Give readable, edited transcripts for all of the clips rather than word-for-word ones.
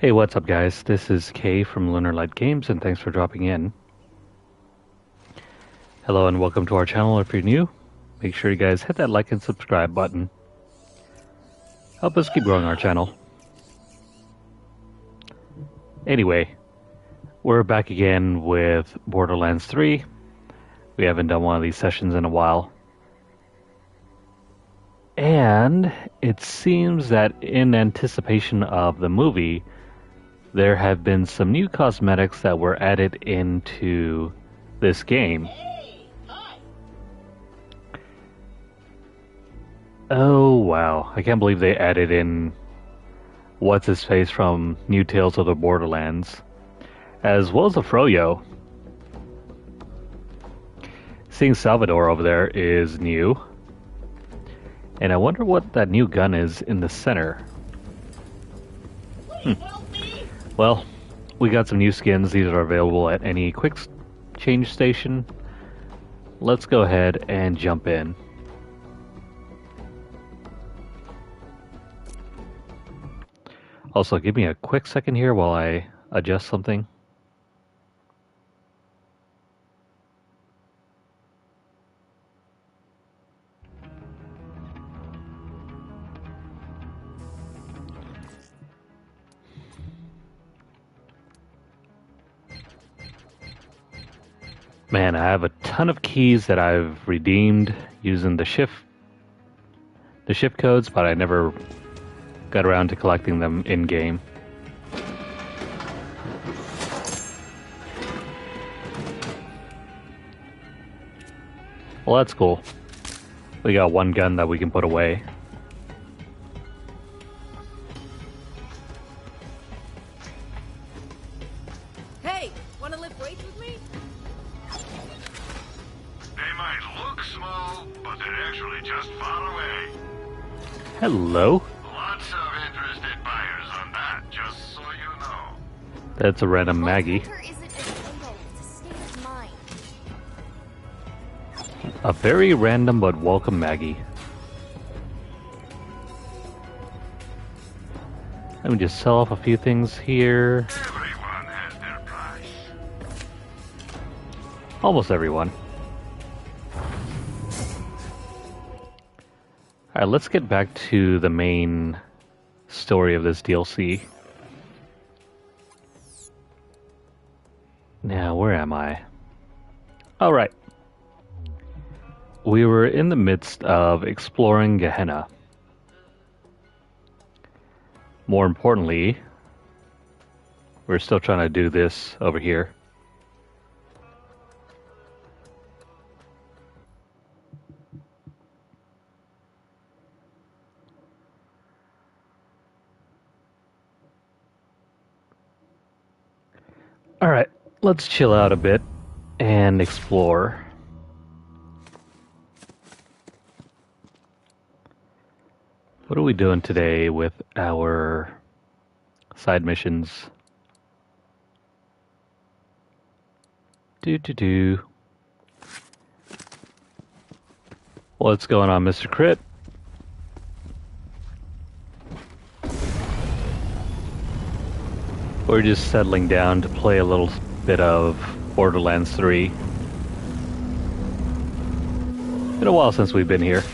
Hey, what's up, guys? This is Kay from Lunarlight Games, and thanks for dropping in. Hello, and welcome to our channel. If you're new, make sure you guys hit that like and subscribe button. Help us keep growing our channel. Anyway, we're back again with Borderlands 3. We haven't done one of these sessions in a while. And it seems that in anticipation of the movie, there have been some new cosmetics that were added into this game. Oh wow, I can't believe they added in what's his face from New Tales of the Borderlands, as well as a Froyo. Seeing Salvador over there is new, and I wonder what that new gun is in the center. Well, we got some new skins. These are available at any quick change station. Let's go ahead and jump in. Also, give me a quick second here while I adjust something. Man, I have a ton of keys that I've redeemed using the shift codes, but I never got around to collecting them in-game. Well, that's cool. We got one gun that we can put away. Hey, wanna lift weights with me? They might look small, but they're actually just far away. Hello? Lots of interested buyers on that, just so you know. That's a random Maggie. Hunter isn't a title, it's a state of mind. A very random but welcome Maggie. Let me just sell off a few things here. Everyone has their price. Almost everyone. Alright, let's get back to the main story of this DLC. Now, where am I? Alright. We were in the midst of exploring Gehenna. More importantly, we're still trying to do this over here. Alright, let's chill out a bit and explore. What are we doing today with our side missions? What's going on, Mr. Crit? We're just settling down to play a little bit of Borderlands 3. Been a while since we've been here.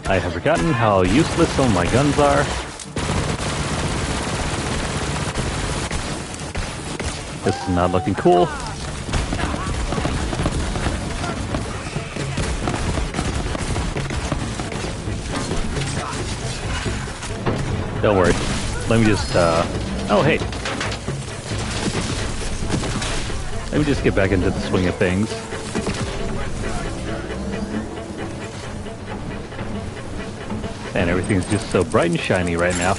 I have forgotten how useless some of my guns are. This is not looking cool. Don't worry. Let me just, oh, hey. Let me just get back into the swing of things. And everything's just so bright and shiny right now.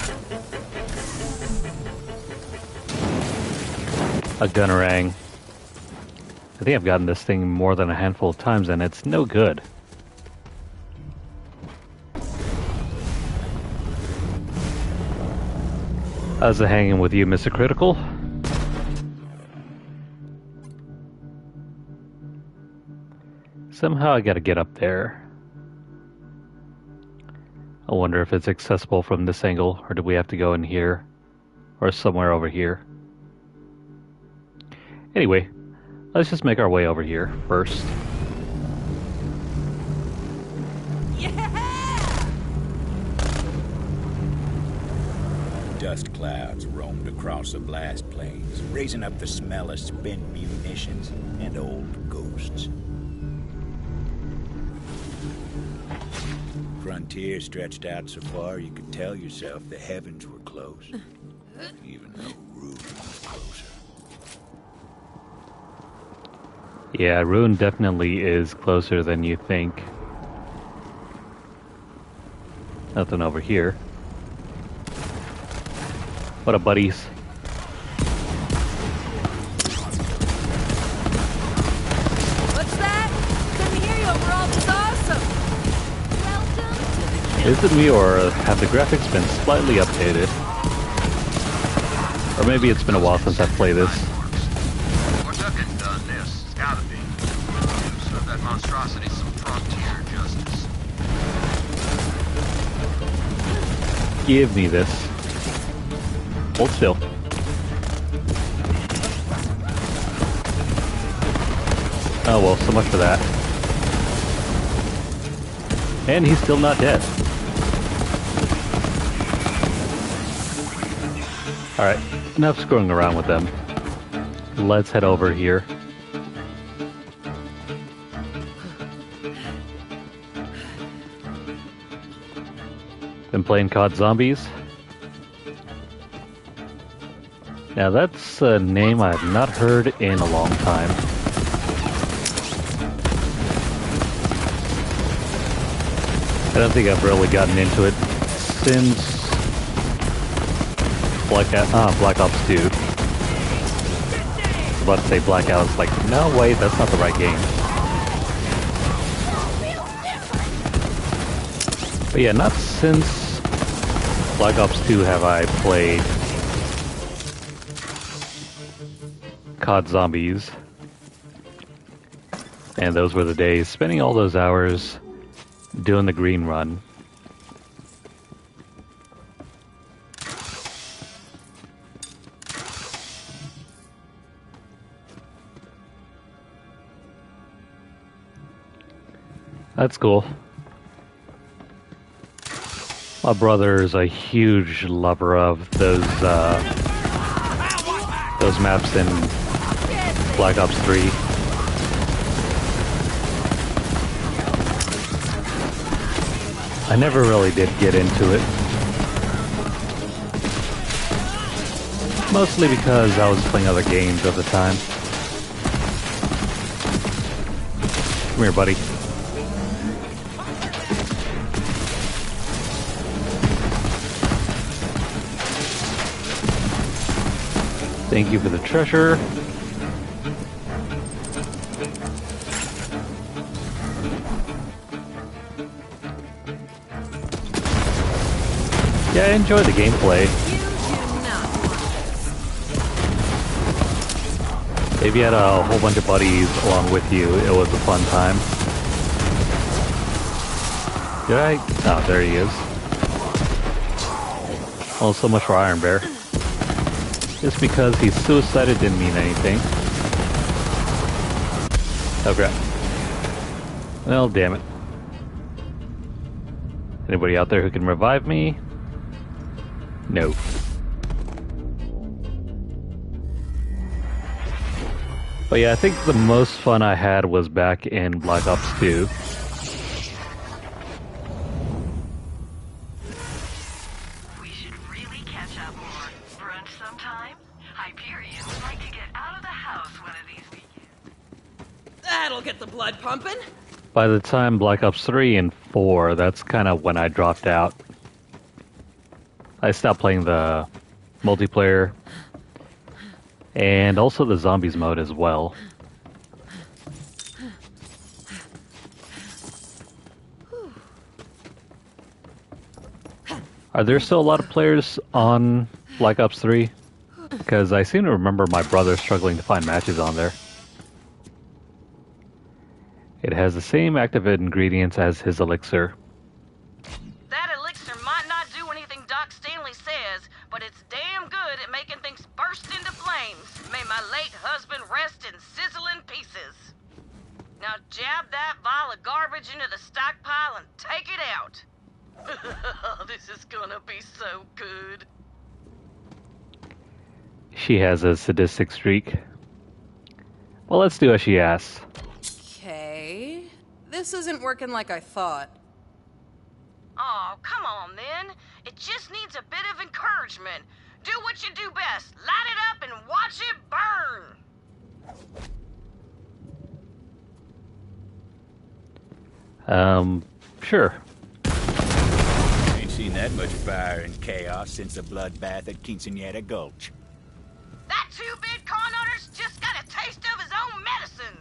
A gunnerang. I think I've gotten this thing more than a handful of times and it's no good. How's it hanging with you, Mr. Critical? Somehow I gotta get up there. I wonder if it's accessible from this angle, or do we have to go in here? Or somewhere over here? Anyway, let's just make our way over here first. Dust clouds roamed across the blast plains, raising up the smell of spent munitions and old ghosts. Frontier stretched out so far you could tell yourself the heavens were close, even though Ruin was closer. Yeah, Ruin definitely is closer than you think. Nothing over here. What up, buddies? What's that? Couldn't hear you over all this awesome. Welcome to the Is it me, or have the graphics been slightly updated? Or maybe it's been a while since I've played this. Or Dugan done this. It's gotta be. Serve that monstrosity some frontier justice. Give me this. Hold still. Oh well, so much for that. And he's still not dead. Alright, enough screwing around with them. Let's head over here. Been playing COD Zombies. Now that's a name I've not heard in a long time. I don't think I've really gotten into it since Black Ops 2. I was about to say Blackout. It's like, no wait, that's not the right game. But yeah, not since Black Ops 2 have I played COD Zombies. And those were the days, spending all those hours doing the green run. That's cool. My brother is a huge lover of those maps in Black Ops 3. I never really did get into it. Mostly because I was playing other games at the time. Come here, buddy. Thank you for the treasure. Yeah, I enjoy the gameplay. If you had a whole bunch of buddies along with you, it was a fun time. Did I? Oh, there he is. Well, so much for Iron Bear. Just because he suicided didn't mean anything. Oh crap. Well, damn it. Anybody out there who can revive me? No. But yeah, I think the most fun I had was back in Black Ops 2. We should really catch up more. Brunch sometime? Hyperion would like to get out of the house one of these weekends. That'll get the blood pumping. By the time Black Ops 3 and 4, that's kind of when I dropped out. I stopped playing the multiplayer and also the zombies mode as well. Are there still a lot of players on Black Ops 3? Because I seem to remember my brother struggling to find matches on there. It has the same active ingredients as his elixir. That elixir Now jab that vial of garbage into the stockpile and take it out. This is gonna be so good. She has a sadistic streak. Well, let's do as she asks. Okay. This isn't working like I thought. Oh, come on then. It just needs a bit of encouragement. Do what you do best. Light it up and watch it burn. Sure. Ain't seen that much fire and chaos since the bloodbath at Quinceañera Gulch. That two-bit con artist just got a taste of his own medicine.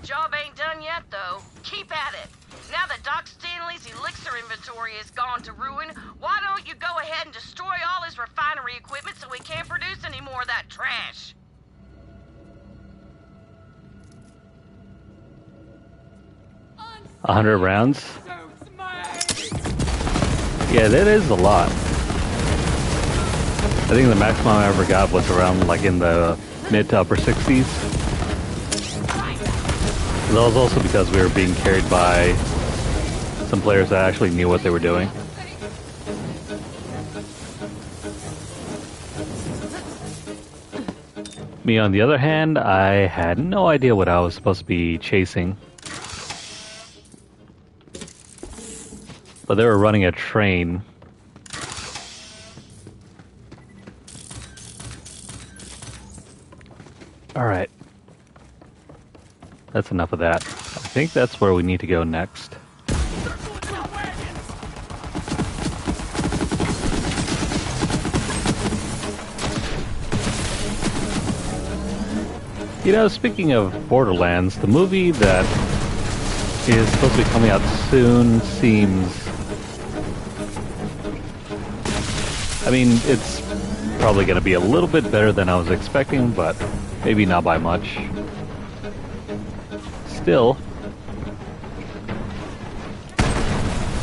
Job ain't done yet, though. Keep at it. Now that Doc Stanley's elixir inventory is gone to ruin, why don't you go ahead and destroy all his refinery equipment so he can't produce any more of that trash? 100 rounds? Yeah, that is a lot. I think the maximum I ever got was around like in the mid to upper 60s. That was also because we were being carried by some players that actually knew what they were doing. Me, on the other hand, I had no idea what I was supposed to be chasing. But they were running a train. Alright. That's enough of that. I think that's where we need to go next. You know, speaking of Borderlands, the movie that is supposed to be coming out soon seems... I mean, it's probably going to be a little bit better than I was expecting, but maybe not by much. Still,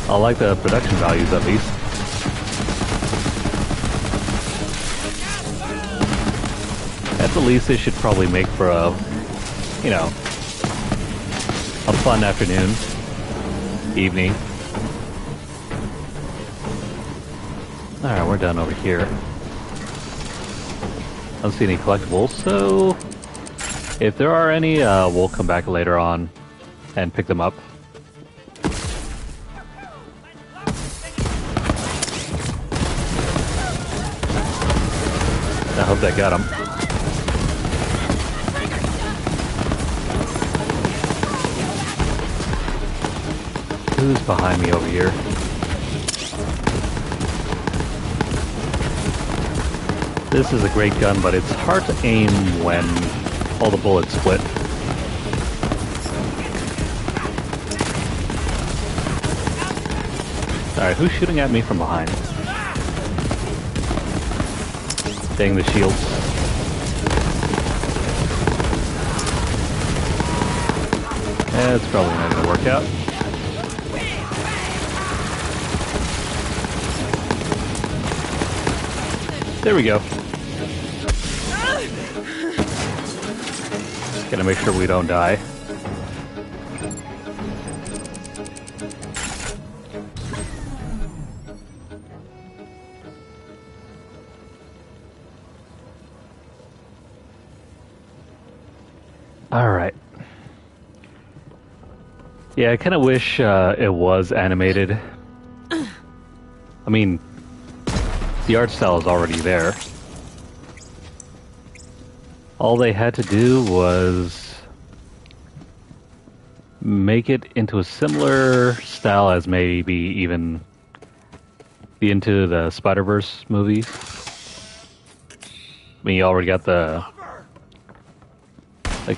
I like the production values at least. At the least, it should probably make for a, you know, a fun afternoon, evening. Alright, we're done over here. I don't see any collectibles, so if there are any, we'll come back later on and pick them up. I hope that got him. Who's behind me over here? This is a great gun, but it's hard to aim when all the bullets split. Alright, who's shooting at me from behind? Dang the shield. It's probably not going to work out. There we go. Gotta make sure we don't die. Alright. Yeah, I kind of wish it was animated. I mean, the art style is already there. All they had to do was make it into a similar style as maybe even the Into the Spider-Verse movies. I mean, you already got the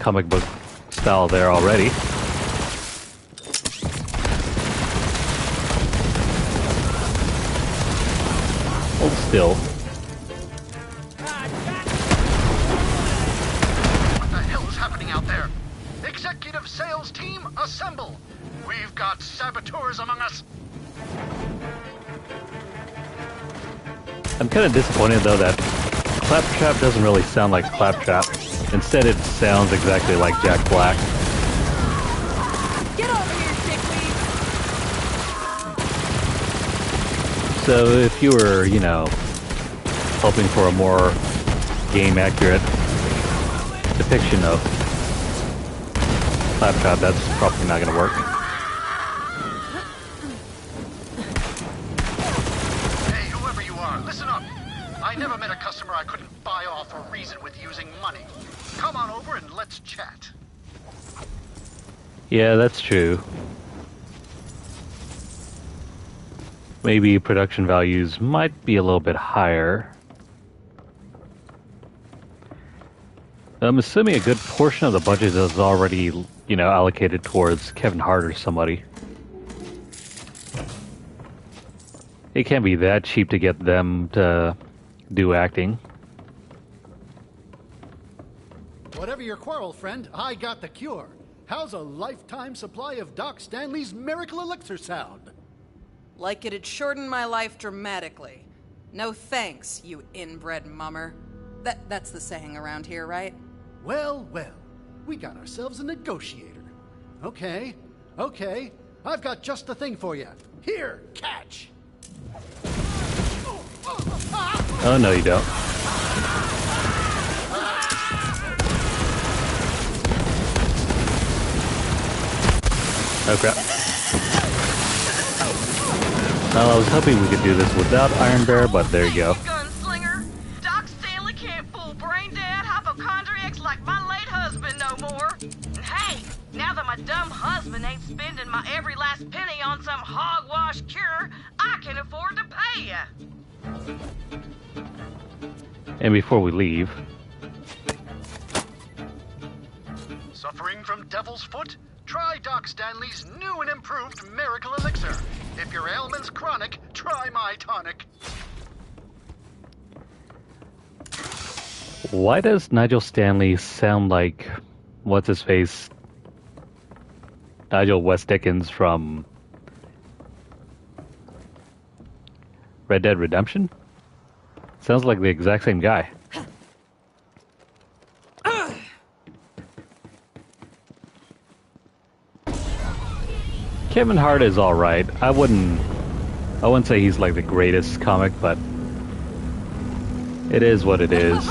comic book style there already. Hold still. What the hell is happening out there? Executive sales team, assemble! We've got saboteurs among us. I'm kind of disappointed though that Claptrap doesn't really sound like Claptrap. Instead, it sounds exactly like Jack Black. Get over here, dickweed! So if you were, you know, hoping for a more game-accurate depiction of Claptrap, that's probably not going to work. Hey, whoever you are, listen up. I never met a customer I couldn't buy off or reason with using money. Come on over and let's chat. Yeah, that's true. Maybe production values might be a little bit higher. I'm assuming a good portion of the budget is already, you know, allocated towards Kevin Hart or somebody. It can't be that cheap to get them to do acting. Whatever your quarrel, friend, I got the cure. How's a lifetime supply of Doc Stanley's Miracle Elixir sound? Like it'd shorten my life dramatically. No thanks, you inbred mummer. That's the saying around here, right? Well, well, we got ourselves a negotiator. Okay, I've got just the thing for you. Here, catch! Oh, no, you don't. Oh, crap. Well, I was hoping we could do this without Iron Bear, but there you go. Gunslinger, Doc Stanley can't fool brain-dead hypochondriacs like my late husband no more. And hey, now that my dumb husband ain't spending my every last penny on some hogwash cure, I can afford to pay ya. And before we leave, Suffering from devil's foot? Try Doc Stanley's new and improved Miracle Elixir. If your ailment's chronic, try my tonic. why does Nigel Stanley sound like what's his face? Nigel West Dickens from Red Dead Redemption? Sounds like the exact same guy. Kevin Hart is alright. I wouldn't say he's like the greatest comic, but it is what it is.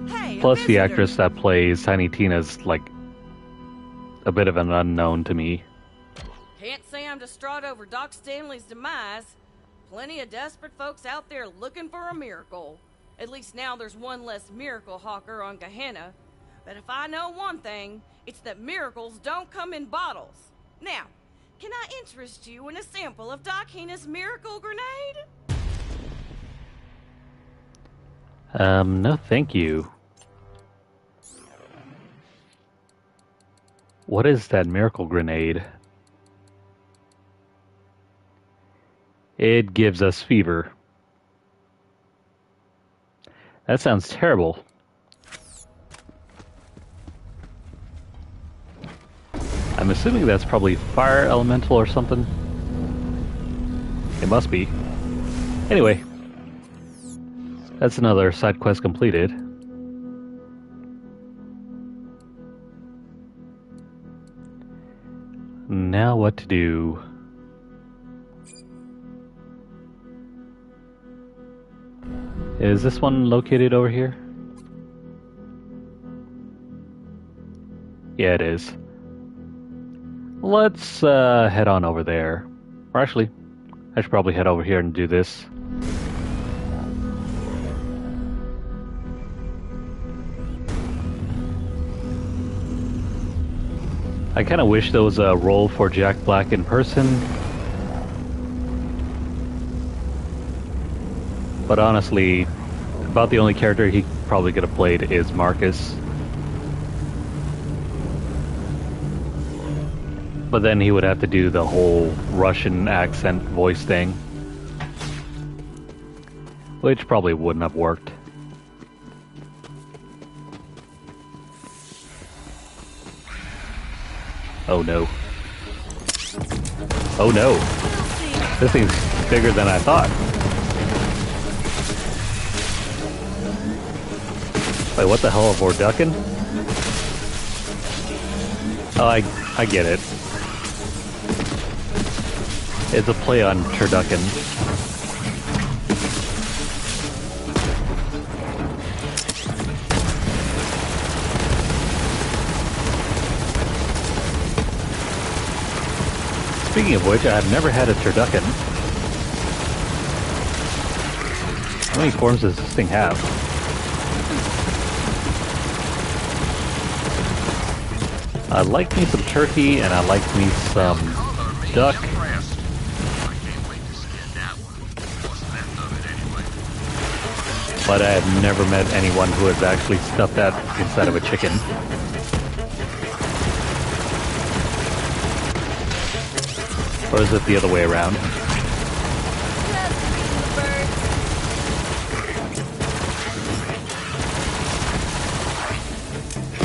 Hey, Plus the visitor. actress that plays Tiny Tina's like a bit of an unknown to me. Can't say I'm distraught over Doc Stanley's demise. Plenty of desperate folks out there looking for a miracle. At least now there's one less miracle hawker on Gehenna. But if I know one thing, it's that miracles don't come in bottles. Now, can I interest you in a sample of Doc Heena's miracle grenade? No thank you. What is that miracle grenade? It gives us fever. That sounds terrible. I'm assuming that's probably fire elemental or something. It must be. Anyway, that's another side quest completed. Now what to do? Is this one located over here? Yeah, it is. Let's head on over there. Or actually, I should probably head over here and do this. I kind of wish there was a role for Jack Black in person. But honestly, about the only character he probably could have played is Marcus. But then he would have to do the whole Russian accent voice thing, which probably wouldn't have worked. Oh no. Oh no. This thing's bigger than I thought. Wait, what the hell, a Vorducken? Oh, I get it. It's a play on turducken. Speaking of which, I've never had a turducken. How many forms does this thing have? I like me some turkey, and I like me some duck. But I have never met anyone who has actually stuffed that inside of a chicken. Or is it the other way around?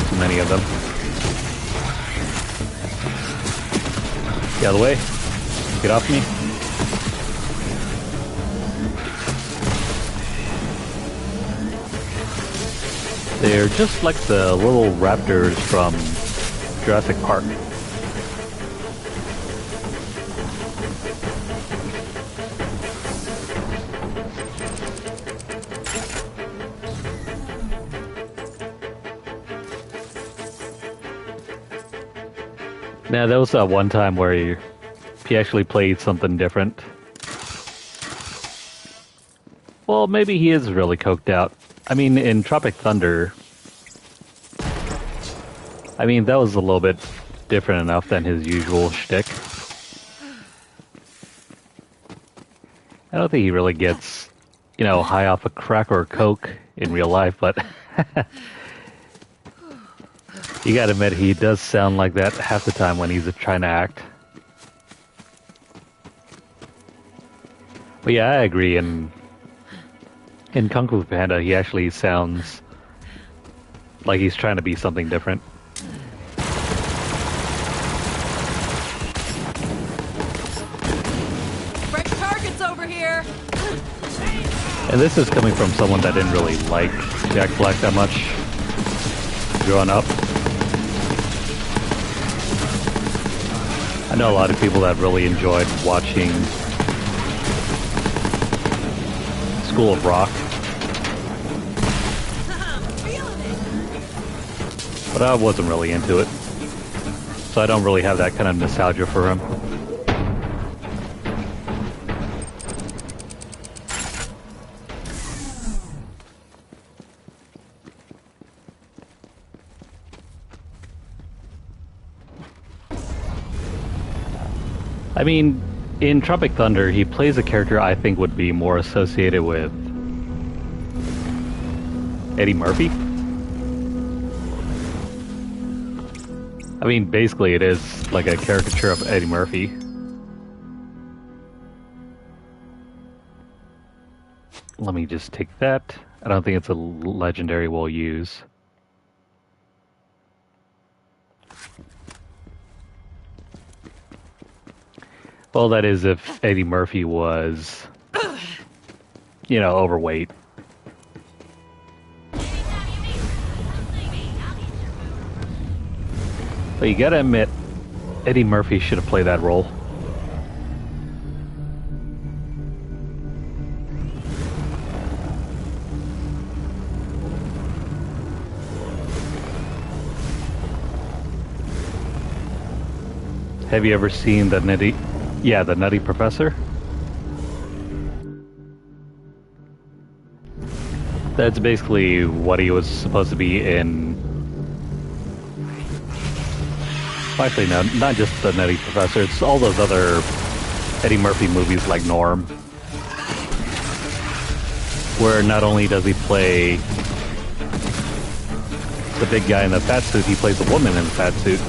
Too many of them. Get out of the way. Get off me. They're just like the little raptors from Jurassic Park. Now, there was that one time where he actually played something different. Well, maybe he is really coked out. I mean, in Tropic Thunder, I mean, that was a little bit different enough than his usual shtick. I don't think he really gets, you know, high off a crack or a coke in real life, but you gotta admit, he does sound like that half the time when he's trying to act. But yeah, I agree, in Kung Fu Panda, he actually sounds like he's trying to be something different. Fresh targets over here! And this is coming from someone that didn't really like Jack Black that much growing up. I know a lot of people that really enjoyed watching School of Rock. But I wasn't really into it. So I don't really have that kind of nostalgia for him. I mean, in Tropic Thunder, he plays a character I think would be more associated with Eddie Murphy. I mean, basically it is like a caricature of Eddie Murphy. Let me just take that. I don't think it's a legendary we'll use. Well, that is if Eddie Murphy was, you know, overweight. But you gotta admit, Eddie Murphy should have played that role. Have you ever seen the Nutty Professor? That's basically what he was supposed to be in. Actually, no, not just the Nutty Professor. It's all those other Eddie Murphy movies like Norm, where not only does he play the big guy in the fat suit, he plays the woman in the fat suit.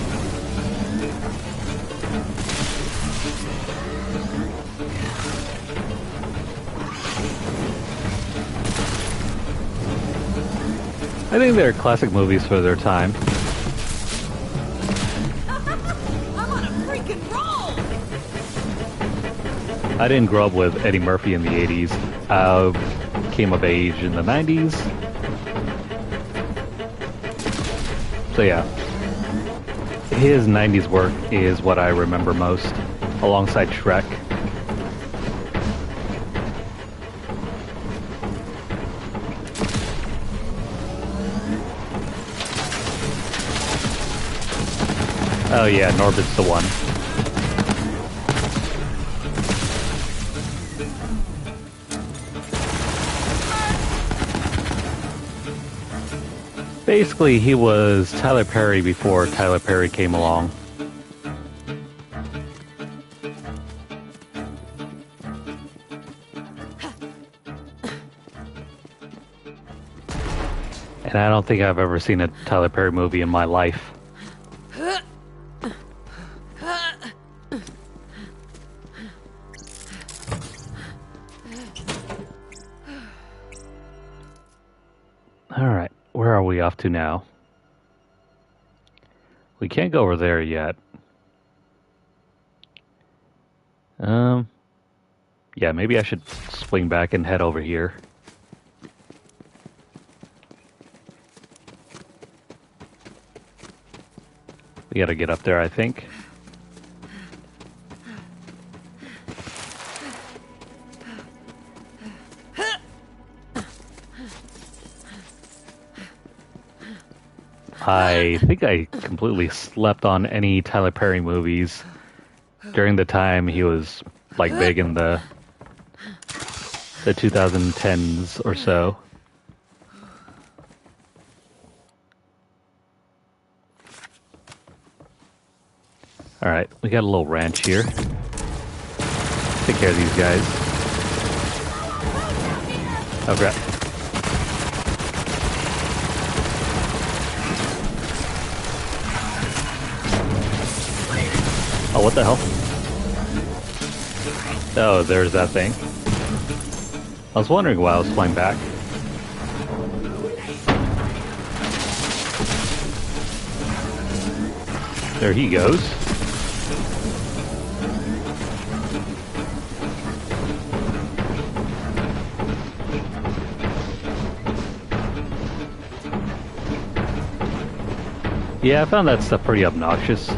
I think they're classic movies for their time. I'm on a freaking roll! I didn't grow up with Eddie Murphy in the 80s. I came of age in the 90s. So yeah, his 90s work is what I remember most, alongside Shrek. Oh yeah, Norbit's the one. Basically, he was Tyler Perry before Tyler Perry came along. And I don't think I've ever seen a Tyler Perry movie in my life. Alright, where are we off to now? We can't go over there yet. Yeah, maybe I should swing back and head over here. We gotta get up there, I think. I think I completely slept on any Tyler Perry movies during the time he was like big in the 2010s or so. Alright, we got a little ranch here. Take care of these guys. Oh crap. Oh, what the hell? Oh, there's that thing. I was wondering why I was flying back. There he goes. Yeah, I found that stuff pretty obnoxious.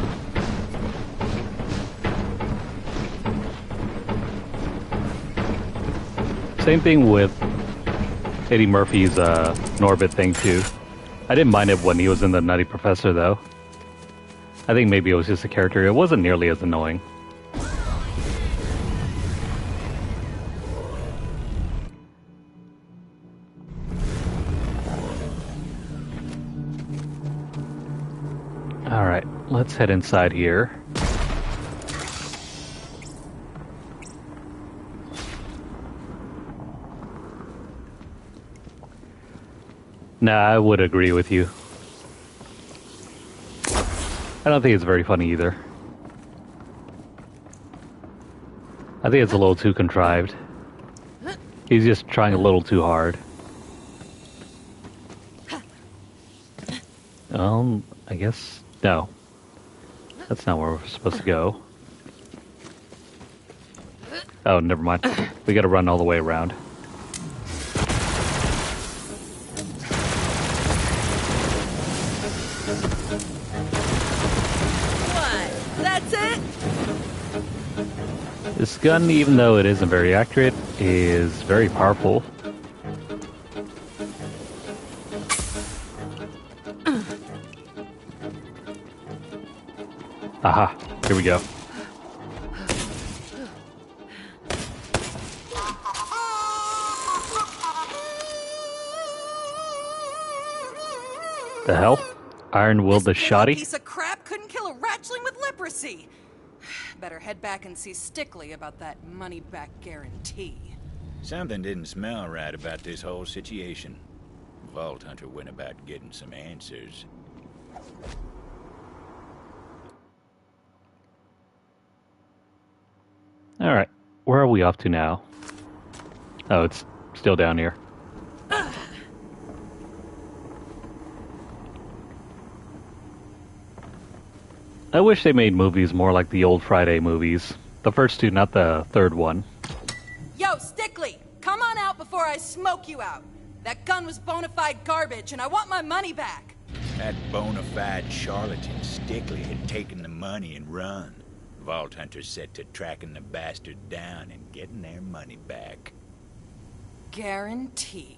Same thing with Eddie Murphy's Norbit thing too. I didn't mind it when he was in the Nutty Professor though. I think maybe it was just a character. It wasn't nearly as annoying. Alright, let's head inside here. Nah, I would agree with you. I don't think it's very funny either. I think it's a little too contrived. He's just trying a little too hard. I guess... no. That's not where we're supposed to go. Oh, never mind. We gotta run all the way around. This gun, even though it isn't very accurate, is very powerful. Aha, here we go. The hell? Iron-willed the shoddy? Piece of crap couldn't kill a ratchling with leprosy. Better head back and see Stickley about that money-back guarantee. Something didn't smell right about this whole situation. Vault Hunter went about getting some answers. Alright, where are we off to now? Oh, it's still down here. I wish they made movies more like the old Friday movies. The first two, not the third one. Yo, Stickley! Come on out before I smoke you out! That gun was bona fide garbage, and I want my money back! That bona fide charlatan Stickley had taken the money and run. Vault Hunter's set to tracking the bastard down and getting their money back. Guaranteed.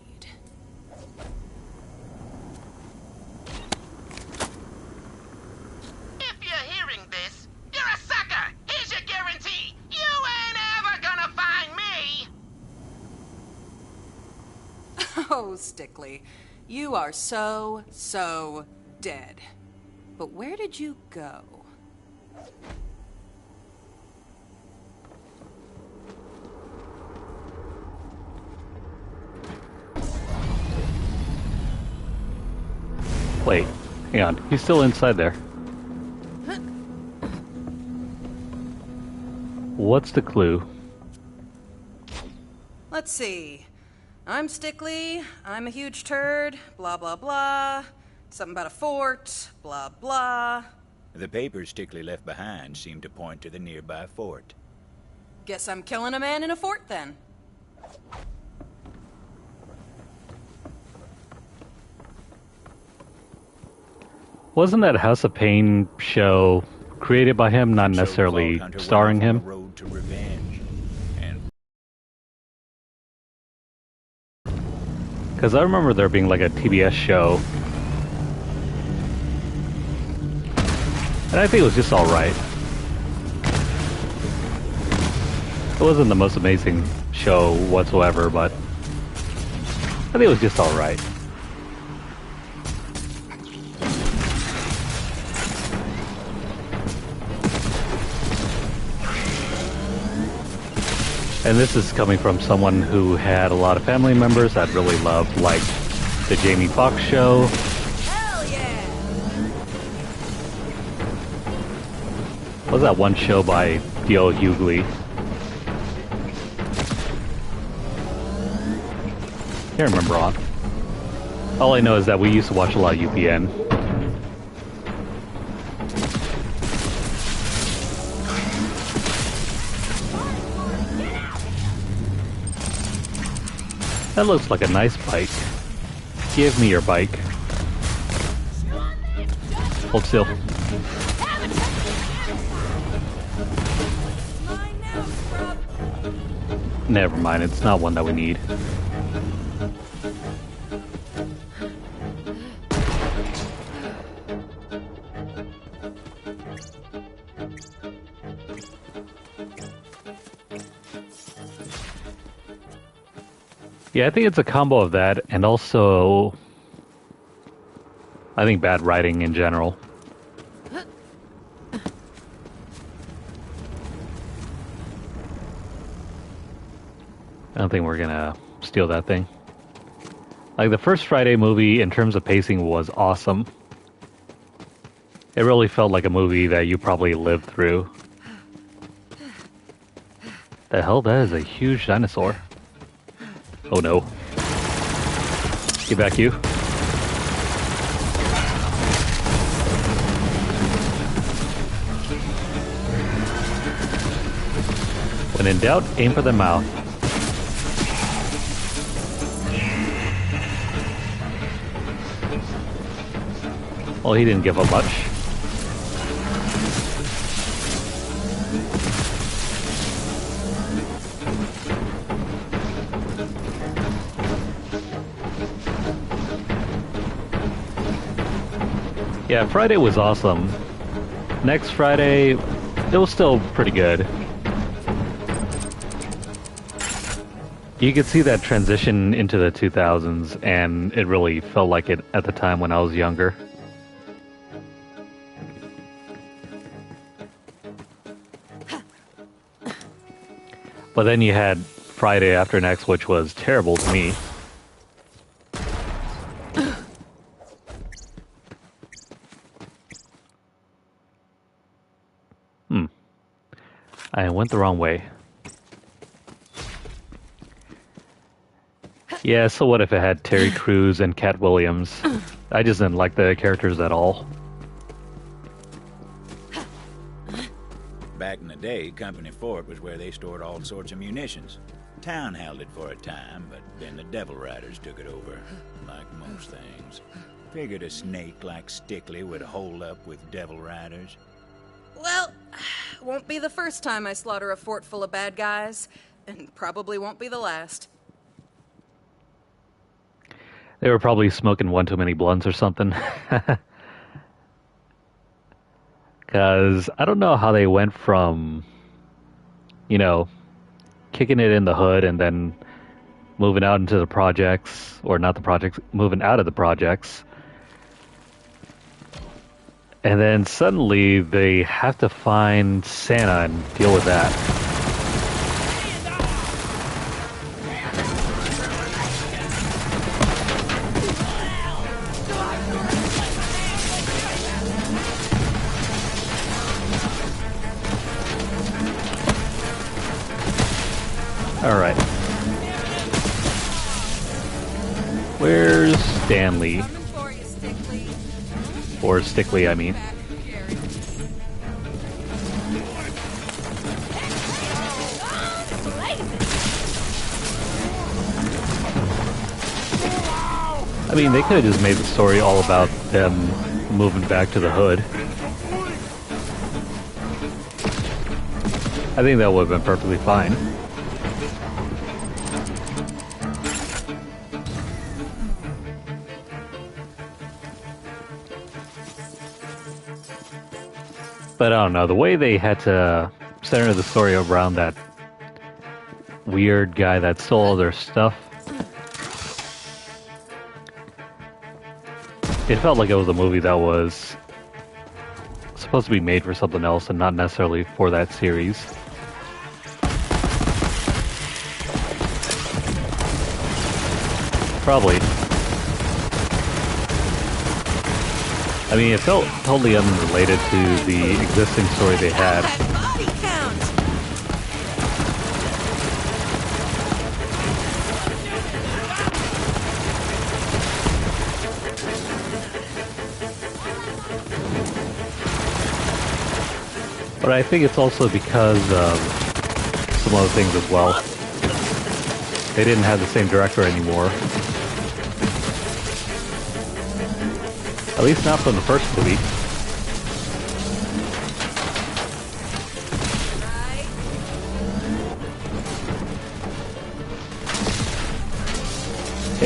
If you're hearing this, you're a sucker! Here's your guarantee! You ain't ever gonna find me! Oh, Stickley, you are so dead. But where did you go? Wait, hang on. He's still inside there. What's the clue? Let's see. I'm Stickley, I'm a huge turd, blah blah blah. Something about a fort, blah blah. The papers Stickley left behind seemed to point to the nearby fort. Guess I'm killing a man in a fort then. Wasn't that House of Pain show created by him, not necessarily So Vault Hunter went starring off on him? a road to revenge. And Because I remember there being like a TBS show. And I think it was just alright. It wasn't the most amazing show whatsoever, but I think it was just alright. And this is coming from someone who had a lot of family members that really loved, like, the Jamie Foxx show. Hell yeah! What was that one show by D.L. Hughley? Can't remember on. All I know is that we used to watch a lot of UPN. That looks like a nice bike. Give me your bike. Hold still. Never mind, it's not one that we need. Yeah, I think it's a combo of that, and also, I think bad writing in general. I don't think we're gonna steal that thing. Like, the first Friday movie, in terms of pacing, was awesome. It really felt like a movie that you probably lived through. The hell, that is a huge dinosaur. Oh no. Get back, you. When in doubt, aim for the mouth. Well, he didn't give up much. Yeah, Friday was awesome. Next Friday, it was still pretty good. You could see that transition into the 2000s, and it really felt like it at the time when I was younger. But then you had Friday After Next, which was terrible to me. I went the wrong way. Yeah, so what if it had Terry Crews and Cat Williams? I just didn't like the characters at all. back in the day, Company Fort was where they stored all sorts of munitions. Town held it for a time, but then the Devil Riders took it over, like most things. Figured a snake like Stickley would hold up with devil riders. Well, won't be the first time I slaughter a fort full of bad guys, and probably won't be the last. They were probably smoking one too many blunts or something. Because I don't know how they went from, you know, kicking it in the hood and then moving out into the projects, or not the projects, moving out of the projects. And then suddenly they have to find Santa and deal with that. All right. Where's Stanley? Or Stickley, I mean. I mean, they could have just made the story all about them moving back to the hood. I think that would have been perfectly fine. But I don't know, the way they had to center the story around that weird guy that stole all their stuff, it felt like it was a movie that was supposed to be made for something else and not necessarily for that series. Probably. I mean, it felt totally unrelated to the existing story they had. Body count. But I think it's also because of some other things as well. They didn't have the same director anymore. At least not from the first movie.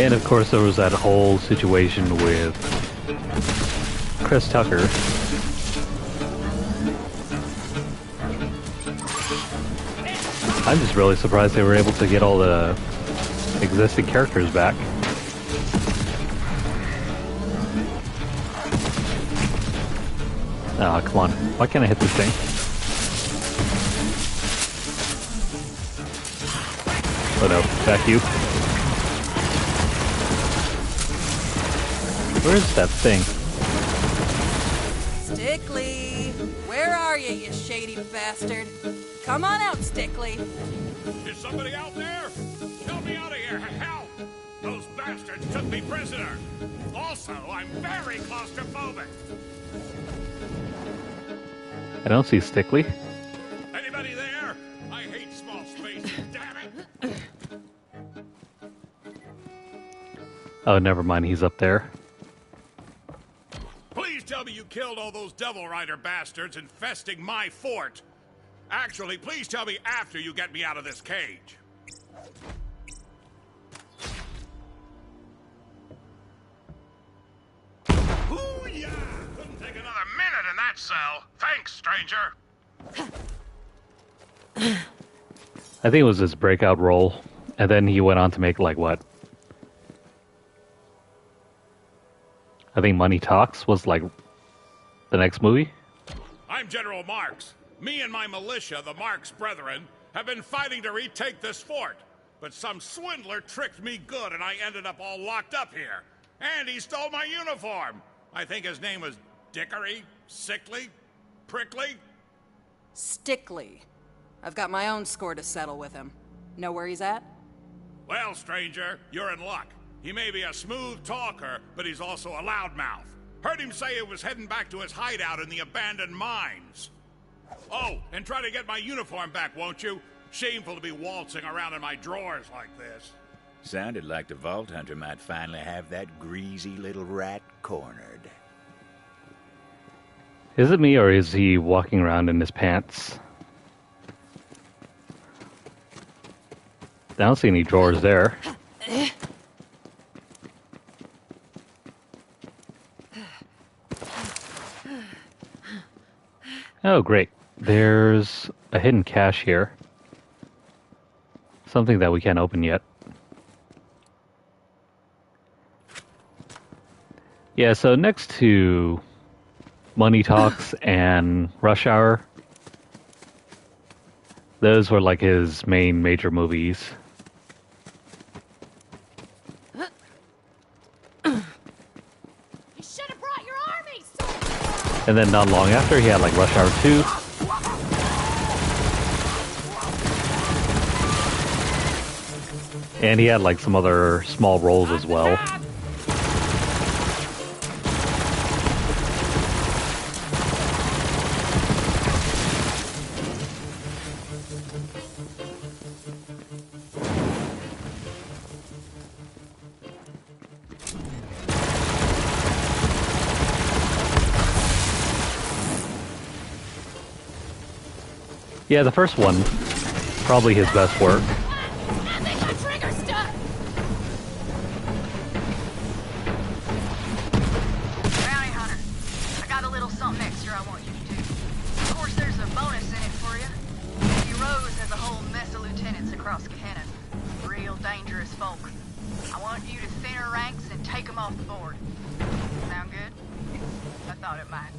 And of course there was that whole situation with Chris Tucker. I'm just really surprised they were able to get all the existing characters back. Oh, come on. Why can't I hit this thing? Oh no, back you. Where's that thing? Stickley, where are you, you shady bastard? Come on out, Stickley. Is somebody out there? Help me out of here! Help! Those bastards took me prisoner. Also, I'm very claustrophobic. I don't see Stickley. Anybody there? I hate small spaces, damn it! Oh, never mind, he's up there. Please tell me you killed all those Devil Rider bastards infesting my fort. Actually, please tell me after you get me out of this cage. Ooh, yeah! Couldn't take another minute in that cell. Thanks, stranger. I think it was his breakout role, and then he went on to make, like, what? I think Money Talks was, like, the next movie? I'm General Marks. Me and my militia, the Marks Brethren, have been fighting to retake this fort. But some swindler tricked me good and I ended up all locked up here. And he stole my uniform. I think his name was Dickory, Sickly, Prickly. Stickley. I've got my own score to settle with him. Know where he's at? Well, stranger, you're in luck. He may be a smooth talker, but he's also a loudmouth. Heard him say he was heading back to his hideout in the abandoned mines. Oh, and try to get my uniform back, won't you? Shameful to be waltzing around in my drawers like this. Sounded like the Vault Hunter might finally have that greasy little rat cornered. Is it me, or is he walking around in his pants? I don't see any drawers there. Oh, great. There's a hidden cache here. Something that we can't open yet. Yeah, so next to Money Talks and Rush Hour, those were like his main major movies. You should have brought your army, And then not long after, he had like Rush Hour 2. And he had like some other small roles as well. Yeah, the first one, probably his best work. I think my trigger's stuck. Bounty Hunter, I got a little something extra I want you to do. Of course, there's a bonus in it for you. Lady Rose has a whole mess of lieutenants across Gehenna. Real dangerous folk. I want you to thin her ranks and take them off the board. Sound good? I thought it might.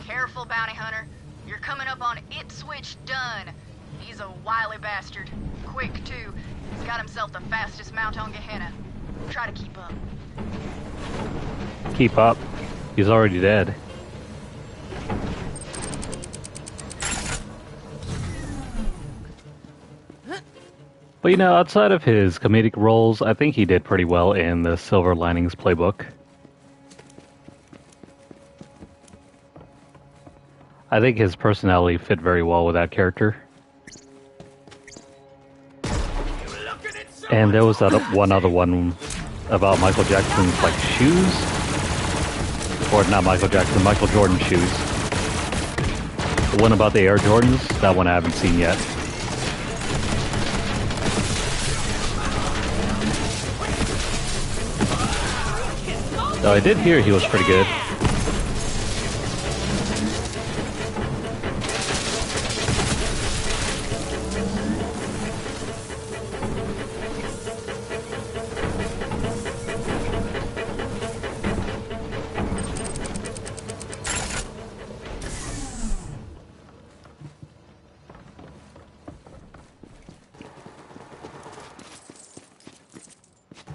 Careful, Bounty Hunter. You're coming up on Ipswich Dunn. He's a wily bastard. Quick, too. He's got himself the fastest mount on Gehenna. Try to keep up. Keep up. He's already dead. But you know, outside of his comedic roles, I think he did pretty well in the Silver Linings Playbook. I think his personality fit very well with that character. And there was that one other one about Michael Jackson's like shoes, or not Michael Jackson, Michael Jordan shoes. The one about the Air Jordans, that one I haven't seen yet. Though I did hear he was pretty good.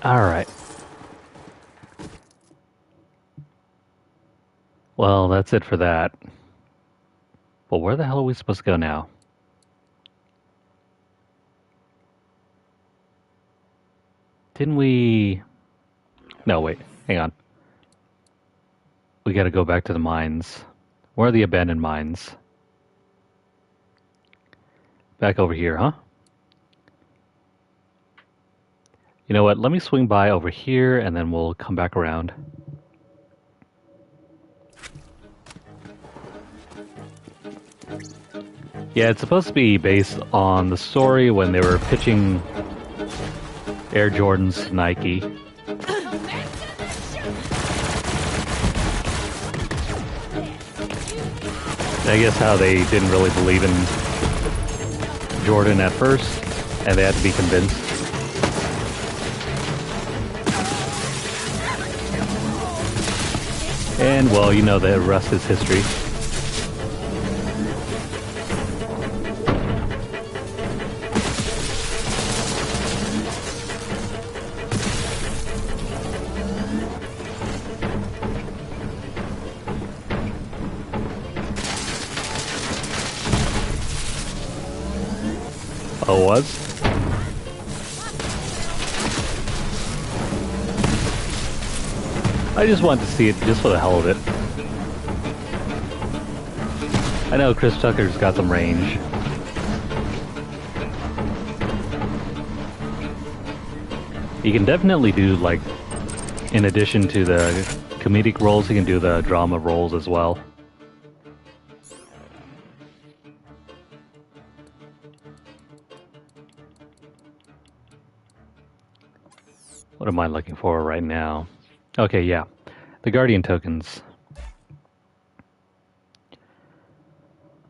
Alright. Well, that's it for that. But where the hell are we supposed to go now? Didn't we... No, wait. Hang on. We gotta go back to the mines. Where are the abandoned mines? Back over here, huh? You know what? Let me swing by over here and then we'll come back around. Yeah, it's supposed to be based on the story when they were pitching Air Jordans to Nike. I guess how they didn't really believe in Jordan at first, and they had to be convinced. And, well, you know, the rest is history. Oh, was? I just wanted to see it just for the hell of it. I know Chris Tucker's got some range. You can definitely do, like, in addition to the comedic roles, you can do the drama roles as well. What am I looking for right now? Okay, yeah. The Guardian tokens.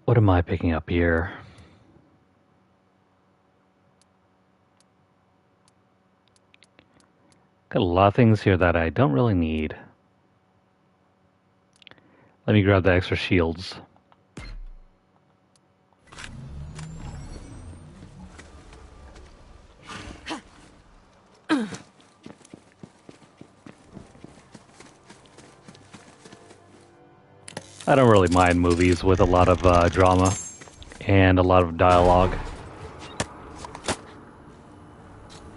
What am I picking up here? Got a lot of things here that I don't really need. Let me grab the extra shields. I don't really mind movies with a lot of drama and a lot of dialogue.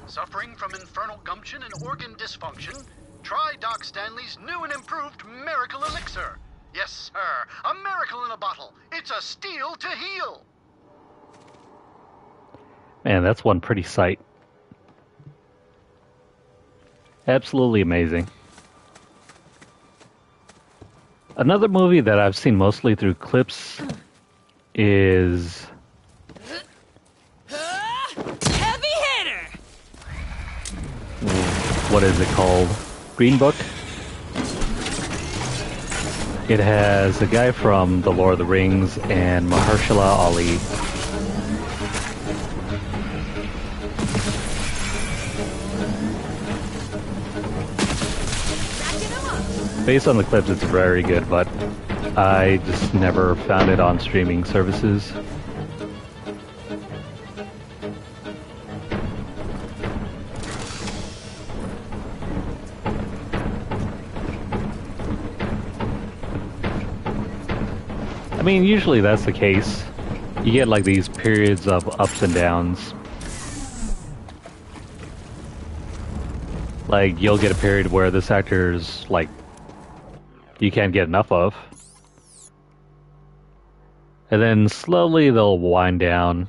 Suffering from infernal gumption and organ dysfunction? Try Doc Stanley's new and improved Miracle Elixir. Yes, sir. A miracle in a bottle. It's a steal to heal. Man, that's one pretty sight. Absolutely amazing. Another movie that I've seen mostly through clips is... Heavy hitter! What is it called? Green Book? It has a guy from The Lord of the Rings and Mahershala Ali. Based on the clips, it's very good, but I just never found it on streaming services. I mean, usually that's the case. You get like these periods of ups and downs. Like, you'll get a period where this actor's like you can't get enough of. And then slowly they'll wind down.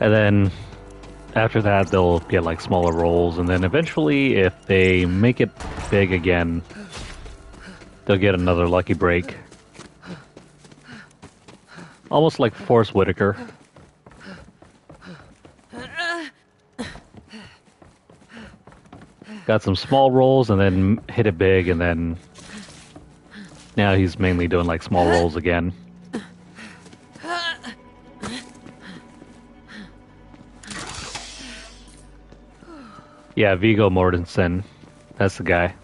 And then after that they'll get like smaller roles, and then eventually if they make it big again, they'll get another lucky break. Almost like Forrest Whitaker. Got some small roles and then hit it big, and then now he's mainly doing like small roles again. Yeah, Viggo Mortensen. That's the guy.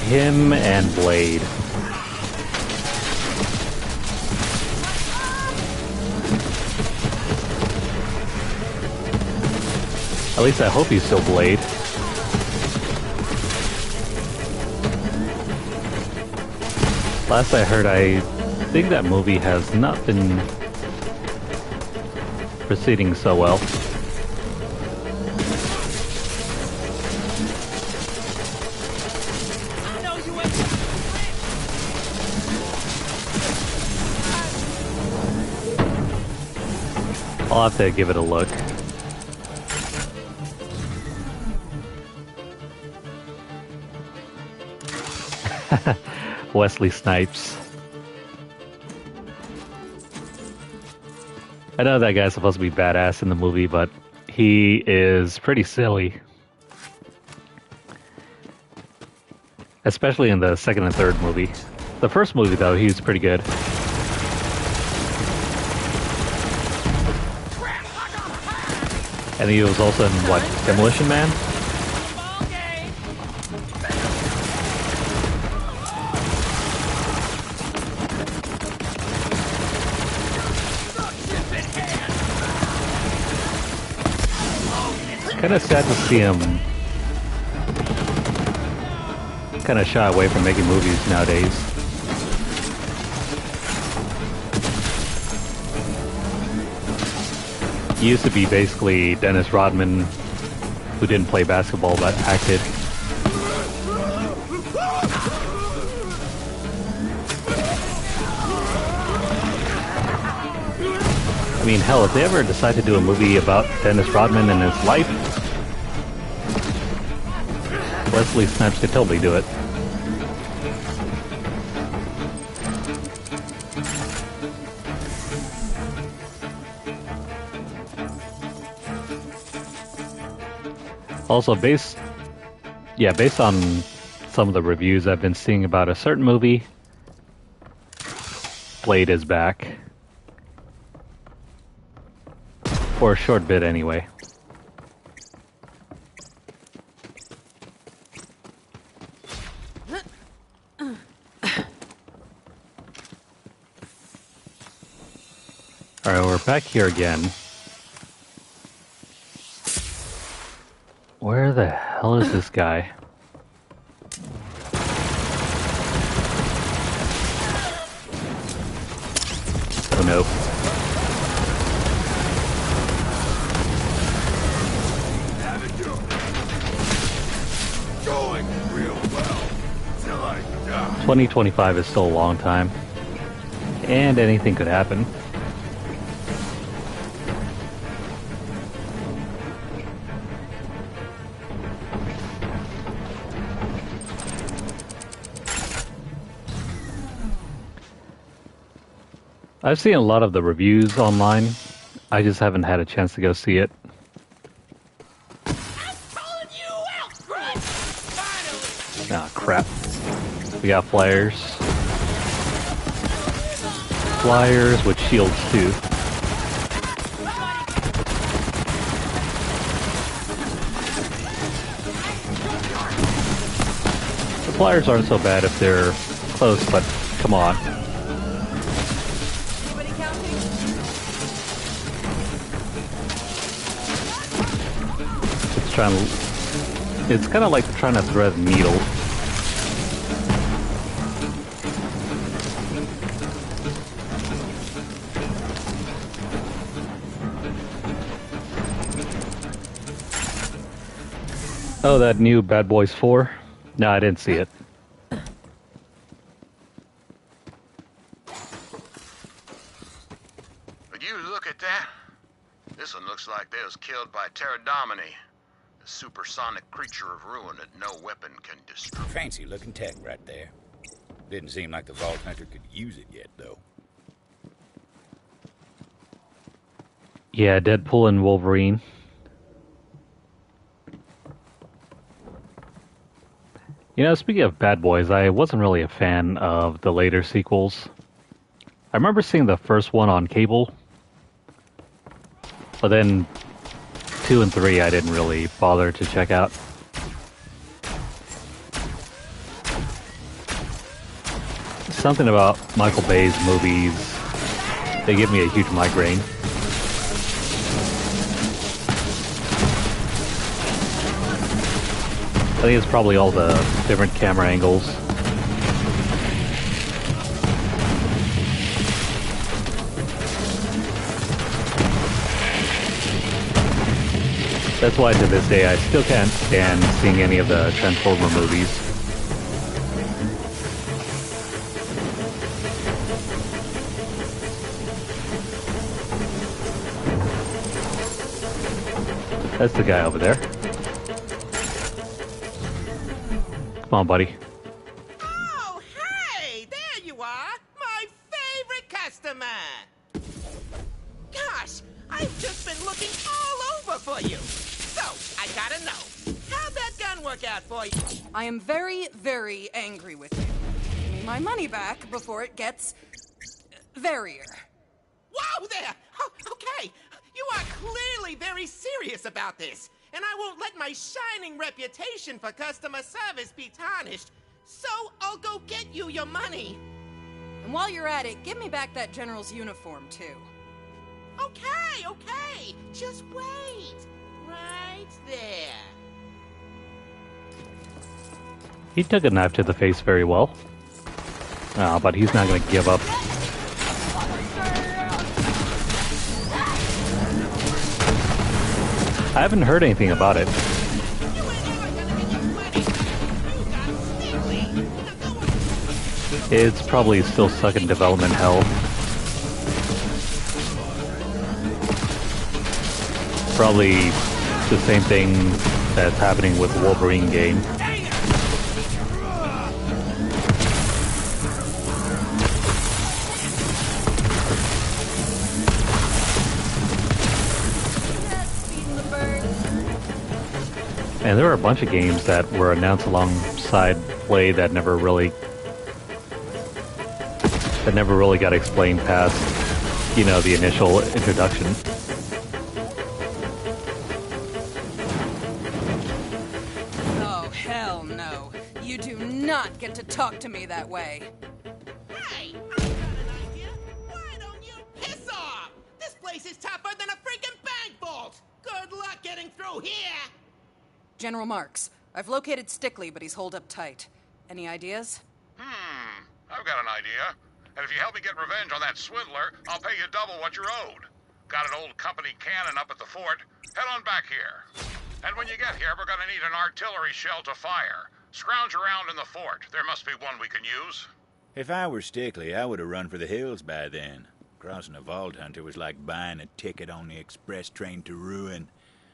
Him and Blade. At least I hope he's still Blade. Last I heard, I think that movie has not been proceeding so well. I'll have to give it a look. Wesley Snipes. I know that guy's supposed to be badass in the movie, but he is pretty silly. Especially in the second and third movie. The first movie, though, he was pretty good. And he was also in, what, Demolition Man? Kind of sad to see him kind of shy away from making movies nowadays. He used to be basically Dennis Rodman, who didn't play basketball but acted. I mean, hell, if they ever decide to do a movie about Dennis Rodman and his life, Wesley Snipes could totally do it. Also, based on some of the reviews I've been seeing about a certain movie, Blade is back. For a short bit, anyway. Alright, we're back here again. Where the hell is this guy? Oh no. Going real well till I die. 2025 is still a long time. And anything could happen. I've seen a lot of the reviews online. I just haven't had a chance to go see it. I'm calling you out, Grime! Finally! Ah, crap. We got flyers. Flyers with shields, too. The flyers aren't so bad if they're close, but come on. It's kind of like trying to thread a needle. Oh, that new Bad Boys 4? No, I didn't see it. Would you look at that? This one looks like they was killed by Pterodomini. A supersonic creature of ruin that no weapon can destroy. Fancy looking tech right there. Didn't seem like the Vault Hunter could use it yet, though. Yeah, Deadpool and Wolverine. You know, speaking of Bad Boys, I wasn't really a fan of the later sequels. I remember seeing the first one on cable, but then 2 and 3 I didn't really bother to check out. Something about Michael Bay's movies, they give me a huge migraine. I think it's probably all the different camera angles. That's why to this day I still can't stand seeing any of the Transformer movies. That's the guy over there. Come on, buddy. Oh, hey! There you are! My favorite customer! Gosh, I've just been looking all over for you. So, I gotta know, how'd that gun work out for you? I am very, very angry with you. Give me my money back before it gets verier. Whoa there! Oh, okay, you are clearly very serious about this. And I won't let my shining reputation for customer service be tarnished. So I'll go get you your money. And while you're at it, give me back that general's uniform, too. Okay, okay. Just wait. Right there. He took a knife to the face very well. Oh, but he's not going to give up. I haven't heard anything about it. It's probably still stuck in development hell. Probably the same thing that's happening with the Wolverine game. And there were a bunch of games that were announced alongside play that never really got explained past, you know, the initial introduction. Oh, hell no. You do not get to talk to me that way. Hey, I've got an idea. Why don't you piss off? This place is tougher than a freaking bank vault. Good luck getting through here. General Marks, I've located Stickley, but he's holed up tight. Any ideas? I've got an idea. And if you help me get revenge on that swindler, I'll pay you double what you're owed. Got an old company cannon up at the fort. Head on back here. And when you get here, we're gonna need an artillery shell to fire. Scrounge around in the fort. There must be one we can use. If I were Stickley, I would have run for the hills by then. Crossing a Vault Hunter was like buying a ticket on the express train to ruin.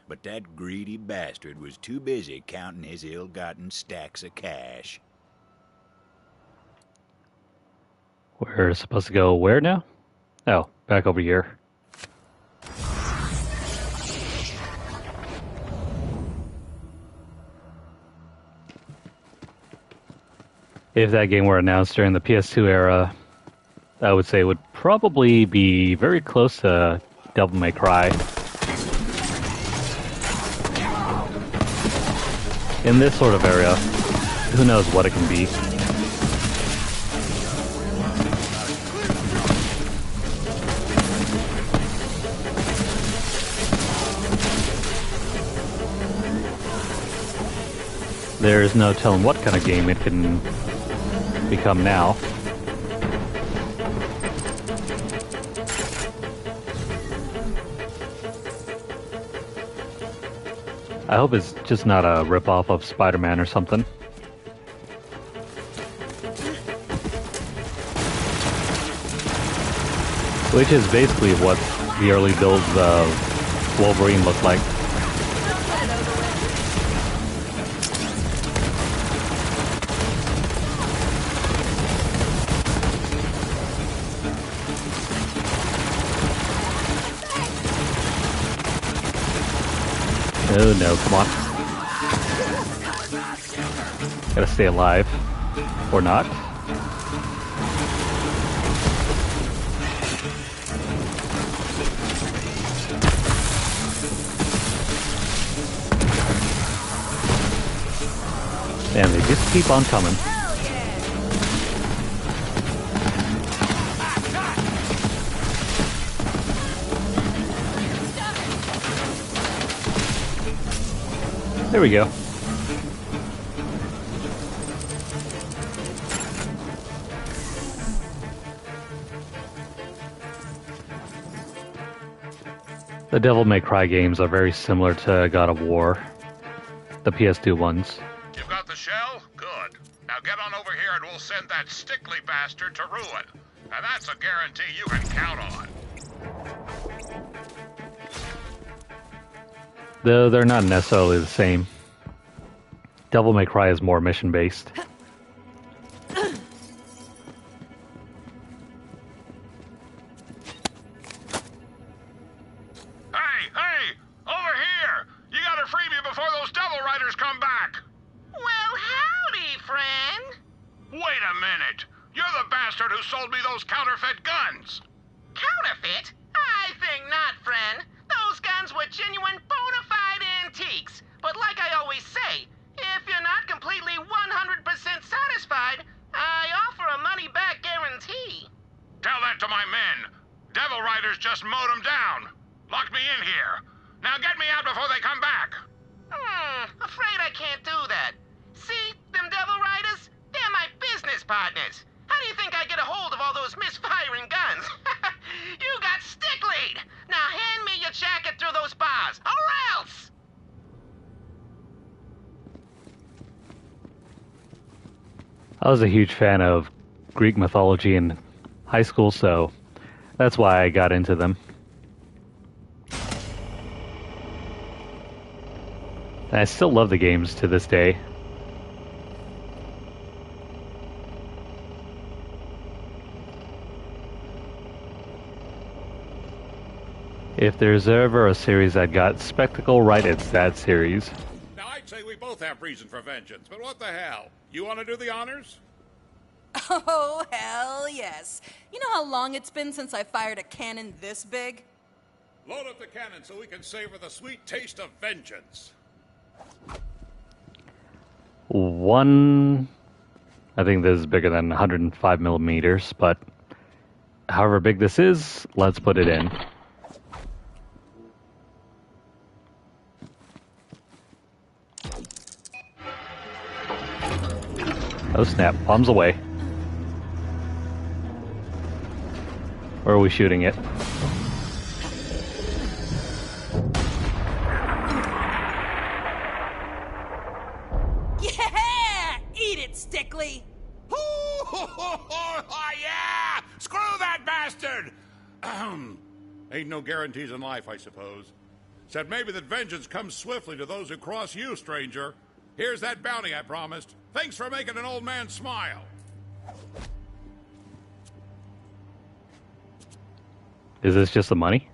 But that greedy bastard was too busy counting his ill-gotten stacks of cash. We're supposed to go where now? Oh, back over here. If that game were announced during the PS2 era, I would say it would probably be very close to Devil May Cry. In this sort of area, who knows what it can be. There's no telling what kind of game it can become now. I hope it's just not a ripoff of Spider-Man or something. Which is basically what the early builds of Wolverine looked like. Oh no, come on. Gotta stay alive. Or not. And they just keep on coming. There we go. The Devil May Cry games are very similar to God of War, the PS2 ones. You've got the shell? Good. Now get on over here and we'll send that Stickley bastard to ruin. And that's a guarantee you can count on. Though they're not necessarily the same. Devil May Cry is more mission-based. Hey! Over here! You gotta free me before those Devil Riders come back! Well, howdy, friend. Wait a minute! You're the bastard who sold me those counterfeit guns! Counterfeit? I think not, friend. Those guns were genuine bona fide antiques. But like I always say, if you're not completely 100% satisfied, I offer a money-back guarantee. Tell that to my men. Devil Riders just mowed them down. Locked me in here. Now get me out before they come back. Afraid I can't do that. See, them Devil Riders? They're my business partners. How do you think I get a hold of all those misfiring guns? You got stick-lead. Now hand me your jacket through those bars, or else! I was a huge fan of Greek mythology in high school, so that's why I got into them. And I still love the games to this day. If there's ever a series that got spectacle right, it's that series. Now, I'd say we both have reason for vengeance, but what the hell? You want to do the honors? Oh, hell yes. You know how long it's been since I fired a cannon this big? Load up the cannon so we can savor the sweet taste of vengeance. I think this is bigger than 105 millimeters, but however big this is, let's put it in. Oh snap, bombs away. Where are we shooting it? Yeah! Eat it, Stickly! Yeah! Screw that bastard! Ain't no guarantees in life, I suppose. Said maybe that vengeance comes swiftly to those who cross you, stranger. Here's that bounty I promised. Thanks for making an old man smile. Is this just the money?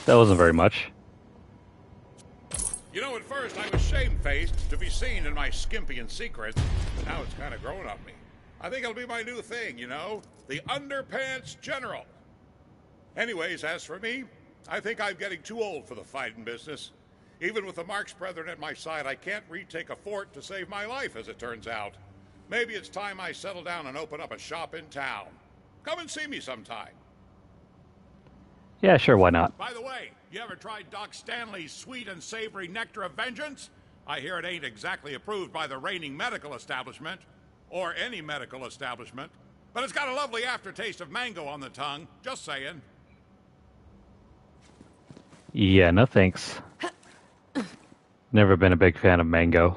That wasn't very much. You know, at first I was shamefaced to be seen in my skimpy and secrets. Now it's kind of grown on me. I think it'll be my new thing, you know? The underpants general. Anyways, as for me, I think I'm getting too old for the fighting business. Even with the Marx Brethren at my side, I can't retake a fort to save my life, as it turns out. Maybe it's time I settle down and open up a shop in town. Come and see me sometime. Yeah, sure, why not? By the way, you ever tried Doc Stanley's sweet and savory nectar of vengeance? I hear it ain't exactly approved by the reigning medical establishment, or any medical establishment, but it's got a lovely aftertaste of mango on the tongue, just saying. Yeah, no thanks. Never been a big fan of mango.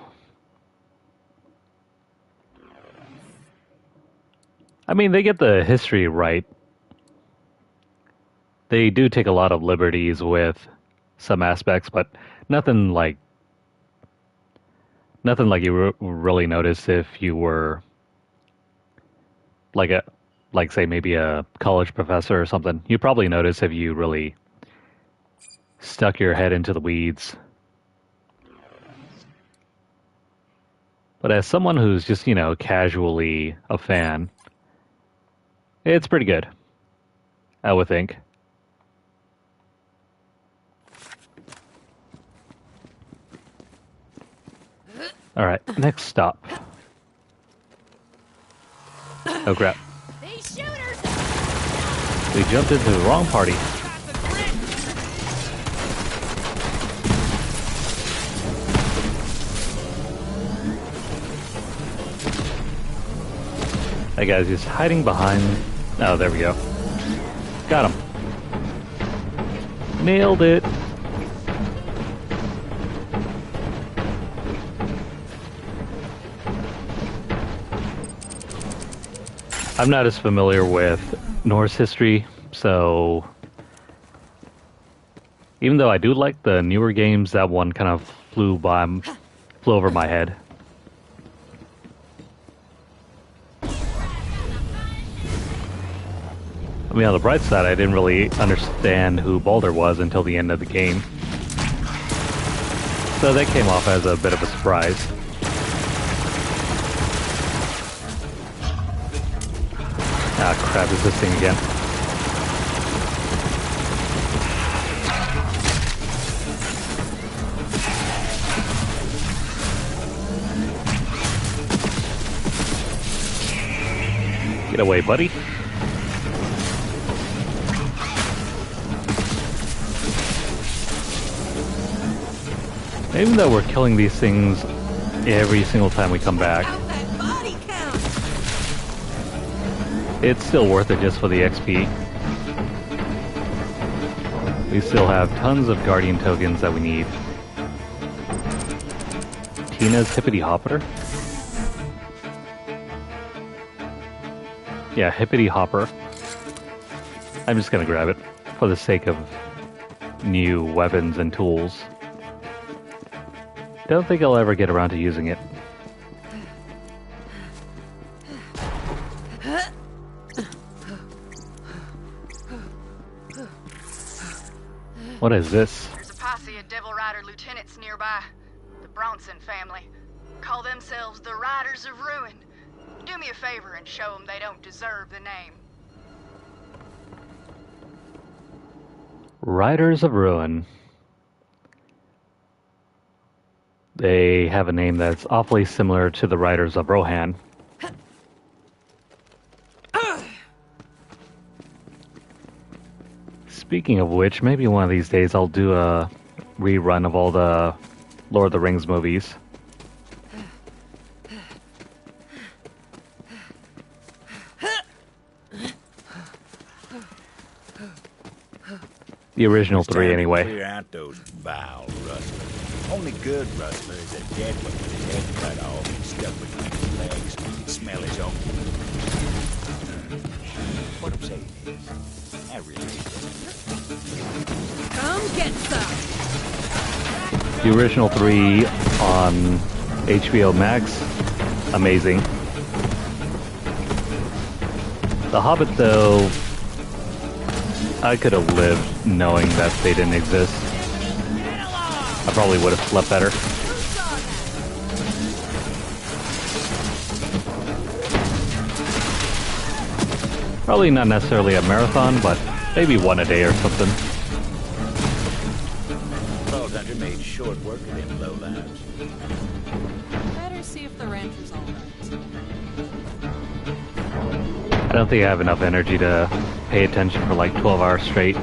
I mean, they get the history right. They do take a lot of liberties with some aspects, but nothing like you really notice if you were like say maybe a college professor or something. You probably notice if you really stuck your head into the weeds. But as someone who's just, you know, casually a fan, it's pretty good, I would think. Alright, next stop. Oh crap. These shooters! We jumped into the wrong party. That guy's just hiding behind... Oh, there we go. Got him. Nailed it. I'm not as familiar with Norse history, so even though I do like the newer games, that one kind of flew over my head. I mean, on the bright side, I didn't really understand who Baldur was until the end of the game. So that came off as a bit of a surprise. Ah, crap, is this thing again? Get away, buddy. Even though we're killing these things every single time we come back, it's still worth it just for the XP. We still have tons of Guardian tokens that we need. Tina's Hippity Hopper? Yeah, Hippity Hopper. I'm just gonna grab it for the sake of new weapons and tools. Don't think I'll ever get around to using it. What is this? There's a posse of Devil Rider lieutenants nearby. The Bronson family. Call themselves the Riders of Ruin. Do me a favor and show them they don't deserve the name. Riders of Ruin. They have a name that's awfully similar to the Riders of Rohan. Speaking of which, maybe one of these days I'll do a rerun of all the Lord of the Rings movies. The original three, anyway. Clear out those vile rustlers. Only good rustlers are dead one with his head cut off and stuck between his legs so he can smell his own. What I'm saying is, I really hate that. Come get some. The original three on HBO Max, amazing. The Hobbit, though, I could have lived knowing that they didn't exist. I probably would have slept better. Probably not necessarily a marathon, but maybe one a day or something. Vault Hunter made short work of them lowlives. Better see if the rancher's all right. I don't think I have enough energy to pay attention for like 12 hours straight.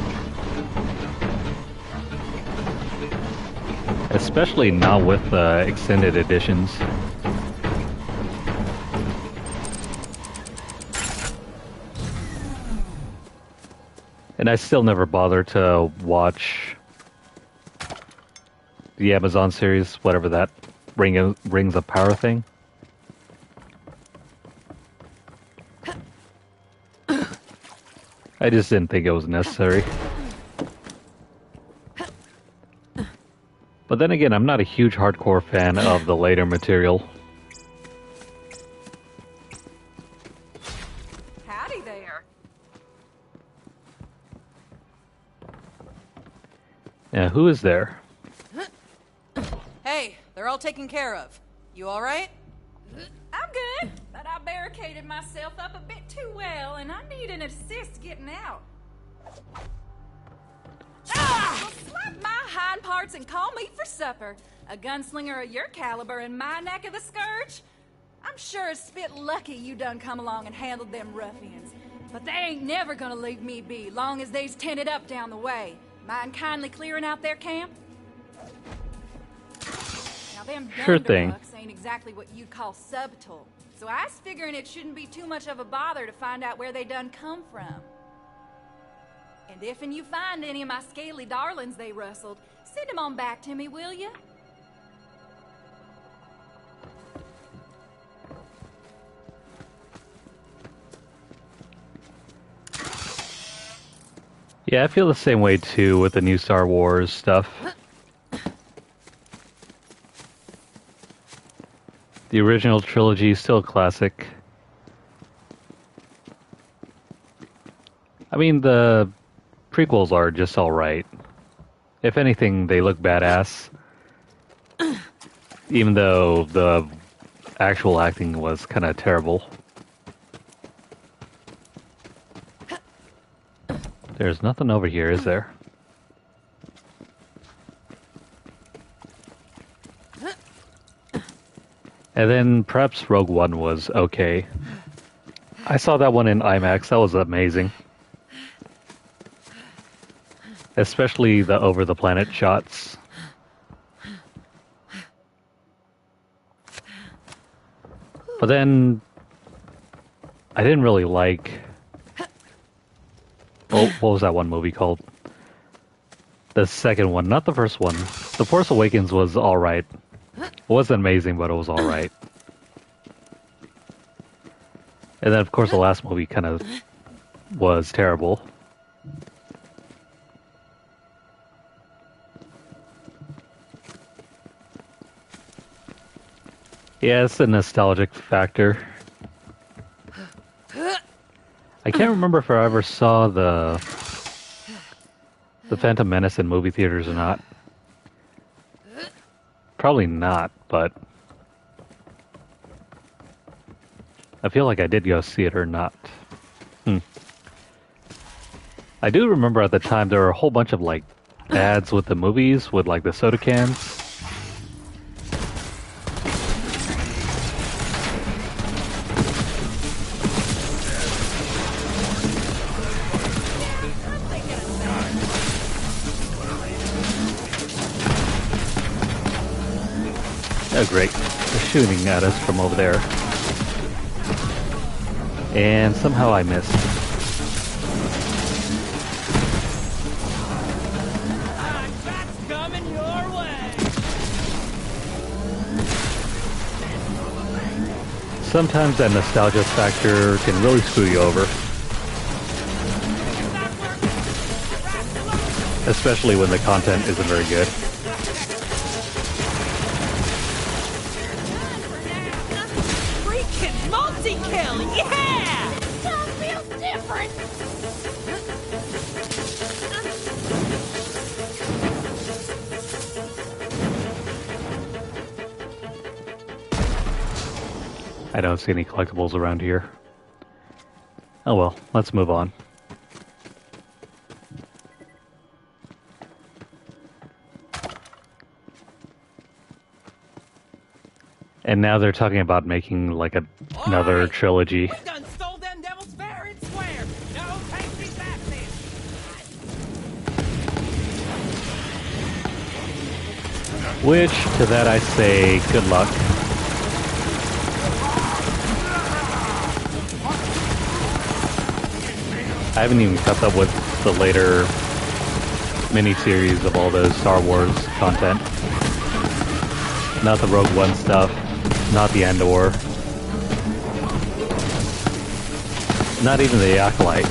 Especially not with the extended editions. And I still never bother to watch the Amazon series, whatever that Rings of Power thing. I just didn't think it was necessary. But then again, I'm not a huge hardcore fan of the later material. Howdy there. Yeah, who is there? Hey, they're all taken care of. You all right? I'm good, but I barricaded myself up a bit too well, and I need an assist getting out. Well, slap my hind parts and call me for supper. A gunslinger of your caliber in my neck of the scourge? I'm sure it's a bit lucky you done come along and handled them ruffians. But they ain't never gonna leave me be, long as they's tented up down the way. Mind kindly clearing out their camp? Now, them Sure thing. Dunderbucks ain't exactly what you'd call subtle. So I was figuring it shouldn't be too much of a bother to find out where they done come from. And if you find any of my scaly darlings they rustled, send them on back to me, will you? Yeah, I feel the same way too with the new Star Wars stuff. The original trilogy is still a classic. I mean, the prequels are just alright. If anything, they look badass. Even though the actual acting was kind of terrible. There's nothing over here, is there? And then perhaps Rogue One was okay. I saw that one in IMAX. That was amazing. Especially the over-the-planet shots. But then I didn't really like... Oh, what was that one movie called? The second one, not the first one. The Force Awakens was alright. It wasn't amazing, but it was alright. And then, of course, the last movie kind of was terrible. Yeah, it's a nostalgic factor. I can't remember if I ever saw the Phantom Menace in movie theaters or not. Probably not, but I feel like I did go see it or not. I do remember at the time there were a whole bunch of like ads with the movies with like the soda cans. Oh great, they're shooting at us from over there. And somehow I missed. Coming your way. Sometimes that nostalgia factor can really screw you over. Especially when the content isn't very good. Freaking multi-kill, yeah! Stuff feels different. I don't see any collectibles around here. Oh well, let's move on. And now they're talking about making like another trilogy. We done stole them devils fair and square. No take me back then. Which, to that I say, good luck. I haven't even kept up with the later miniseries of all those Star Wars content. Not the Rogue One stuff, not the Andor, not even the Acolyte.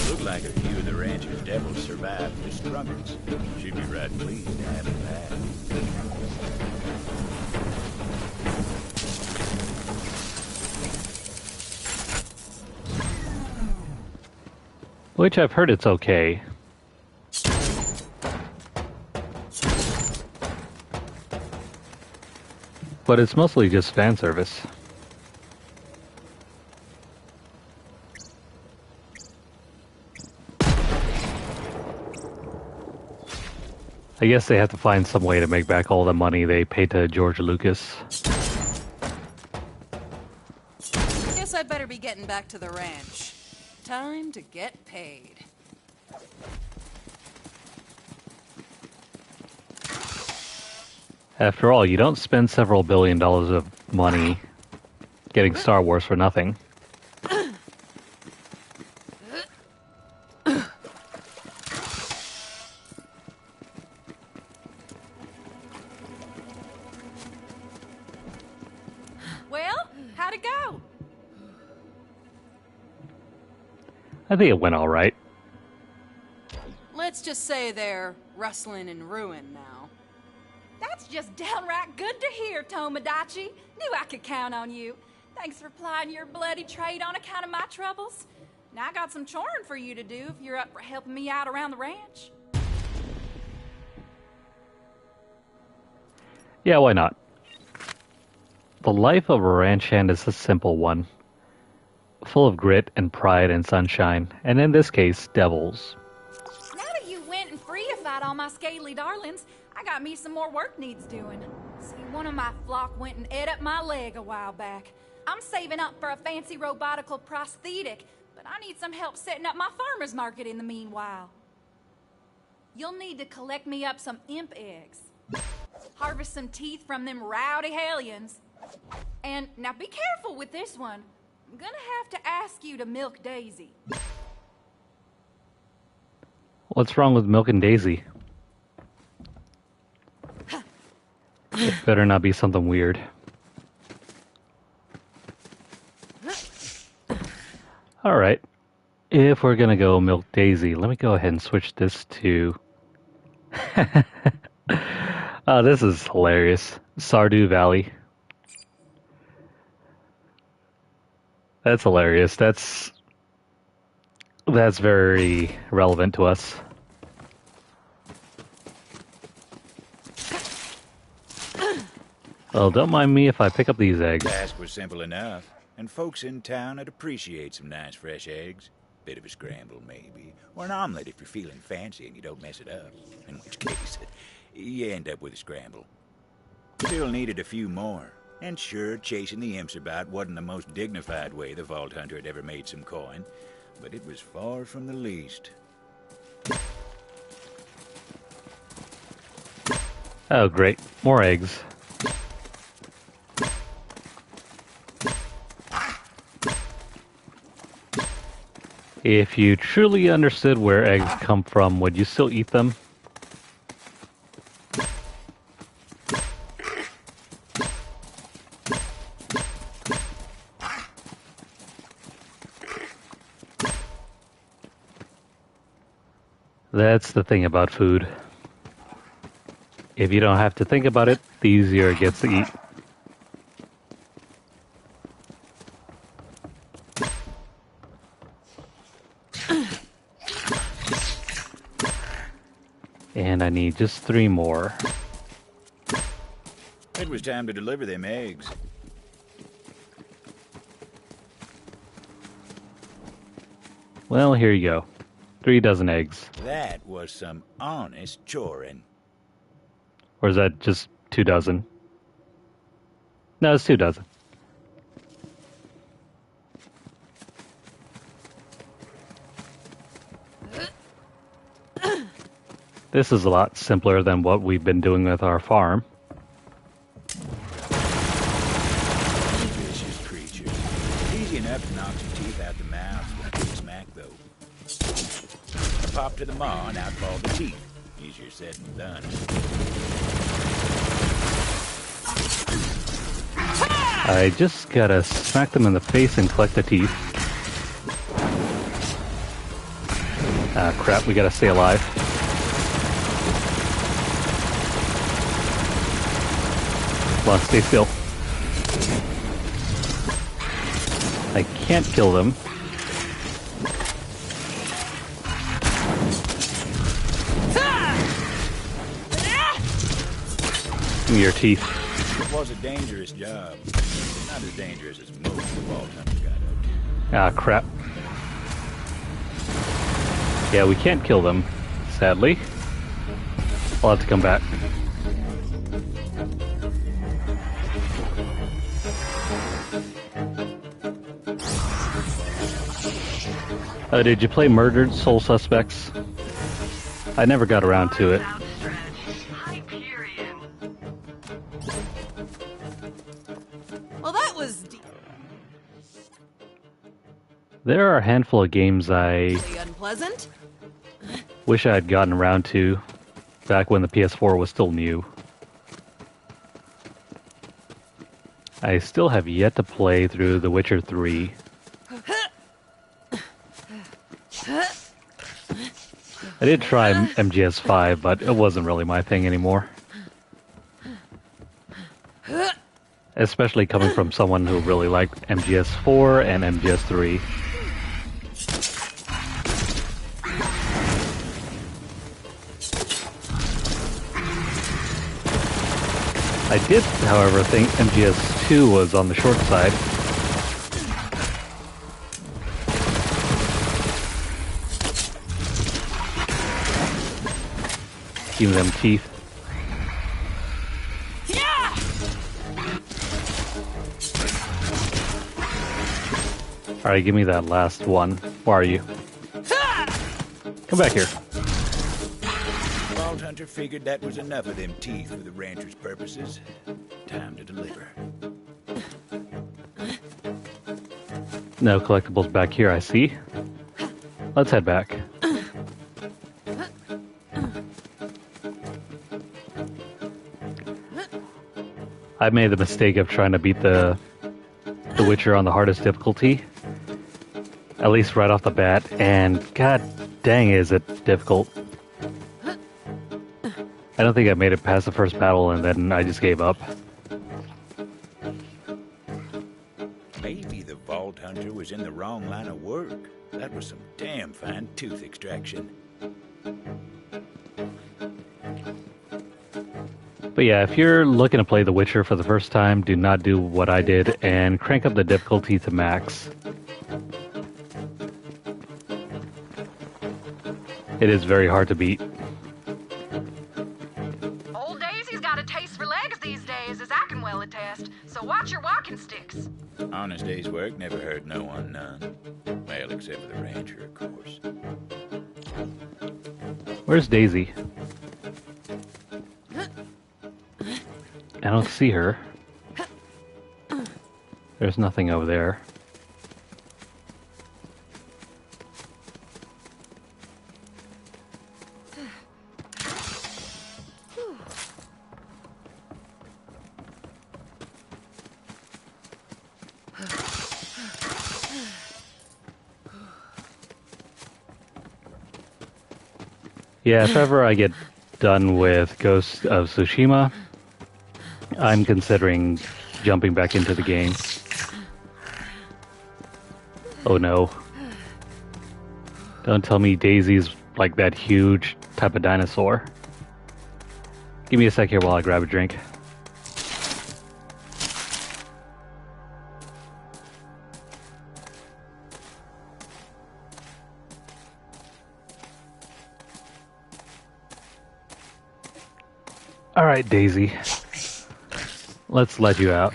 Looked like a few of the rancher's devils survived the struggles. She'd be right pleased to have him back. Which I've heard it's okay. But it's mostly just fan service. I guess they have to find some way to make back all the money they paid to George Lucas. Guess I'd better be getting back to the ranch. Time to get paid. After all, you don't spend several $1 billion of money getting Star Wars for nothing. Well, how'd it go? I think it went all right. Let's just say they're rustling in ruin now. That's just downright good to hear, Tomodachi. Knew I could count on you. Thanks for plying your bloody trade on account of my troubles. Now I got some choring for you to do if you're up for helping me out around the ranch. Yeah, why not? The life of a ranch hand is a simple one. Full of grit and pride and sunshine, and in this case, devils. Now that you went and freeified all my scaly darlings, I got me some more work needs doing. See, one of my flock went and ate up my leg a while back. I'm saving up for a fancy robotical prosthetic, but I need some help setting up my farmer's market in the meanwhile. You'll need to collect me up some imp eggs. Harvest some teeth from them rowdy hellions. And now be careful with this one. I'm gonna have to ask you to milk Daisy. What's wrong with Milk and Daisy? It better not be something weird. Alright. If we're gonna go Milk Daisy, let me go ahead and switch this to Oh, this is hilarious. Sardu Valley. That's hilarious. That's very relevant to us. Well, don't mind me if I pick up these eggs. The task was simple enough, and folks in town would appreciate some nice fresh eggs. Bit of a scramble, maybe, or an omelet if you're feeling fancy and you don't mess it up. In which case, you end up with a scramble. Still needed a few more. And sure, chasing the imps about wasn't the most dignified way the Vault Hunter had ever made some coin, but it was far from the least. Oh, great. More eggs. If you truly understood where eggs come from, would you still eat them? That's the thing about food. If you don't have to think about it, the easier it gets to eat. And I need just 3 more. It was time to deliver them eggs. Well, here you go. 3 dozen eggs. That was some honest choring. Or is that just 2 dozen? No, it's 2 dozen. This is a lot simpler than what we've been doing with our farm. Vicious creatures. Easy enough to knock some teeth out the mouths with a quick smack, though. A pop to the maw and out fall the teeth. Easier said than done. I just gotta smack them in the face and collect the teeth. Ah, crap, we gotta stay alive. Come on, stay still. I can't kill them. Give me your teeth. It was a dangerous job. Not as dangerous as most of the Vault Hunter got up to. Ah, crap. Yeah, we can't kill them, sadly. I'll have to come back. Oh, did you play Murdered Soul Suspects? I never got around to it. Well, that was There are a handful of games I unpleasant. wish I had gotten around to back when the PS4 was still new. I still have yet to play through The Witcher 3. I did try MGS5, but it wasn't really my thing anymore. Especially coming from someone who really liked MGS4 and MGS3. I did, however, think MGS2 was on the short side. Give them teeth. Alright, give me that last one. Where are you? Come back here. Vault Hunter figured that was enough of them teeth for the rancher's purposes. Time to deliver. No collectibles back here, I see. Let's head back. I made the mistake of trying to beat the Witcher on the hardest difficulty. At least right off the bat, and god dang is it difficult. I don't think I made it past the first battle, and then I just gave up. Maybe the Vault Hunter was in the wrong line of work. That was some damn fine tooth extraction. But yeah, if you're looking to play The Witcher for the first time, do not do what I did and crank up the difficulty to max. It is very hard to beat. Old Daisy's got a taste for legs these days, as I can well attest, so watch your walking sticks. Honest day's work never hurt no one none. Well, except for the rancher, of course. Where's Daisy? I don't see her. There's nothing over there. Yeah, if ever I get done with Ghost of Tsushima, I'm considering jumping back into the game. Oh no. Don't tell me Daisy's like that huge type of dinosaur. Give me a sec here while I grab a drink. Alright, Daisy. Let's let you out.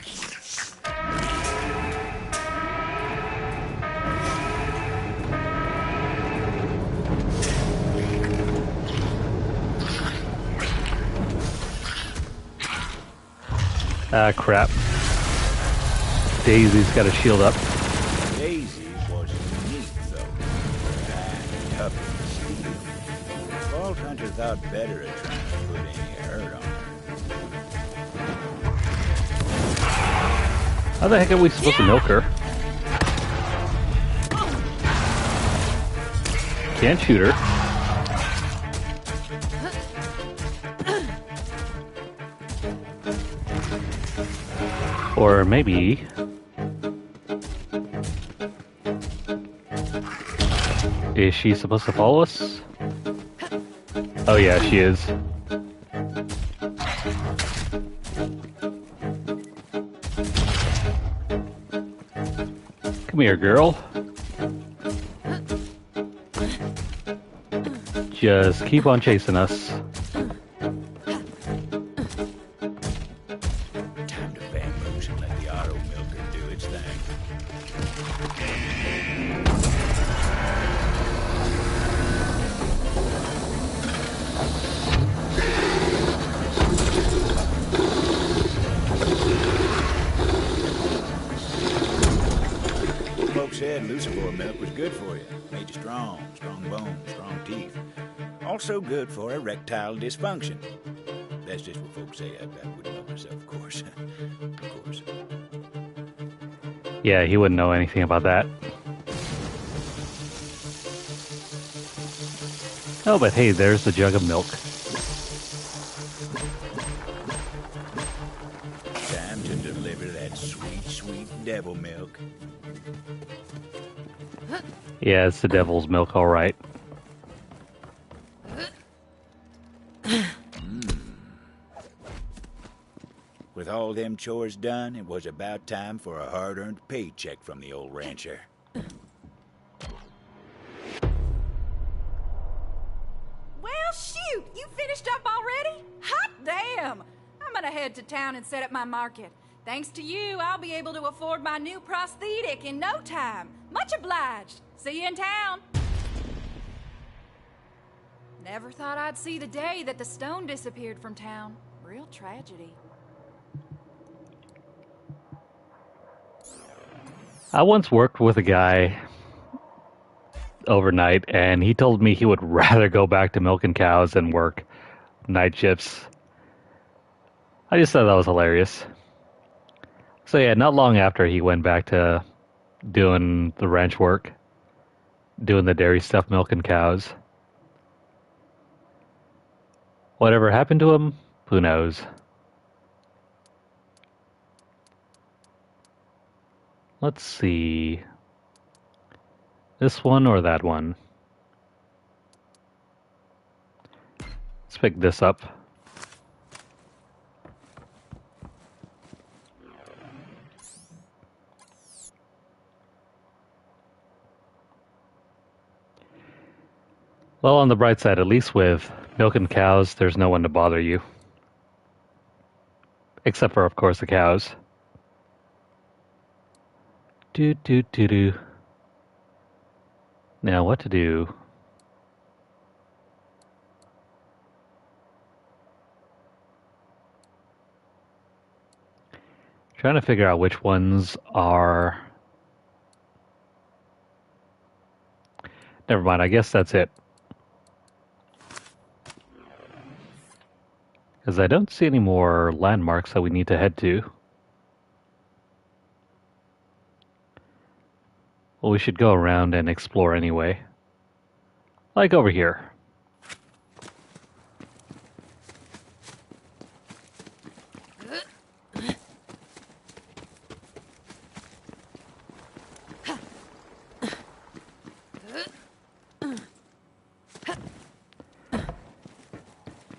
Ah, crap. Daisy's got a shield up. Daisy was unique, though. Kind, tough and steel. Vault Hunter thought better of trying to put any hurt on her. How the heck are we supposed to milk her? Can't shoot her. Or maybe... Is she supposed to follow us? Oh yeah, she is. Come here, girl. Just keep on chasing us. Time to vamoose and let the auto milker do its thing. Folks said Lucifer milk was good for you. Made you strong bones, strong teeth. Also good for erectile dysfunction. That's just what folks say. I wouldn't know myself, of course. Of course. Yeah, he wouldn't know anything about that. Oh, but hey, there's the jug of milk. Time to deliver that sweet, sweet devil milk. Yeah, it's the devil's milk, all right. With all them chores done, it was about time for a hard-earned paycheck from the old rancher. Well, shoot! You finished up already? Hot damn! I'm gonna head to town and set up my market. Thanks to you, I'll be able to afford my new prosthetic in no time. Much obliged. See you in town. Never thought I'd see the day that the stone disappeared from town. Real tragedy. I once worked with a guy overnight, and he told me he would rather go back to milking cows than work night shifts. I just thought that was hilarious. So yeah, not long after he went back to doing the ranch work, doing the dairy stuff, milking cows. Whatever happened to him, who knows? Let's see. This one or that one? Let's pick this up. Well, on the bright side, at least with milking cows, there's no one to bother you. Except for, of course, the cows. Do. Now, what to do? Trying to figure out which ones are... Never mind, I guess that's it. Because I don't see any more landmarks that we need to head to. Well, we should go around and explore anyway. Like over here.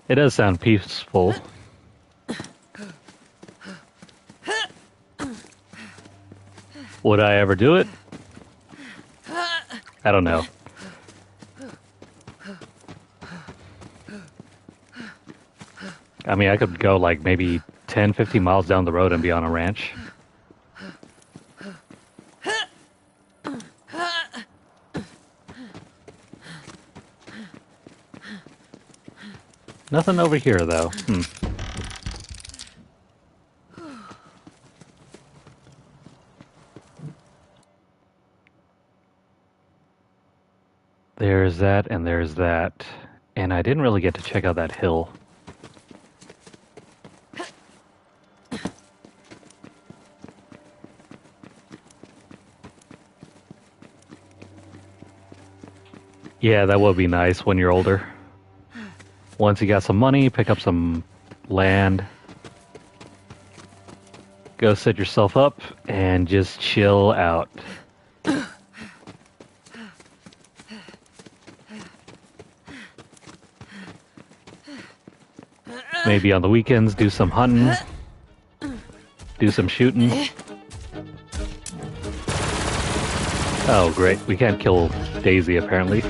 It does sound peaceful. Would I ever do it? I don't know. I mean, I could go like maybe 10, 15 miles down the road and be on a ranch. Nothing over here, though. There's that, and there's that. And I didn't really get to check out that hill. Yeah, that would be nice when you're older. Once you got some money, pick up some land, go set yourself up, and just chill out. Maybe on the weekends, do some hunting, do some shooting. Oh, great. We can't kill Daisy, apparently.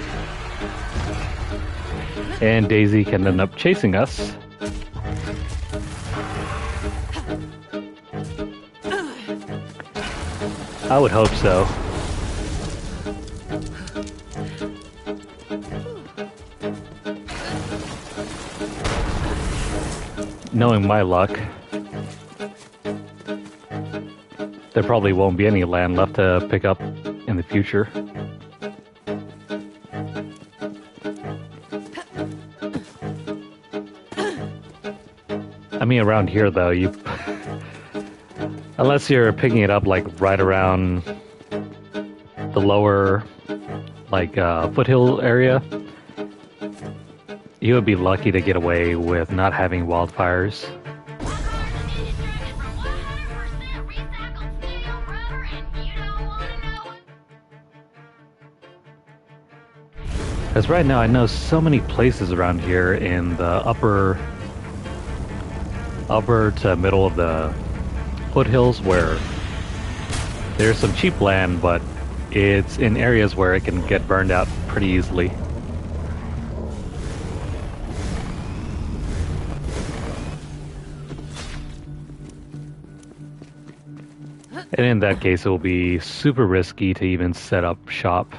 And Daisy can end up chasing us. I would hope so. Knowing my luck, there probably won't be any land left to pick up in the future. I mean, around here, though, unless you're picking it up, like, right around the lower, like, foothill area, you would be lucky to get away with not having wildfires. Because right now, I know so many places around here in the upper to middle of the foothills where there's some cheap land, but it's in areas where it can get burned out pretty easily. And in that case, it will be super risky to even set up shop.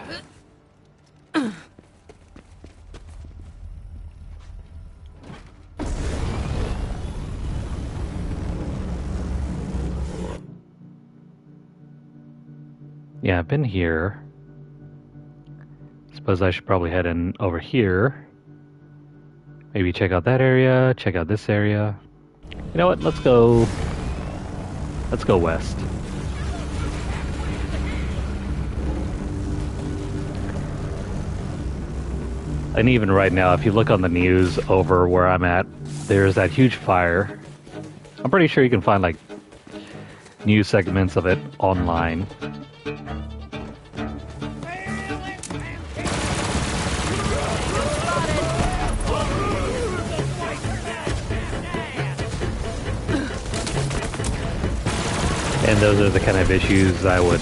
Yeah, I've been here. Suppose I should probably head in over here. Maybe check out that area, check out this area. You know what? Let's go west. And even right now, if you look on the news over where I'm at, there's that huge fire. I'm pretty sure you can find like news segments of it online. And those are the kind of issues I would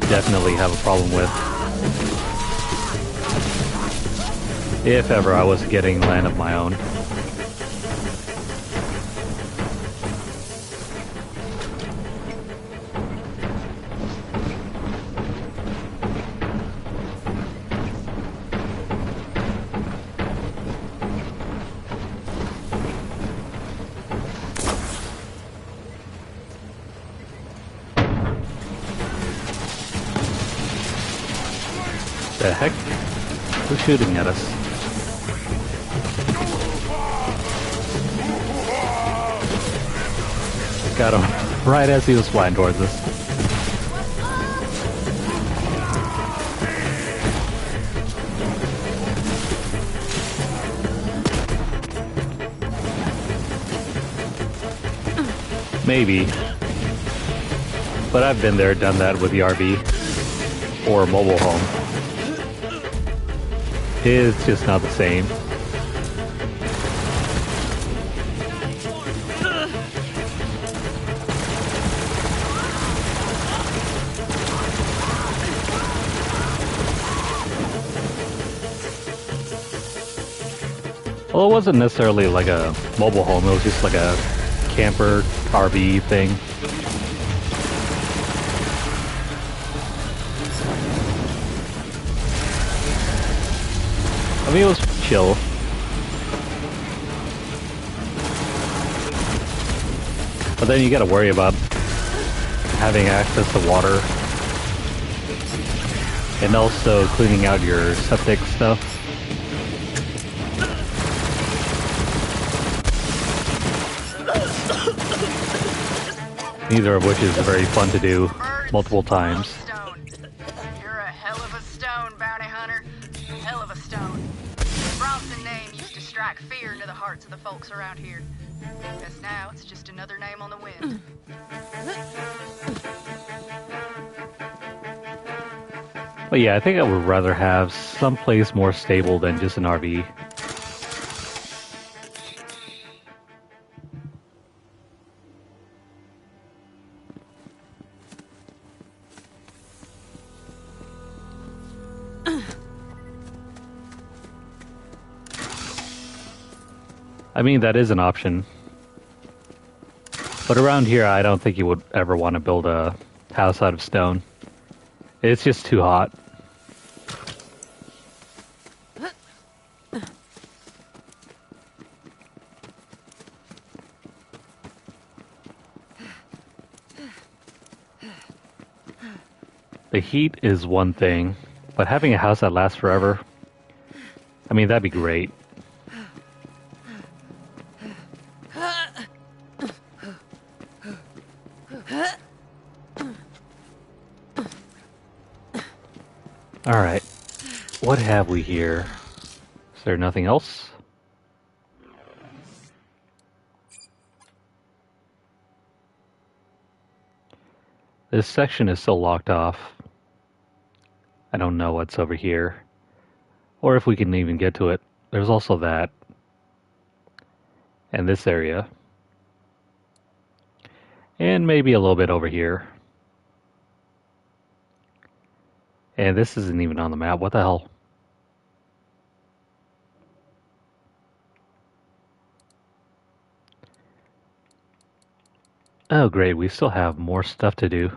definitely have a problem with. If ever I was getting land of my own. The heck? Who's shooting at us? Got him right as he was flying towards us. Maybe. But I've been there, done that with the RV or a mobile home. It's just not the same. Well, it wasn't necessarily like a mobile home, it was just like a camper RV thing. I mean, it was chill. But then you gotta worry about having access to water and also cleaning out your septic stuff. Neither of which is very fun to do multiple times. You're a hell of a stone, bounty hunter. Hell of a stone. Bronson name used to strike fear into the hearts of the folks around here. Guess now it's just another name on the wind. But yeah, I think I would rather have someplace more stable than just an RV. I mean, that is an option. But around here, I don't think you would ever want to build a house out of stone. It's just too hot. The heat is one thing, but having a house that lasts forever, I mean, that'd be great. Alright, what have we here? Is there nothing else? This section is still locked off. I don't know what's over here. Or if we can even get to it. There's also that. And this area. And maybe a little bit over here. And this isn't even on the map. What the hell? Oh great, we still have more stuff to do.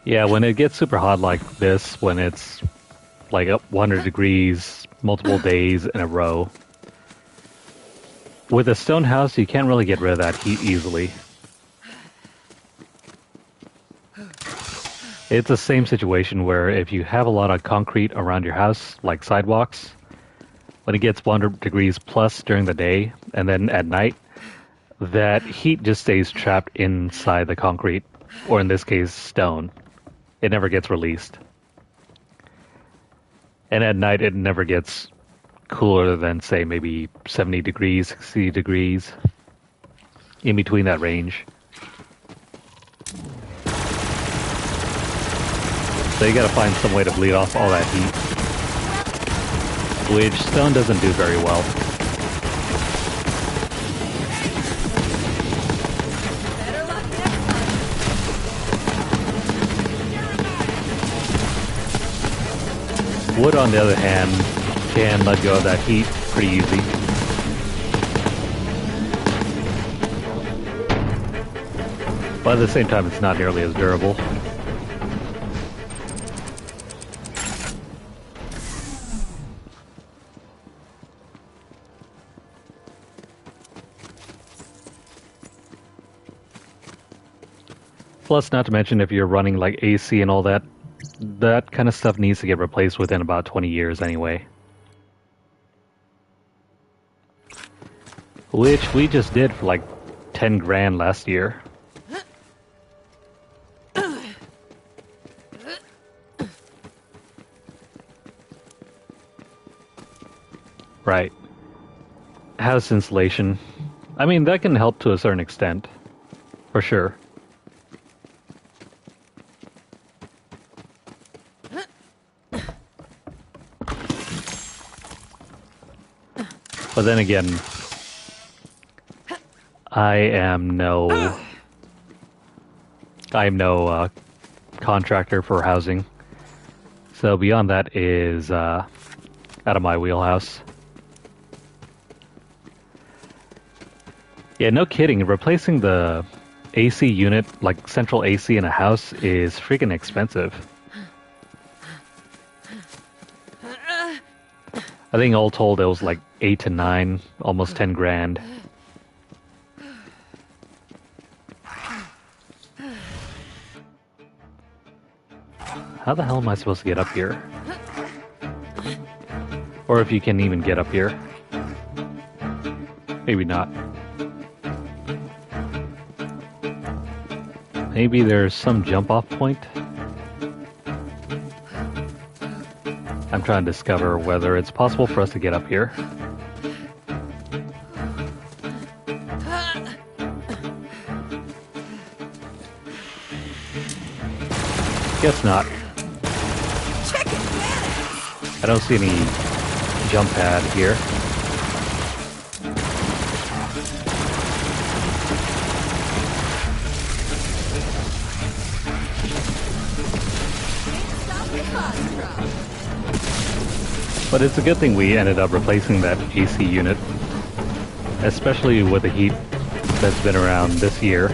Yeah, when it gets super hot like this, when it's like up 100 degrees multiple days in a row, with a stone house you can't really get rid of that heat easily. It's the same situation where if you have a lot of concrete around your house, like sidewalks, when it gets 100 degrees plus during the day, and then at night, that heat just stays trapped inside the concrete, or in this case, stone. It never gets released. And at night, it never gets cooler than, say, maybe 70 degrees, 60 degrees, in between that range. So you gotta find some way to bleed off all that heat, which stone doesn't do very well. Wood, on the other hand, can let go of that heat pretty easy. But at the same time, it's not nearly as durable. Plus, not to mention, if you're running like AC and all that, that kind of stuff needs to get replaced within about 20 years anyway. Which we just did for like 10 grand last year. Right. House insulation. I mean, that can help to a certain extent. For sure. But then again, I am no contractor for housing. So beyond that is out of my wheelhouse. Yeah, no kidding. Replacing the AC unit, like central AC in a house, is freaking expensive. I think all told it was like 8 to 9, almost 10 grand. How the hell am I supposed to get up here? Or if you can even get up here. Maybe not. Maybe there's some jump off point? I'm trying to discover whether it's possible for us to get up here. Guess not. I don't see any jump pad here. But it's a good thing we ended up replacing that AC unit, especially with the heat that's been around this year.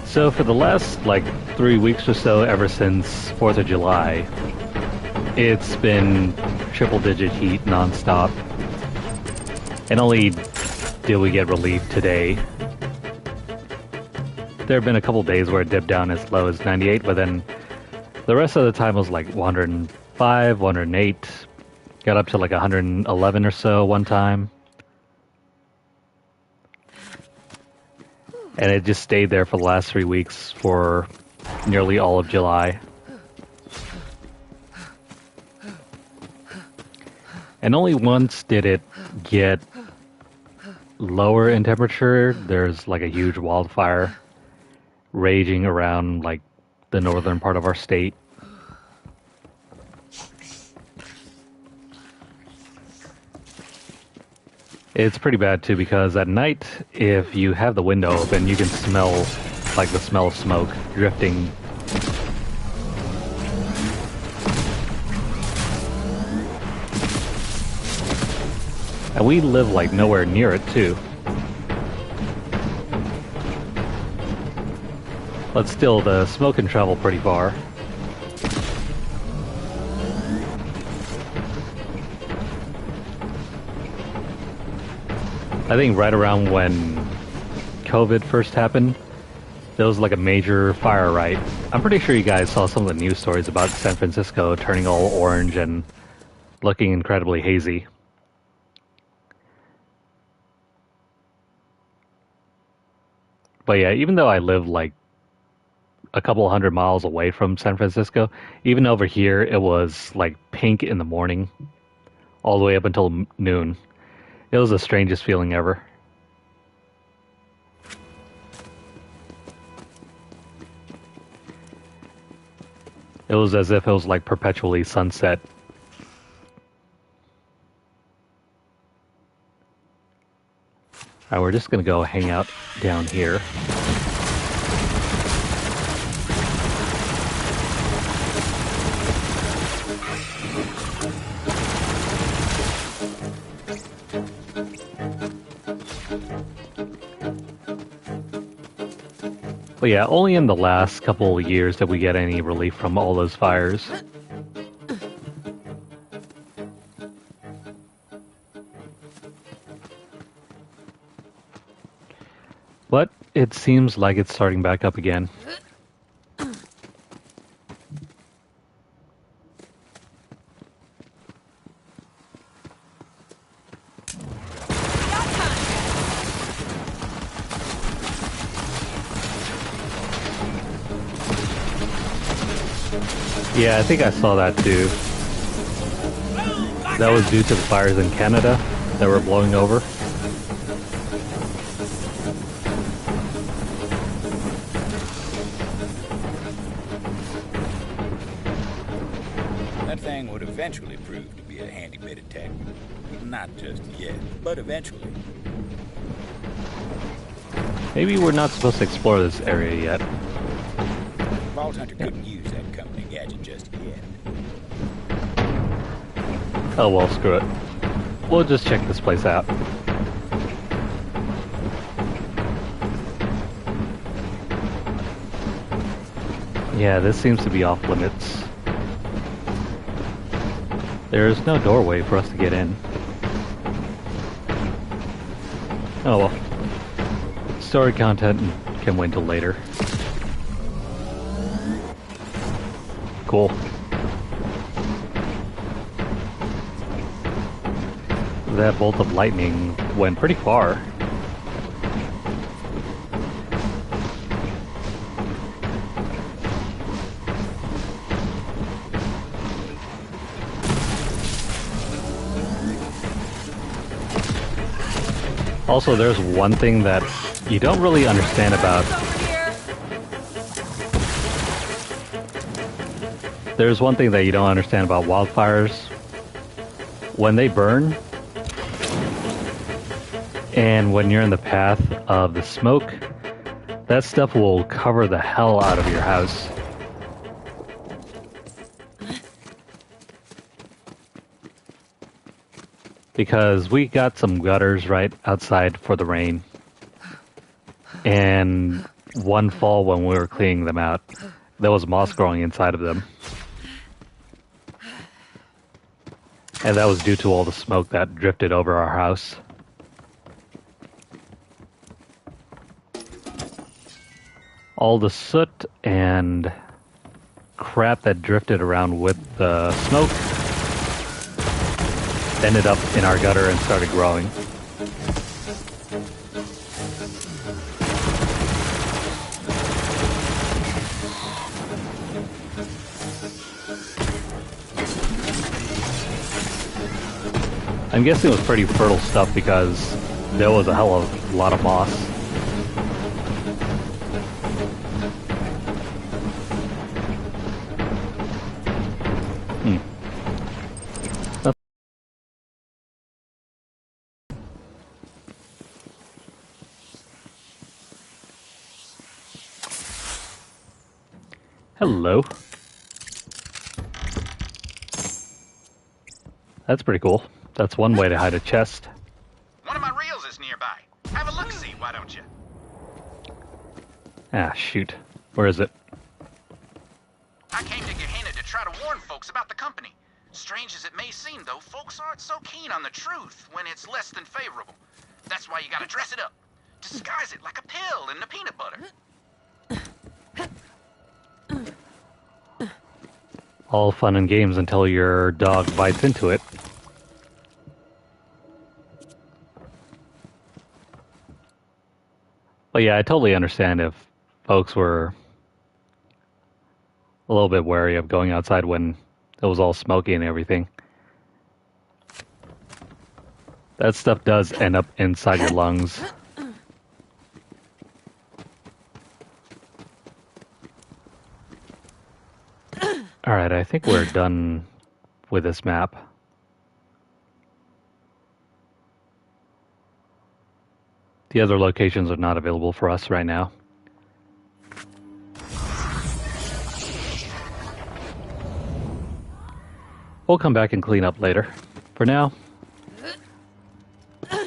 So for the last, like, 3 weeks or so, ever since 4th of July, it's been triple-digit heat non-stop. And only did we get relief today. There have been a couple days where it dipped down as low as 98, but then the rest of the time was like 105, 108, got up to like 111 or so one time. And it just stayed there for the last 3 weeks for nearly all of July. And only once did it get lower in temperature. There's like a huge wildfire raging around like the northern part of our state. It's pretty bad too, because at night, if you have the window open, you can smell like the smell of smoke drifting. And we live like nowhere near it too. But still, the smoke can travel pretty far. I think right around when COVID first happened, there was like a major fire, right? I'm pretty sure you guys saw some of the news stories about San Francisco turning all orange and looking incredibly hazy. But yeah, even though I live like a couple 100 miles away from San Francisco, even over here it was like pink in the morning all the way up until noon. It was the strangest feeling ever. It was as if it was like perpetually sunset. Alright, we're just gonna go hang out down here. But yeah, only in the last couple of years did we get any relief from all those fires. But it seems like it's starting back up again. Yeah, I think I saw that too. That was due to the fires in Canada that were blowing over. That thing would eventually prove to be a handy bit of tech. Not just yet, but eventually. Maybe we're not supposed to explore this area yet. Vault Hunter couldn't use that company gadget just yet. Oh well, screw it. We'll just check this place out. Yeah, this seems to be off limits. There's no doorway for us to get in. Oh well. Story content can wait till later. Cool. That bolt of lightning went pretty far. Also, there's one thing that you don't really understand about. There's one thing that you don't understand about wildfires. When they burn, and when you're in the path of the smoke, that stuff will cover the hell out of your house. Because we got some gutters right outside for the rain. And one fall when we were cleaning them out, there was moss growing inside of them. And that was due to all the smoke that drifted over our house. All the soot and crap that drifted around with the smoke ended up in our gutter and started growing. I'm guessing it was pretty fertile stuff because there was a hell of a lot of moss. Hello. That's pretty cool. That's one way to hide a chest. One of my reels is nearby. Have a look-see, why don't you? Ah, shoot. Where is it? I came to Gehenna to try to warn folks about the company. Strange as it may seem, though, folks aren't so keen on the truth when it's less than favorable. That's why you gotta dress it up. Disguise it like a pill in the peanut butter. all fun and games until your dog bites into it. But yeah, I totally understand if folks were a little bit wary of going outside when it was all smoky and everything. That stuff does end up inside your lungs. Alright, I think we're done with this map. The other locations are not available for us right now. We'll come back and clean up later. For now,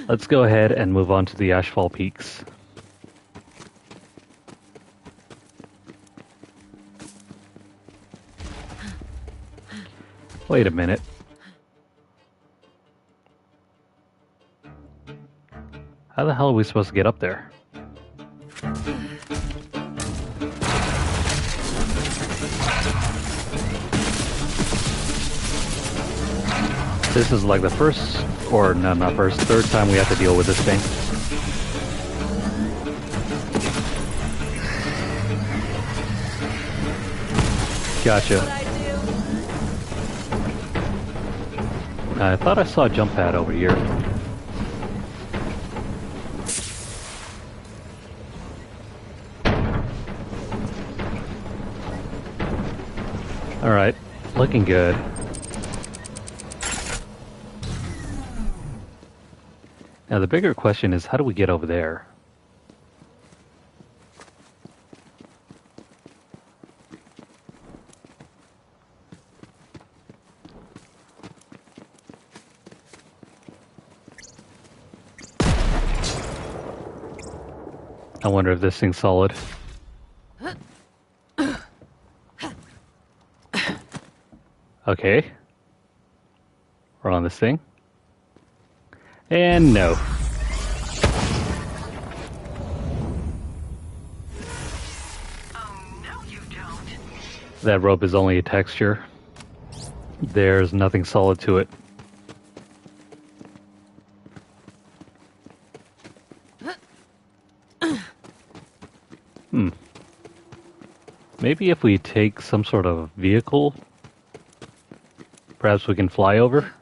let's go ahead and move on to the Ashfall Peaks. Wait a minute. How the hell are we supposed to get up there? This is like the first, or no, not first, third time we have to deal with this thing. Gotcha. I thought I saw a jump pad over here. Alright, looking good. Now the bigger question is, how do we get over there? I wonder if this thing's solid. Okay. We're on this thing. And no. Oh, no, you don't. That rope is only a texture. There's nothing solid to it. Maybe if we take some sort of vehicle, perhaps we can fly over?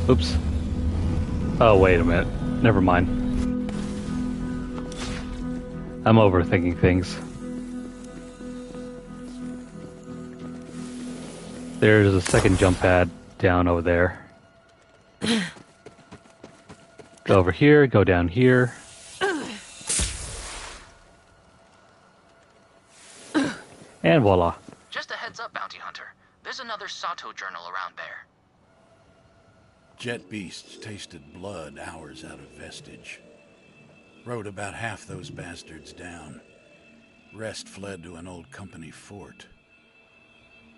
Oops. Oh, wait a minute. Never mind. I'm overthinking things. There's a second jump pad down over there. Go over here, go down here. And voila. Just a heads up, Bounty Hunter. There's another Sato journal around there. Jet beasts tasted blood hours out of vestige. Rode about half those bastards down. Rest fled to an old company fort.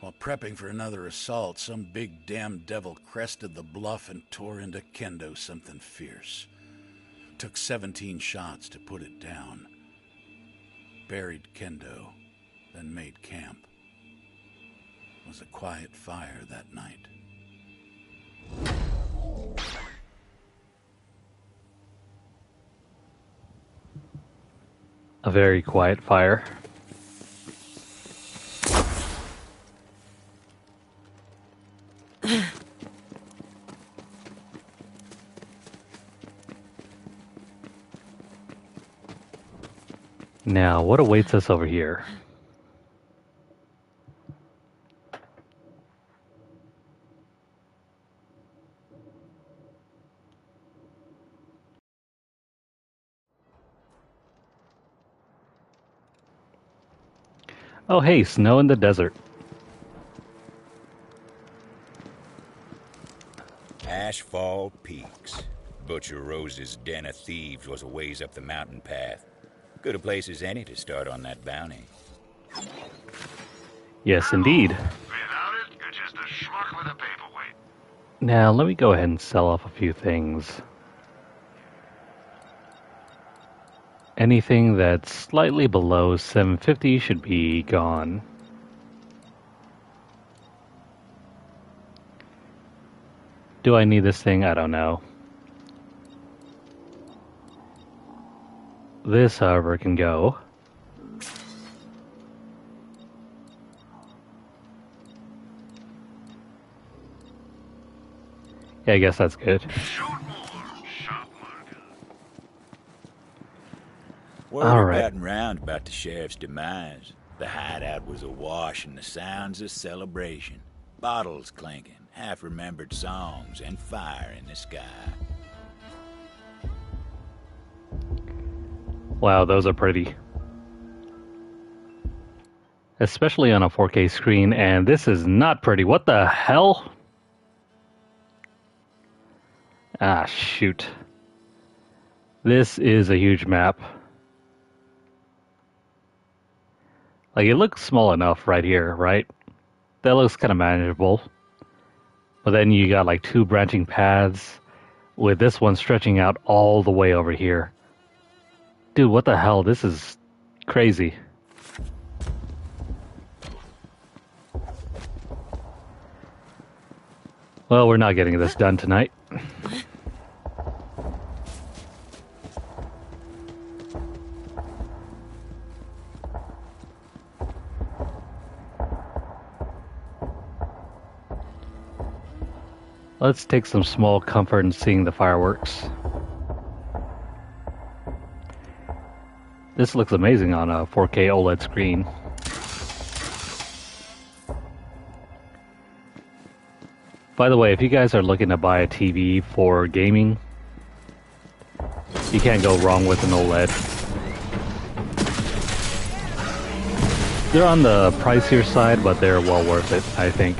While prepping for another assault, some big damn devil crested the bluff and tore into Kendo something fierce. Took 17 shots to put it down. Buried Kendo, then made camp. It was a quiet fire that night. A very quiet fire. Now, what awaits us over here? Oh hey, snow in the desert. Ashfall Peaks. Butcher Rose's den of thieves was a ways up the mountain path. Good a place as any to start on that bounty. Yes, indeed. Without it, you're just a schmuck with a paperweight. Now, let me go ahead and sell off a few things. Anything that's slightly below 750 should be gone. Do I need this thing? I don't know. This, however, can go. Yeah, I guess that's good. Word All right. gotten round about the sheriff's demise. The hideout was awash in the sounds of celebration. Bottles clinking, half-remembered songs, and fire in the sky. Wow, those are pretty. Especially on a 4K screen, and this is not pretty. What the hell? Ah, shoot. This is a huge map. Like, it looks small enough right here, right? That looks kind of manageable. But then you got like 2 branching paths, with this one stretching out all the way over here. Dude, what the hell? This is crazy. Well, we're not getting this done tonight. Let's take some small comfort in seeing the fireworks. This looks amazing on a 4K OLED screen. By the way, if you guys are looking to buy a TV for gaming, you can't go wrong with an OLED. They're on the pricier side, but they're well worth it, I think.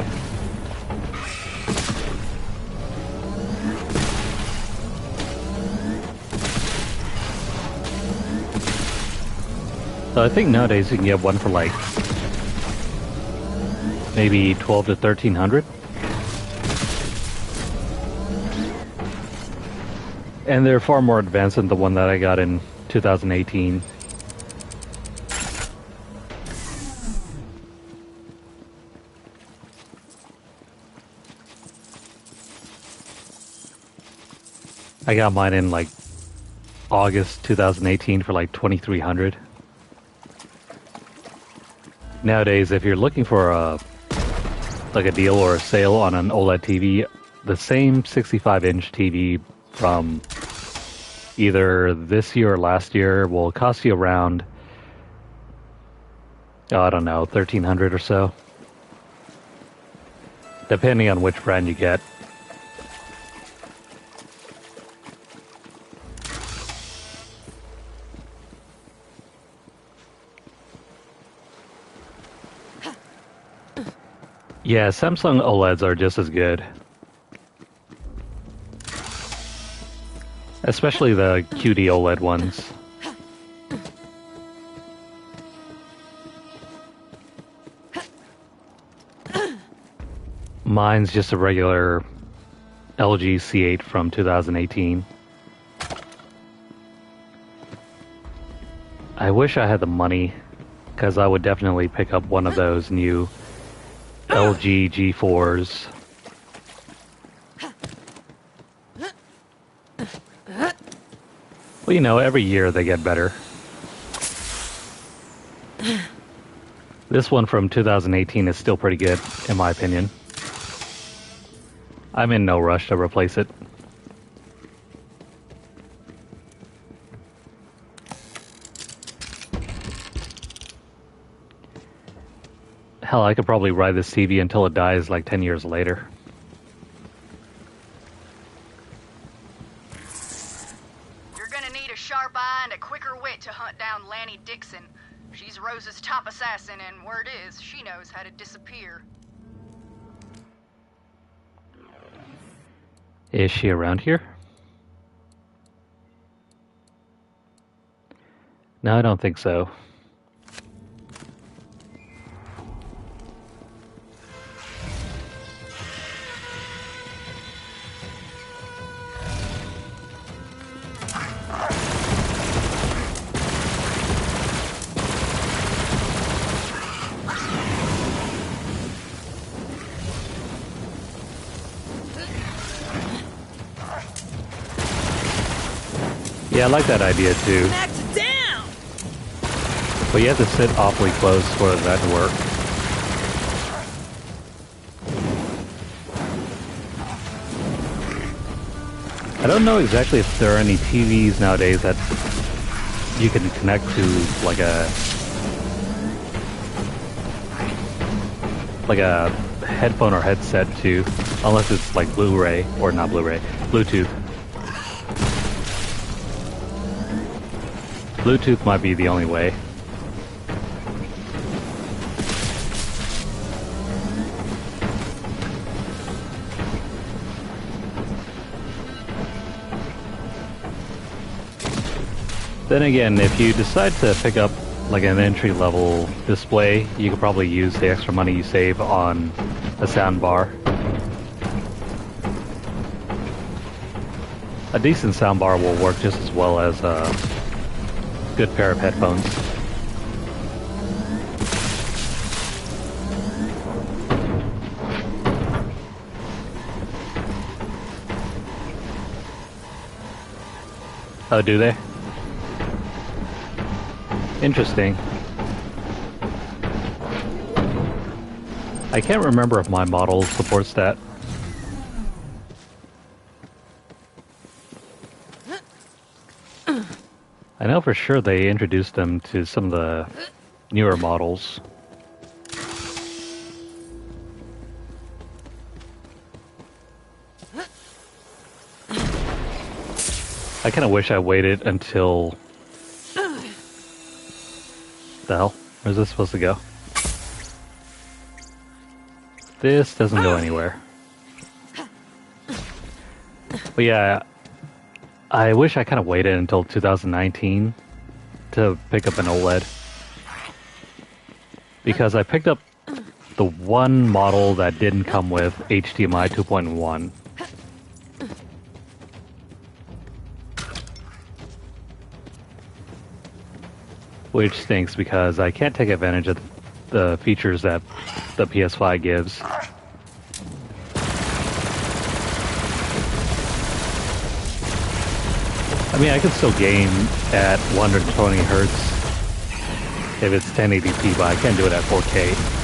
So I think nowadays you can get one for like maybe 12 to 1300. And they're far more advanced than the one that I got in 2018. I got mine in like August 2018 for like 2300. Nowadays, if you're looking for a deal or a sale on an OLED TV, the same 65-inch TV from either this year or last year will cost you around, I don't know, 1300 or so, depending on which brand you get. Yeah, Samsung OLEDs are just as good. Especially the QD OLED ones. Mine's just a regular LG C8 from 2018. I wish I had the money, because I would definitely pick up one of those new LG G4s. Well, you know, every year they get better. This one from 2018 is still pretty good, in my opinion. I'm in no rush to replace it. Hell, I could probably ride this TV until it dies like 10 years later. You're gonna need a sharp eye and a quicker wit to hunt down Lanny Dixon. She's Rose's top assassin, and word is, she knows how to disappear. Is she around here? No, I don't think so. Yeah, I like that idea too. Down. But you have to sit awfully close for that to work. I don't know exactly if there are any TVs nowadays that you can connect to like a headphone or headset to, unless it's like Blu-ray or not Blu-ray, Bluetooth. Bluetooth might be the only way. Then again, if you decide to pick up like an entry-level display, you could probably use the extra money you save on a sound bar. A decent sound bar will work just as well as a good pair of headphones. Oh, do they? Interesting. I can't remember if my model supports that. I know for sure they introduced them to some of the newer models. I kind of wish I waited until... The hell? Where's this supposed to go? This doesn't go anywhere. But yeah, I wish I kind of waited until 2019 to pick up an OLED. Because I picked up the one model that didn't come with HDMI 2.1. Which stinks because I can't take advantage of the features that the PS5 gives. I mean, I can still game at 120 hertz if it's 1080p, but I can't do it at 4K.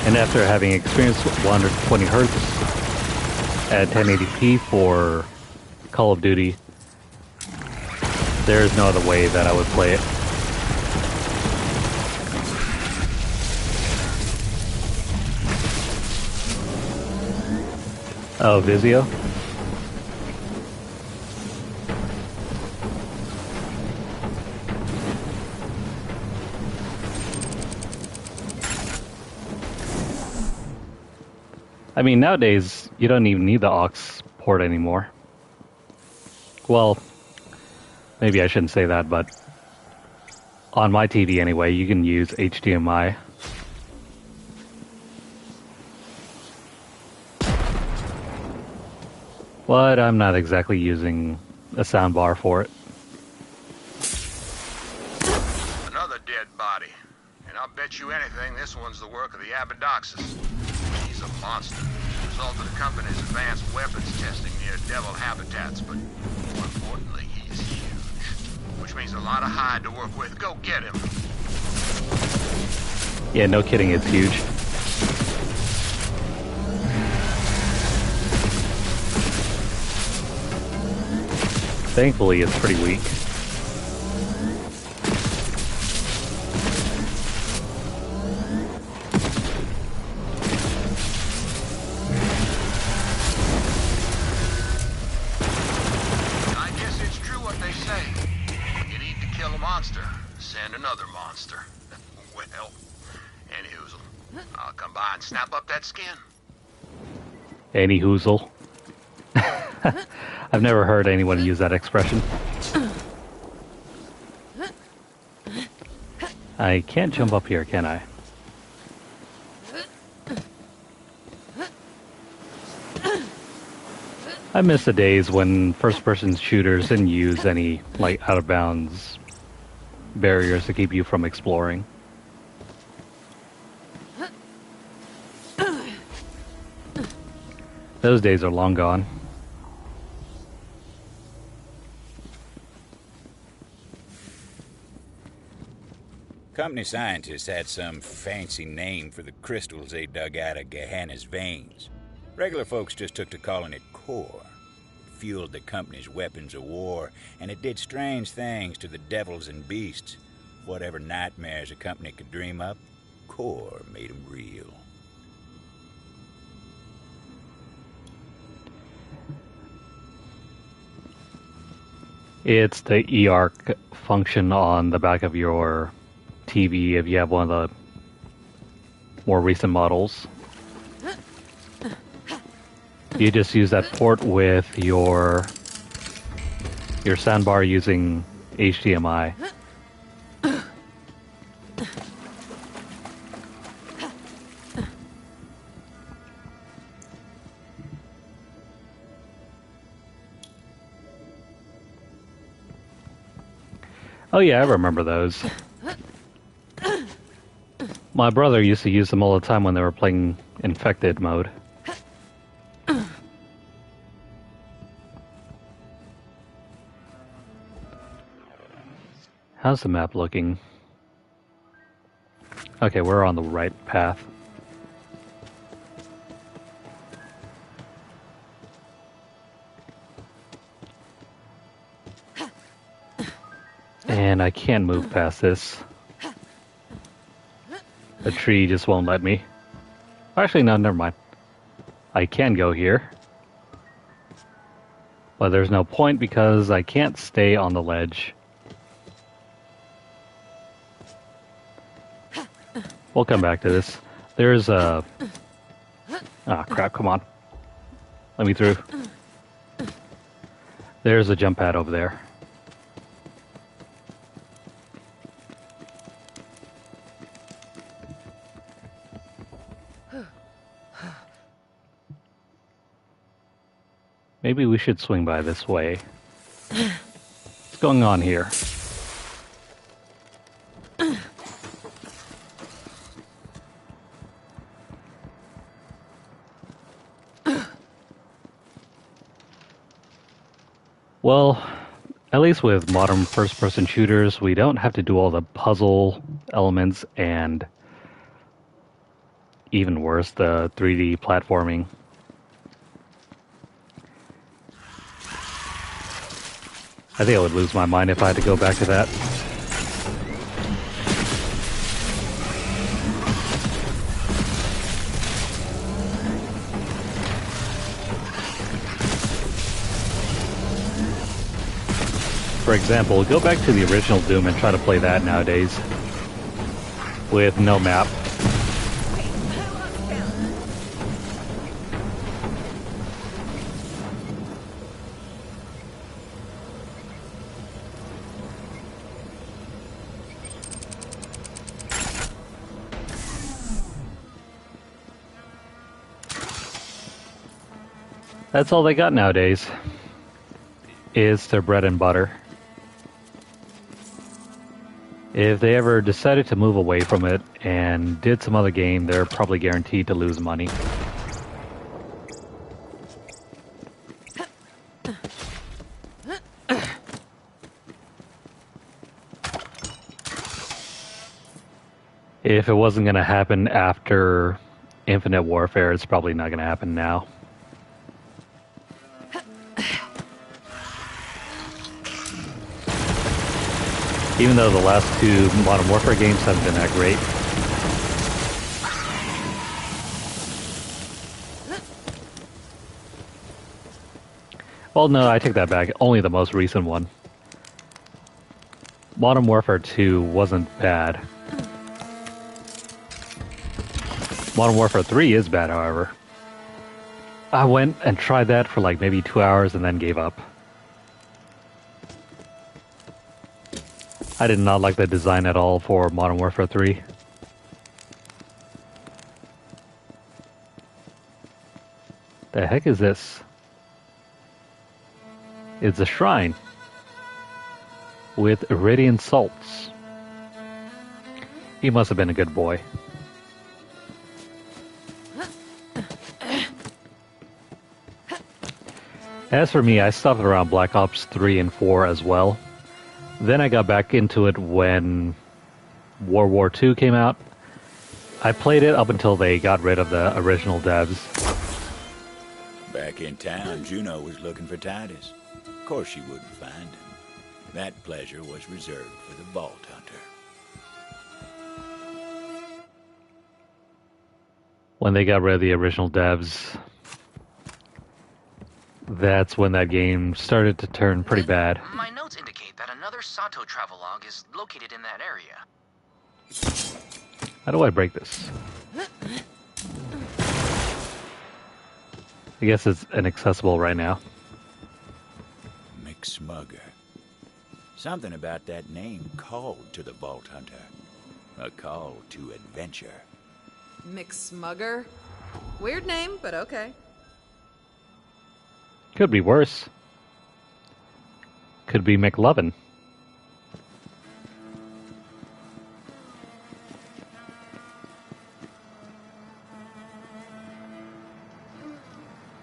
And after having experienced 120 hertz at 1080p for Call of Duty, there is no other way that I would play it. Oh, Vizio? I mean, nowadays, you don't even need the aux port anymore. Well, maybe I shouldn't say that, but on my TV anyway, you can use HDMI. But I'm not exactly using a soundbar for it. Another dead body. And I'll bet you anything this one's the work of the Abadoxus. He's a monster. Result of the company's advanced weapons testing near devil habitats, but more importantly, he's huge. Which means a lot of hide to work with. Go get him. Yeah, no kidding, it's huge. Thankfully, it's pretty weak. I guess it's true what they say. You need to kill a monster, send another monster. Well, anywho, I'll come on, snap up that skin. Any hoozle. I've never heard anyone use that expression. I can't jump up here, can I? I miss the days when first-person shooters didn't use any, like, out-of-bounds barriers to keep you from exploring. Those days are long gone. Company scientists had some fancy name for the crystals they dug out of Gehenna's veins. Regular folks just took to calling it core. It fueled the company's weapons of war, and it did strange things to the devils and beasts. Whatever nightmares a company could dream up, core made them real. It's the eARC function on the back of your TV if you have one of the more recent models. You just use that port with your soundbar using HDMI. Oh yeah, I remember those. My brother used to use them all the time when they were playing infected mode. How's the map looking? Okay, we're on the right path. And I can't move past this. The tree just won't let me. Actually, no, never mind. I can go here. But there's no point because I can't stay on the ledge. We'll come back to this. There's a... Ah, crap, come on. Let me through. There's a jump pad over there. Maybe we should swing by this way. What's going on here? Well, at least with modern first-person shooters, we don't have to do all the puzzle elements and, even worse, the 3D platforming. I think I would lose my mind if I had to go back to that. For example, go back to the original Doom and try to play that nowadays. With no map. That's all they got nowadays, is their bread and butter. If they ever decided to move away from it and did some other game, they're probably guaranteed to lose money. If it wasn't going to happen after Infinite Warfare, it's probably not going to happen now. Even though the last two Modern Warfare games haven't been that great. Well, no, I take that back. Only the most recent one. Modern Warfare 2 wasn't bad. Modern Warfare 3 is bad, however. I went and tried that for like maybe 2 hours and then gave up. I did not like the design at all for Modern Warfare 3. The heck is this? It's a shrine with Iridian salts. He must have been a good boy. As for me, I stopped around Black Ops 3 and 4 as well. Then I got back into it when World War II came out. I played it up until they got rid of the original devs. Back in town, Juno was looking for Titus. Of course she wouldn't find him. That pleasure was reserved for the Vault Hunter. When they got rid of the original devs, that's when that game started to turn pretty bad. My notes indicate that another Sato travelogue is located in that area. How do I break this? I guess it's inaccessible right now. McSmugger. Something about that name called to the Vault Hunter. A call to adventure. McSmugger? Weird name, but okay. Could be worse. Could be McLovin.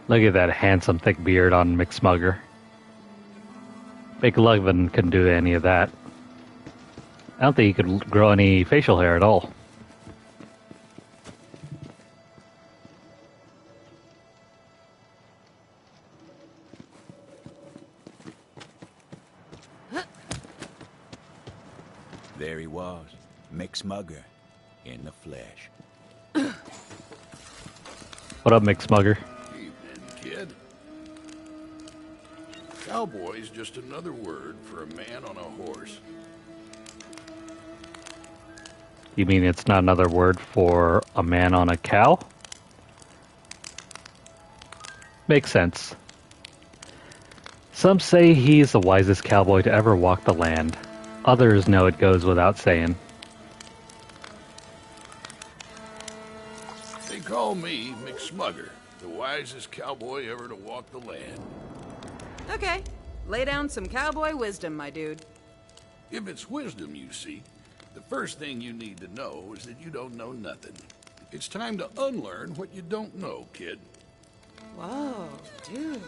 Look at that handsome thick beard on McSmugger. McLovin couldn't do any of that. I don't think he could grow any facial hair at all. There he was, McSmugger, in the flesh. What up, McSmugger? Evening, kid. Cowboy's just another word for a man on a horse. You mean it's not another word for a man on a cow? Makes sense. Some say he's the wisest cowboy to ever walk the land. Others know it goes without saying. They call me McSmugger, the wisest cowboy ever to walk the land. Okay, lay down some cowboy wisdom, my dude. If it's wisdom you seek, the first thing you need to know is that you don't know nothing. It's time to unlearn what you don't know, kid. Whoa, dude.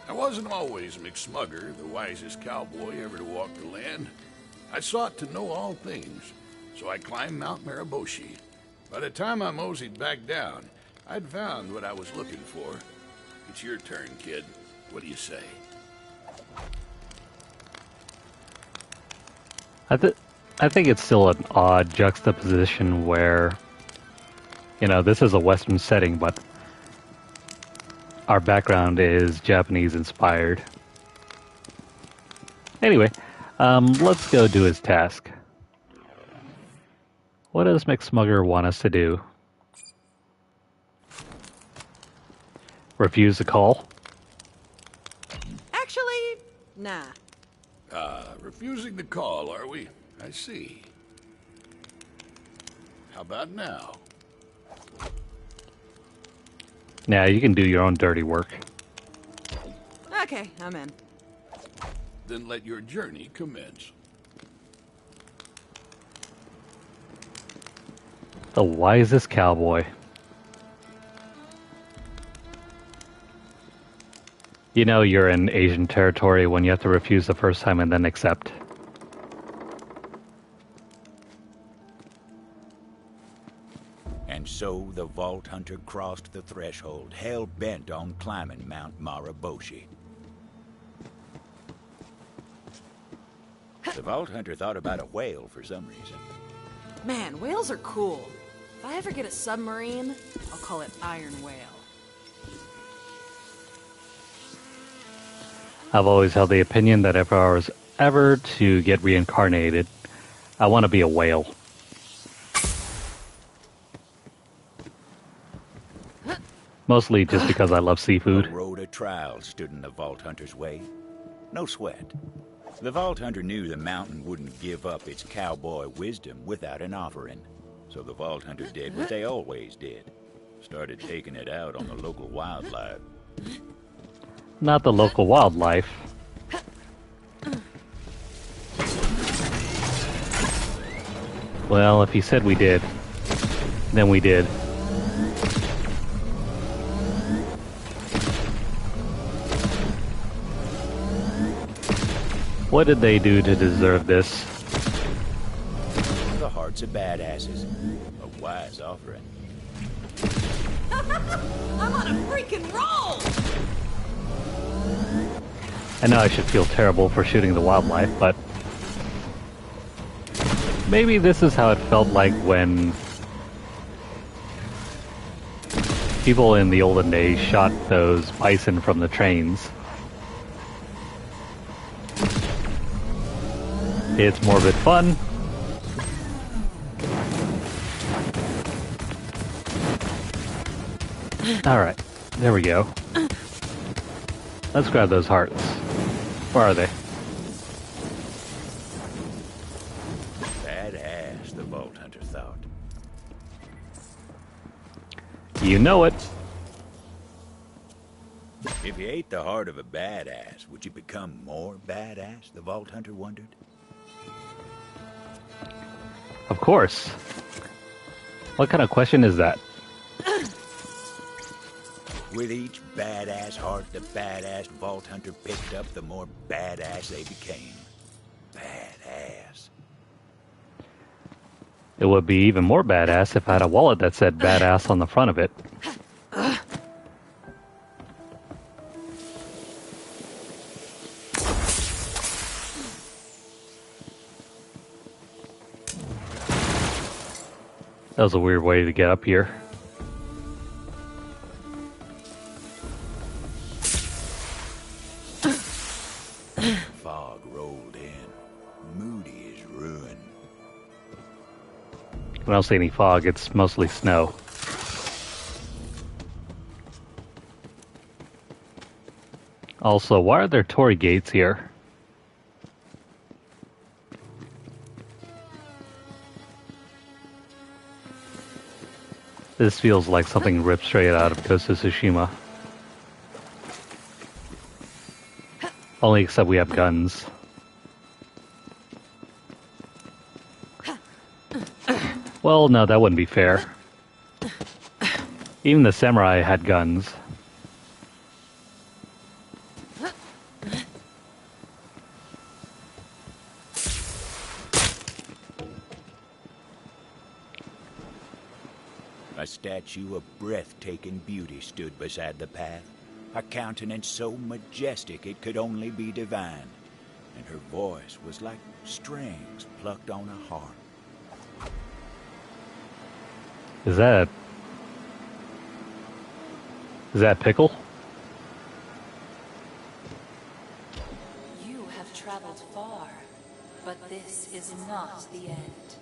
I wasn't always McSmugger, the wisest cowboy ever to walk the land. I sought to know all things, so I climbed Mount Mariboshi. By the time I moseyed back down, I'd found what I was looking for. It's your turn, kid. What do you say? I think it's still an odd juxtaposition where, you know, this is a Western setting, but our background is Japanese inspired. Anyway, let's go do his task. What does McSmugger want us to do? Refuse the call? Actually, nah. Refusing the call, are we? I see. How about now? Nah, you can do your own dirty work. Okay, I'm in. Then let your journey commence. The wisest cowboy. You know you're in Asian territory when you have to refuse the first time and then accept. And so the Vault Hunter crossed the threshold, hell-bent on climbing Mount Mariboshi. The Vault Hunter thought about a whale for some reason. Man, whales are cool. If I ever get a submarine, I'll call it Iron Whale. I've always held the opinion that if I was ever to get reincarnated, I want to be a whale. Mostly just because I love A seafood. road of trials stood in the Vault Hunter's way. No sweat. The Vault Hunter knew the mountain wouldn't give up its cowboy wisdom without an offering. So the Vault Hunter did what they always did. Started taking it out on the local wildlife. Not the local wildlife. Well, if he said we did, then we did. What did they do to deserve this? The hearts of badasses. A wise offering. I'm on a freaking roll! I know I should feel terrible for shooting the wildlife, but maybe this is how it felt like when people in the olden days shot those bison from the trains. It's morbid fun. Alright, there we go. Let's grab those hearts. Where are they? Badass, the Vault Hunter thought. You know it. If you ate the heart of a badass, would you become more badass, the Vault Hunter wondered? Of course. What kind of question is that? With each badass heart the badass Vault Hunter picked up, the more badass they became. Badass. It would be even more badass if I had a wallet that said badass on the front of it. That was a weird way to get up here. Fog rolled in. Moody as ruin. I don't see any fog, it's mostly snow. Also, why are there Tory gates here? This feels like something ripped straight out of Ghost of Tsushima. Only except we have guns. Well, no, that wouldn't be fair. Even the samurai had guns. A statue of breathtaking beauty stood beside the path, a countenance so majestic it could only be divine, and her voice was like strings plucked on a harp. Is that Pickle? You have traveled far, but this is not the end.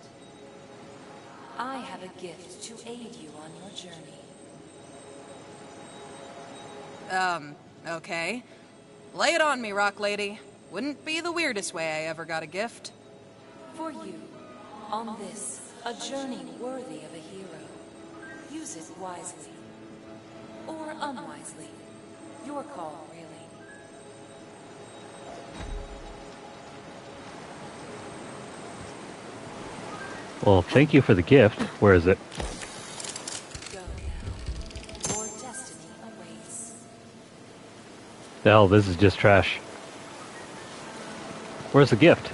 I have a gift to aid you on your journey. Okay. Lay it on me, Rock Lady. Wouldn't be the weirdest way I ever got a gift. For you, on this, a journey worthy of a hero. Use it wisely. Or unwisely. Your call, really. Well, thank you for the gift. Where is it? Go now. Your destiny awaits. The hell, this is just trash. Where's the gift?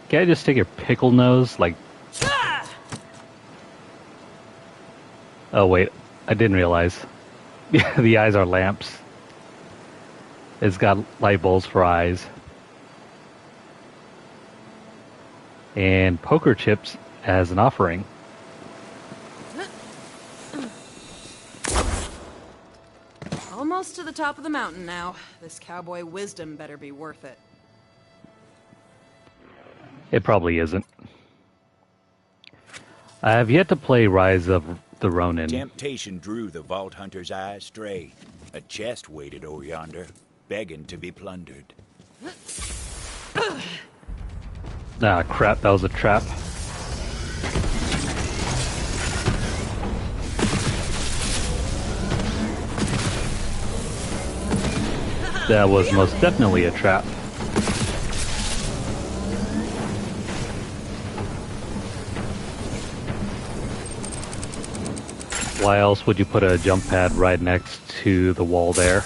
Can I just take your pickle nose? Like... Oh, wait. I didn't realize. The eyes are lamps. It's got light bulbs for eyes. And poker chips as an offering. Almost to the top of the mountain now. This cowboy wisdom better be worth it. It probably isn't. I have yet to play Rise of the Ronin. Temptation drew the Vault Hunter's eye astray. A chest waited over yonder, begging to be plundered. Ah, crap, that was a trap. That was most definitely a trap. Why else would you put a jump pad right next to the wall there?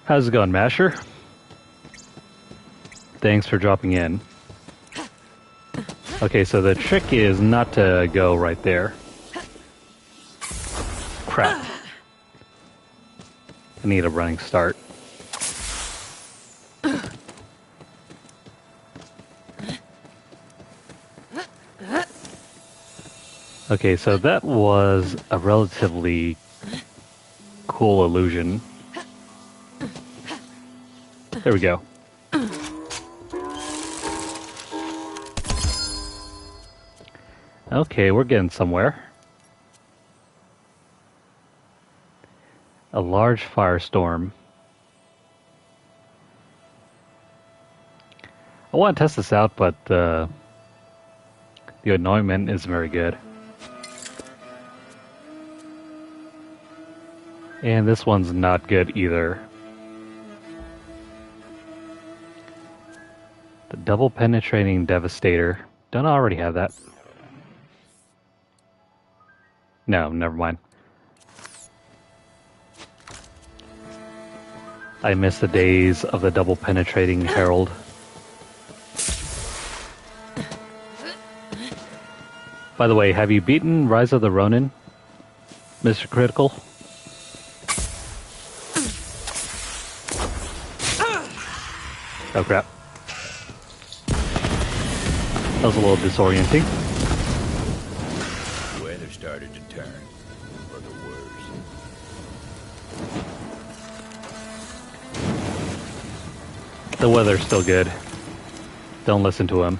How's it going, Masher? Thanks for dropping in. Okay, so the trick is not to go right there. Crap. I need a running start. Okay, so that was a relatively cool illusion. There we go. Okay, we're getting somewhere. A large firestorm. I want to test this out, but the anointment isn't very good. And this one's not good either. The double penetrating devastator. Don't I already have that? No, never mind. I miss the days of the double penetrating herald. By the way, have you beaten Rise of the Ronin, Mr. Critical? Oh crap. That was a little disorienting. Weather started to turn for the worse. The weather's still good. Don't listen to him.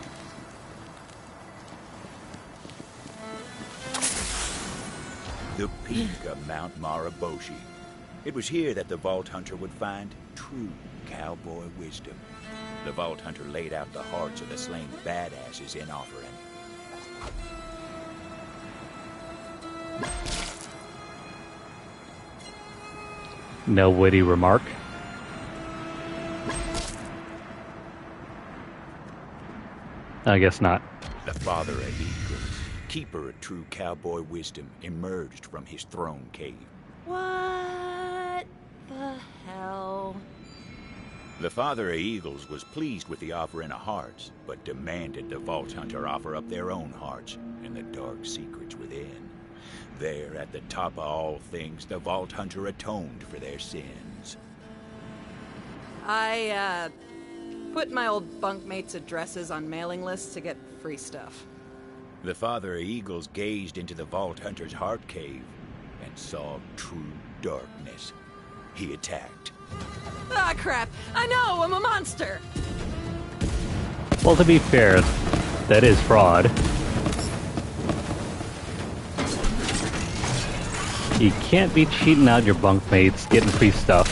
The peak of Mount Maraboshi. It was here that the Vault Hunter would find true cowboy wisdom. The Vault Hunter laid out the hearts of the slain badasses in offering. No witty remark. I guess not. The father of eagles, keeper of true cowboy wisdom, emerged from his throne cave. What the hell? The father of eagles was pleased with the offering of hearts, but demanded the Vault Hunter offer up their own hearts and the dark secrets within. There, at the top of all things, the Vault Hunter atoned for their sins. I, put my old bunkmates' addresses on mailing lists to get free stuff. The father of eagles gazed into the Vault Hunter's heart cave and saw true darkness. He attacked. Ah, crap! I know! I'm a monster! Well, to be fair, that is fraud. You can't be cheating out your bunkmates, getting free stuff.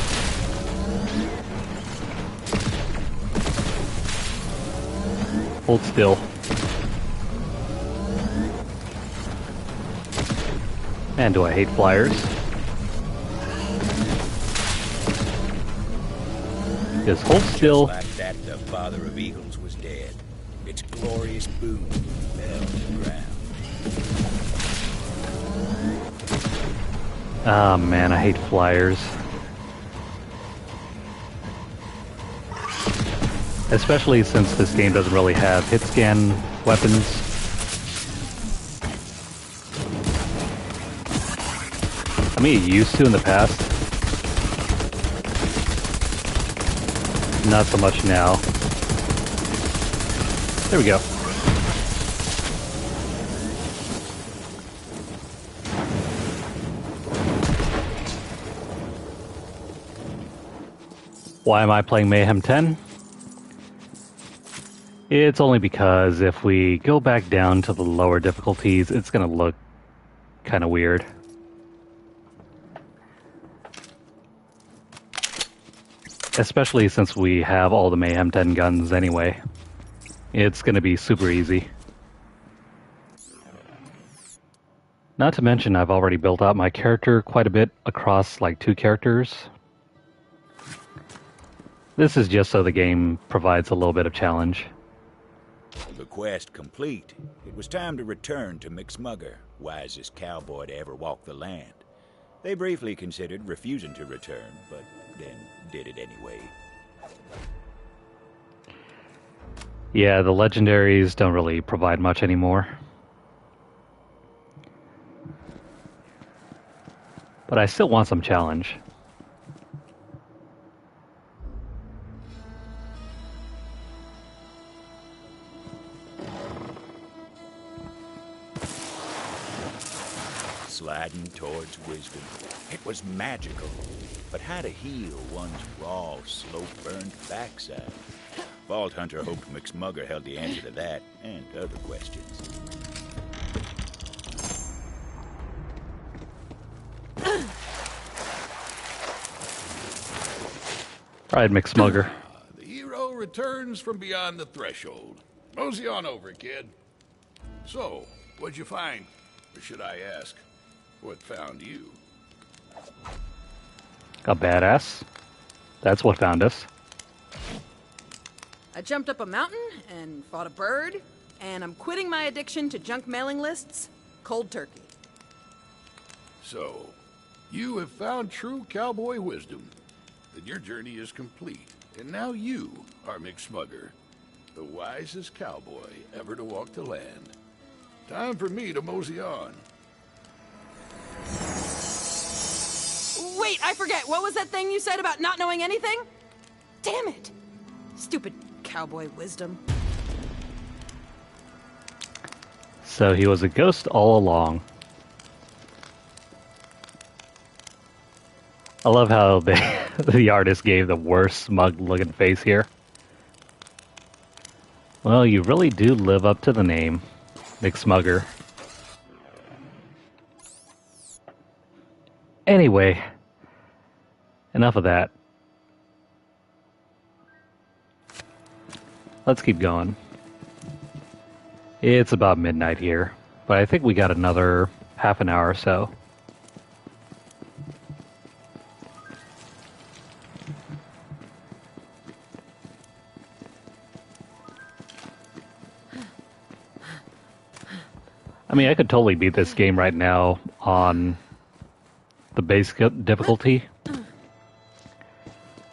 Hold still. Man, do I hate flyers. Just hold still. Just like that, the father of eagles was dead. Its glorious boom fell to the ground. Ah, man, I hate flyers. Especially since this game doesn't really have hit scan weapons. I mean, it used to in the past. Not so much now. There we go. Why am I playing Mayhem 10? It's only because if we go back down to the lower difficulties, it's going to look kind of weird. Especially since we have all the Mayhem 10 guns anyway. It's going to be super easy. Not to mention, I've already built out my character quite a bit across like 2 characters. This is just so the game provides a little bit of challenge. The quest complete. It was time to return to McSmugger, wisest cowboy to ever walk the land. They briefly considered refusing to return, but then did it anyway. Yeah, the legendaries don't really provide much anymore. But I still want some challenge. Sliding towards wisdom. It was magical. But how to heal one's raw, slow-burned backside? Vault Hunter hoped McSmugger held the answer to that, and other questions. Right, McSmugger. The hero returns from beyond the threshold. Mosey on over, kid. So, what'd you find? Or should I ask, what found you? A badass. That's what found us. I jumped up a mountain and fought a bird, and I'm quitting my addiction to junk mailing lists cold turkey. So, you have found true cowboy wisdom. Then your journey is complete, and now you are McSmugger, the wisest cowboy ever to walk the land. Time for me to mosey on. Wait, I forget. What was that thing you said about not knowing anything? Damn it. Stupid cowboy wisdom. So he was a ghost all along. I love how the artist gave the worst smug-looking face here. Well, you really do live up to the name, McSmugger. Anyway, enough of that. Let's keep going. It's about midnight here, but I think we got another half an hour or so. I mean, I could totally beat this game right now on the basic difficulty,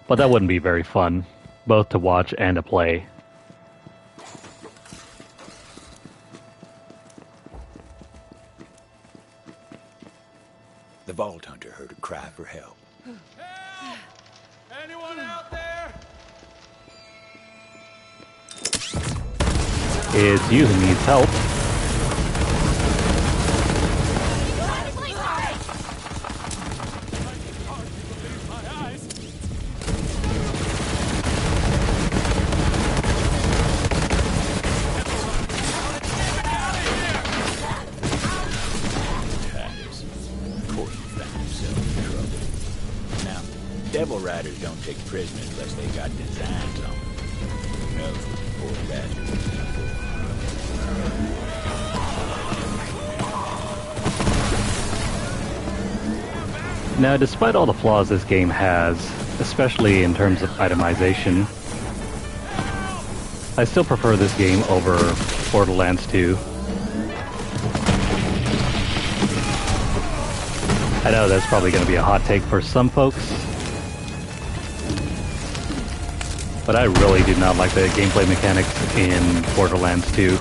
but that wouldn't be very fun, both to watch and to play. The Vault Hunter heard a cry for help. Help! Anyone out there? It's you who needs help. Devil Riders don't take prisoners unless they got designs on them. No, poor bastards. Now, despite all the flaws this game has, especially in terms of itemization, I still prefer this game over Borderlands 2. I know that's probably going to be a hot take for some folks, but I really do not like the gameplay mechanics in Borderlands 2.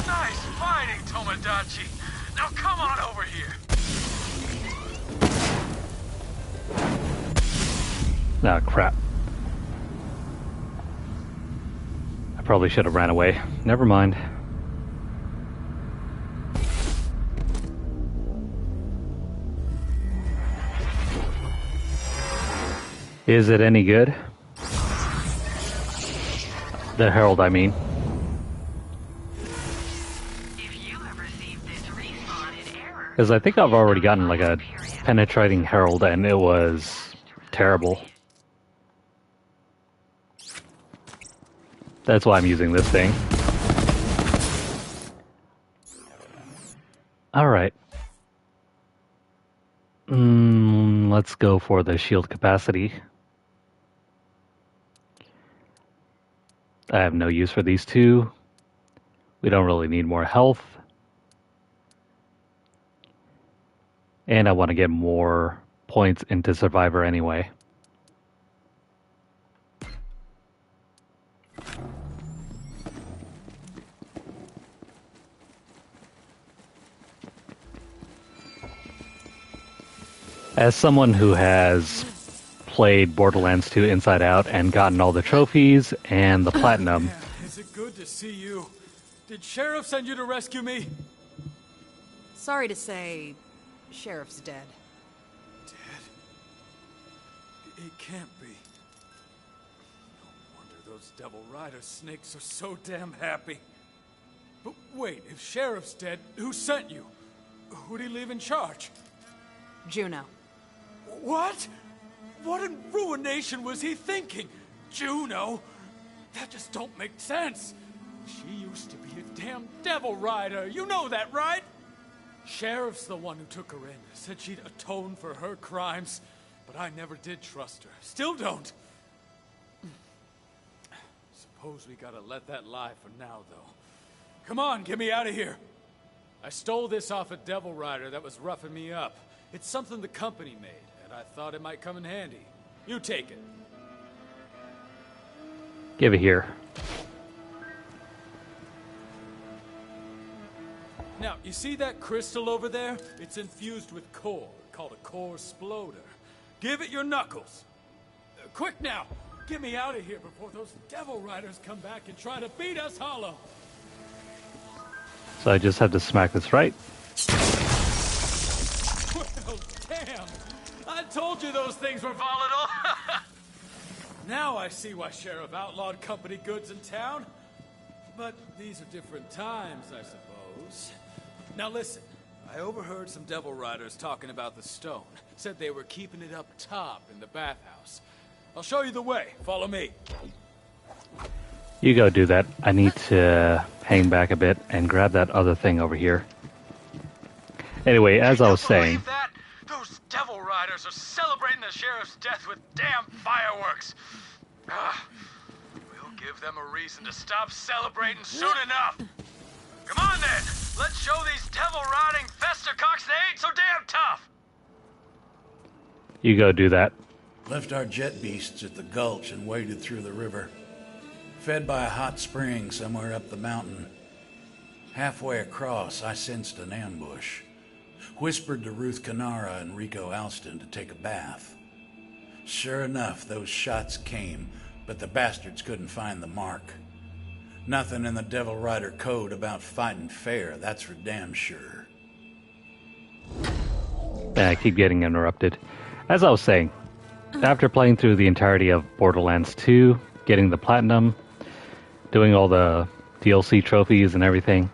Nice fighting, Tomodachi. Now come on over here. Ah, crap. I probably should have ran away. Never mind. Is it any good? The Herald, I mean. Because I think I've already gotten like a penetrating Herald and it was terrible. That's why I'm using this thing. Alright. Let's go for the shield capacity. I have no use for these two. We don't really need more health. And I want to get more points into Survivor anyway. As someone who has played Borderlands 2 Inside Out and gotten all the trophies and the platinum. Is it good to see you? Did Sheriff send you to rescue me? Sorry to say, Sheriff's dead. Dead? It can't be. No wonder those Devil Rider snakes are so damn happy. But wait, if Sheriff's dead, who sent you? Who'd he leave in charge? Juno. What? What in ruination was he thinking? Juno? That just don't make sense. She used to be a damn Devil Rider. You know that, right? Sheriff's the one who took her in. Said she'd atone for her crimes. But I never did trust her. Still don't. Suppose we gotta let that lie for now, though. Come on, get me out of here. I stole this off a Devil Rider that was roughing me up. It's something the company made, and I thought it might come in handy. You take it. Give it here. Now, you see that crystal over there? It's infused with core, called a core sploder. Give it your knuckles. Quick now! Get me out of here before those Devil Riders come back and try to beat us hollow! So I just have to smack this right. Well, damn! I told you those things were volatile! Now I see why Sheriff outlawed company goods in town. But these are different times, I suppose. Now listen, I overheard some Devil Riders talking about the stone. Said they were keeping it up top in the bathhouse. I'll show you the way. Follow me. You go do that. I need to hang back a bit and grab that other thing over here. Anyway, as I was saying... That? Those Devil Riders are celebrating the Sheriff's death with damn fireworks. We'll give them a reason to stop celebrating soon enough. Come on then! Let's show these devil-riding festercocks they ain't so damn tough! You go do that. Left our jet beasts at the gulch and waded through the river. Fed by a hot spring somewhere up the mountain. Halfway across, I sensed an ambush. Whispered to Ruth Canara and Rico Alston to take a bath. Sure enough, those shots came, but the bastards couldn't find the mark. Nothing in the Devil Rider code about fighting fair, that's for damn sure. I keep getting interrupted. As I was saying, after playing through the entirety of Borderlands 2, getting the platinum, doing all the DLC trophies and everything,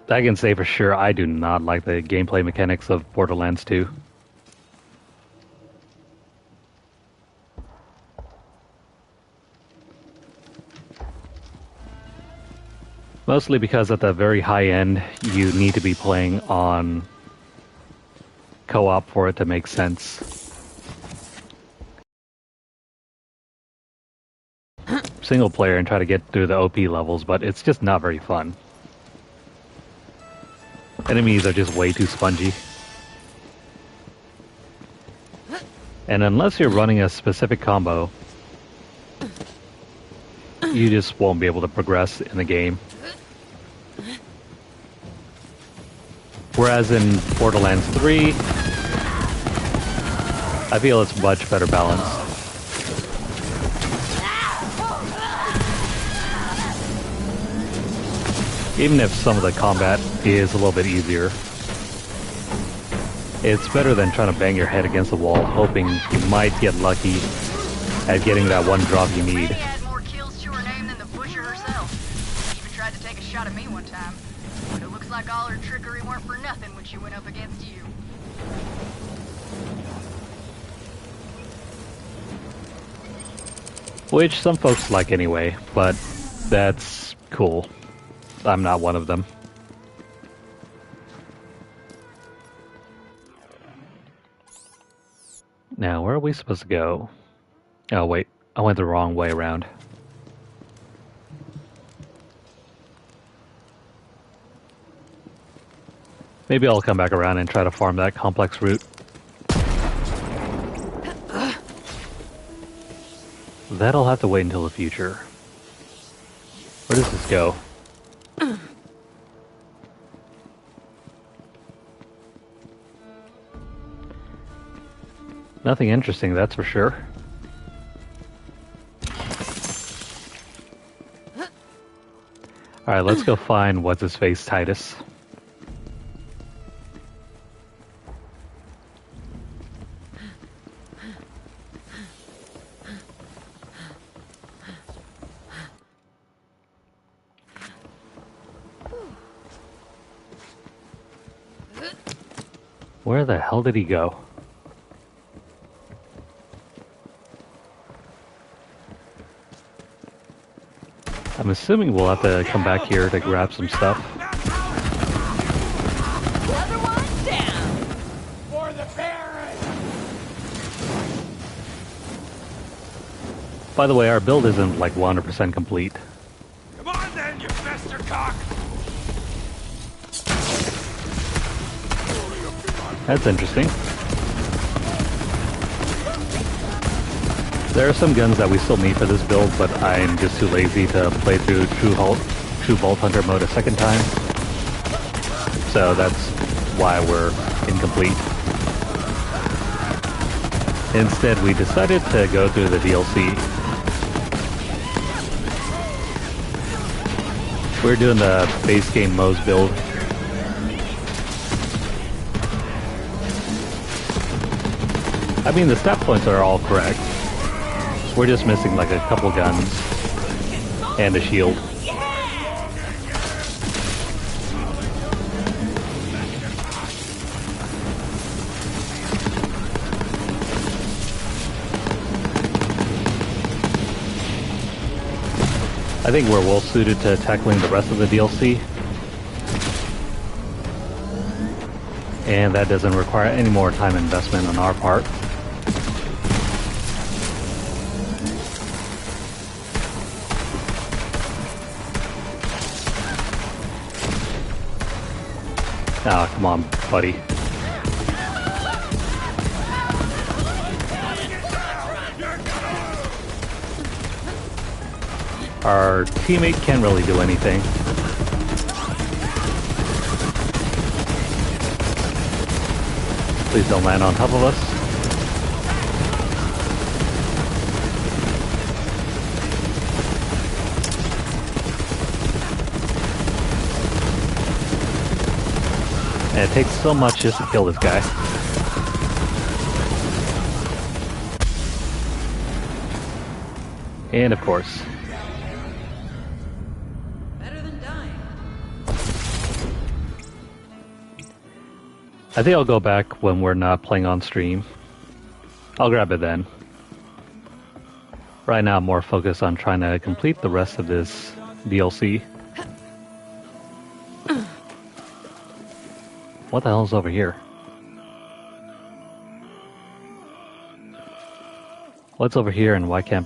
I can say for sure I do not like the gameplay mechanics of Borderlands 2. Mostly because at the very high end, you need to be playing on co-op for it to make sense. Single player and try to get through the OP levels, but it's just not very fun. Enemies are just way too spongy. And unless you're running a specific combo, you just won't be able to progress in the game. Whereas in Borderlands 3, I feel it's much better balanced. Even if some of the combat is a little bit easier. It's better than trying to bang your head against the wall, hoping you might get lucky at getting that one drop you need. Granny had more kills to her name than the Butcher herself. She even tried to take a shot at me one time. But it looks like all her trickery weren't for nothing when she went up against you. Which some folks like anyway, but that's cool. I'm not one of them. Now, where are we supposed to go? Oh wait, I went the wrong way around. Maybe I'll come back around and try to farm that complex route. That'll have to wait until the future. Where does this go? Nothing interesting, that's for sure. Alright, let's go find what's-his-face Titus. Where the hell did he go? I'm assuming we'll have to come back here to grab some stuff. Another one down. For the Baron! By the way, our build isn't like 100% complete. Come on then, you fester cock! That's interesting. There are some guns that we still need for this build, but I'm just too lazy to play through True Vault Hunter mode a second time. So that's why we're incomplete. Instead, we decided to go through the DLC. We're doing the base game Moze build. I mean, the stat points are all correct. We're just missing like a couple guns and a shield. I think we're well suited to tackling the rest of the DLC. And that doesn't require any more time investment on our part. Ah, come on, buddy. Our teammate can't really do anything. Please don't land on top of us. And it takes so much just to kill this guy. And of course. Better than dying. I think I'll go back when we're not playing on stream. I'll grab it then. Right now I'm more focused on trying to complete the rest of this DLC. What the hell is over here? What's over here and why can't...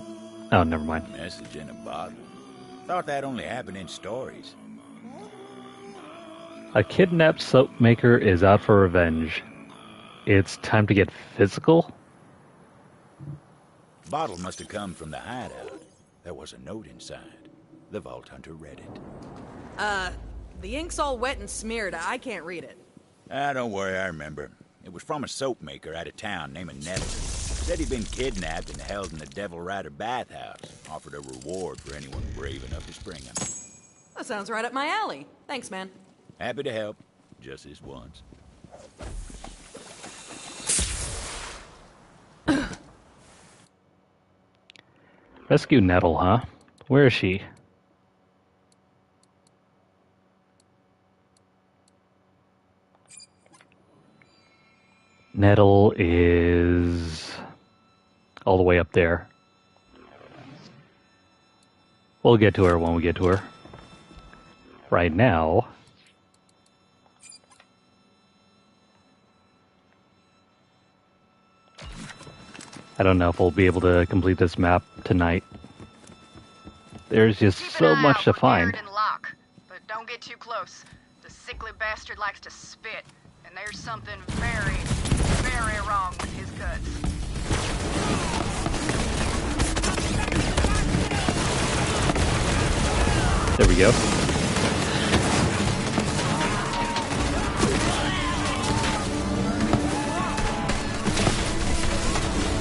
Oh, never mind. Message in a bottle. Thought that only happened in stories. A kidnapped soap maker is out for revenge. It's time to get physical? Bottle must have come from the hideout. There was a note inside. The Vault Hunter read it. The ink's all wet and smeared. I can't read it. Ah, don't worry, I remember. It was from a soap maker out of town named Nelson. Said he'd been kidnapped and held in the Devil Rider bathhouse. Offered a reward for anyone brave enough to spring him. That sounds right up my alley. Thanks, man. Happy to help. Just this once. Rescue Nettle, huh? Where is she? Nettle is all the way up there. We'll get to her when we get to her. Right now, I don't know if we'll be able to complete this map tonight. There's just so much to find. Lock, but don't get too close. The sickly bastard likes to spit, and there's something very, very wrong with his guts. There we go.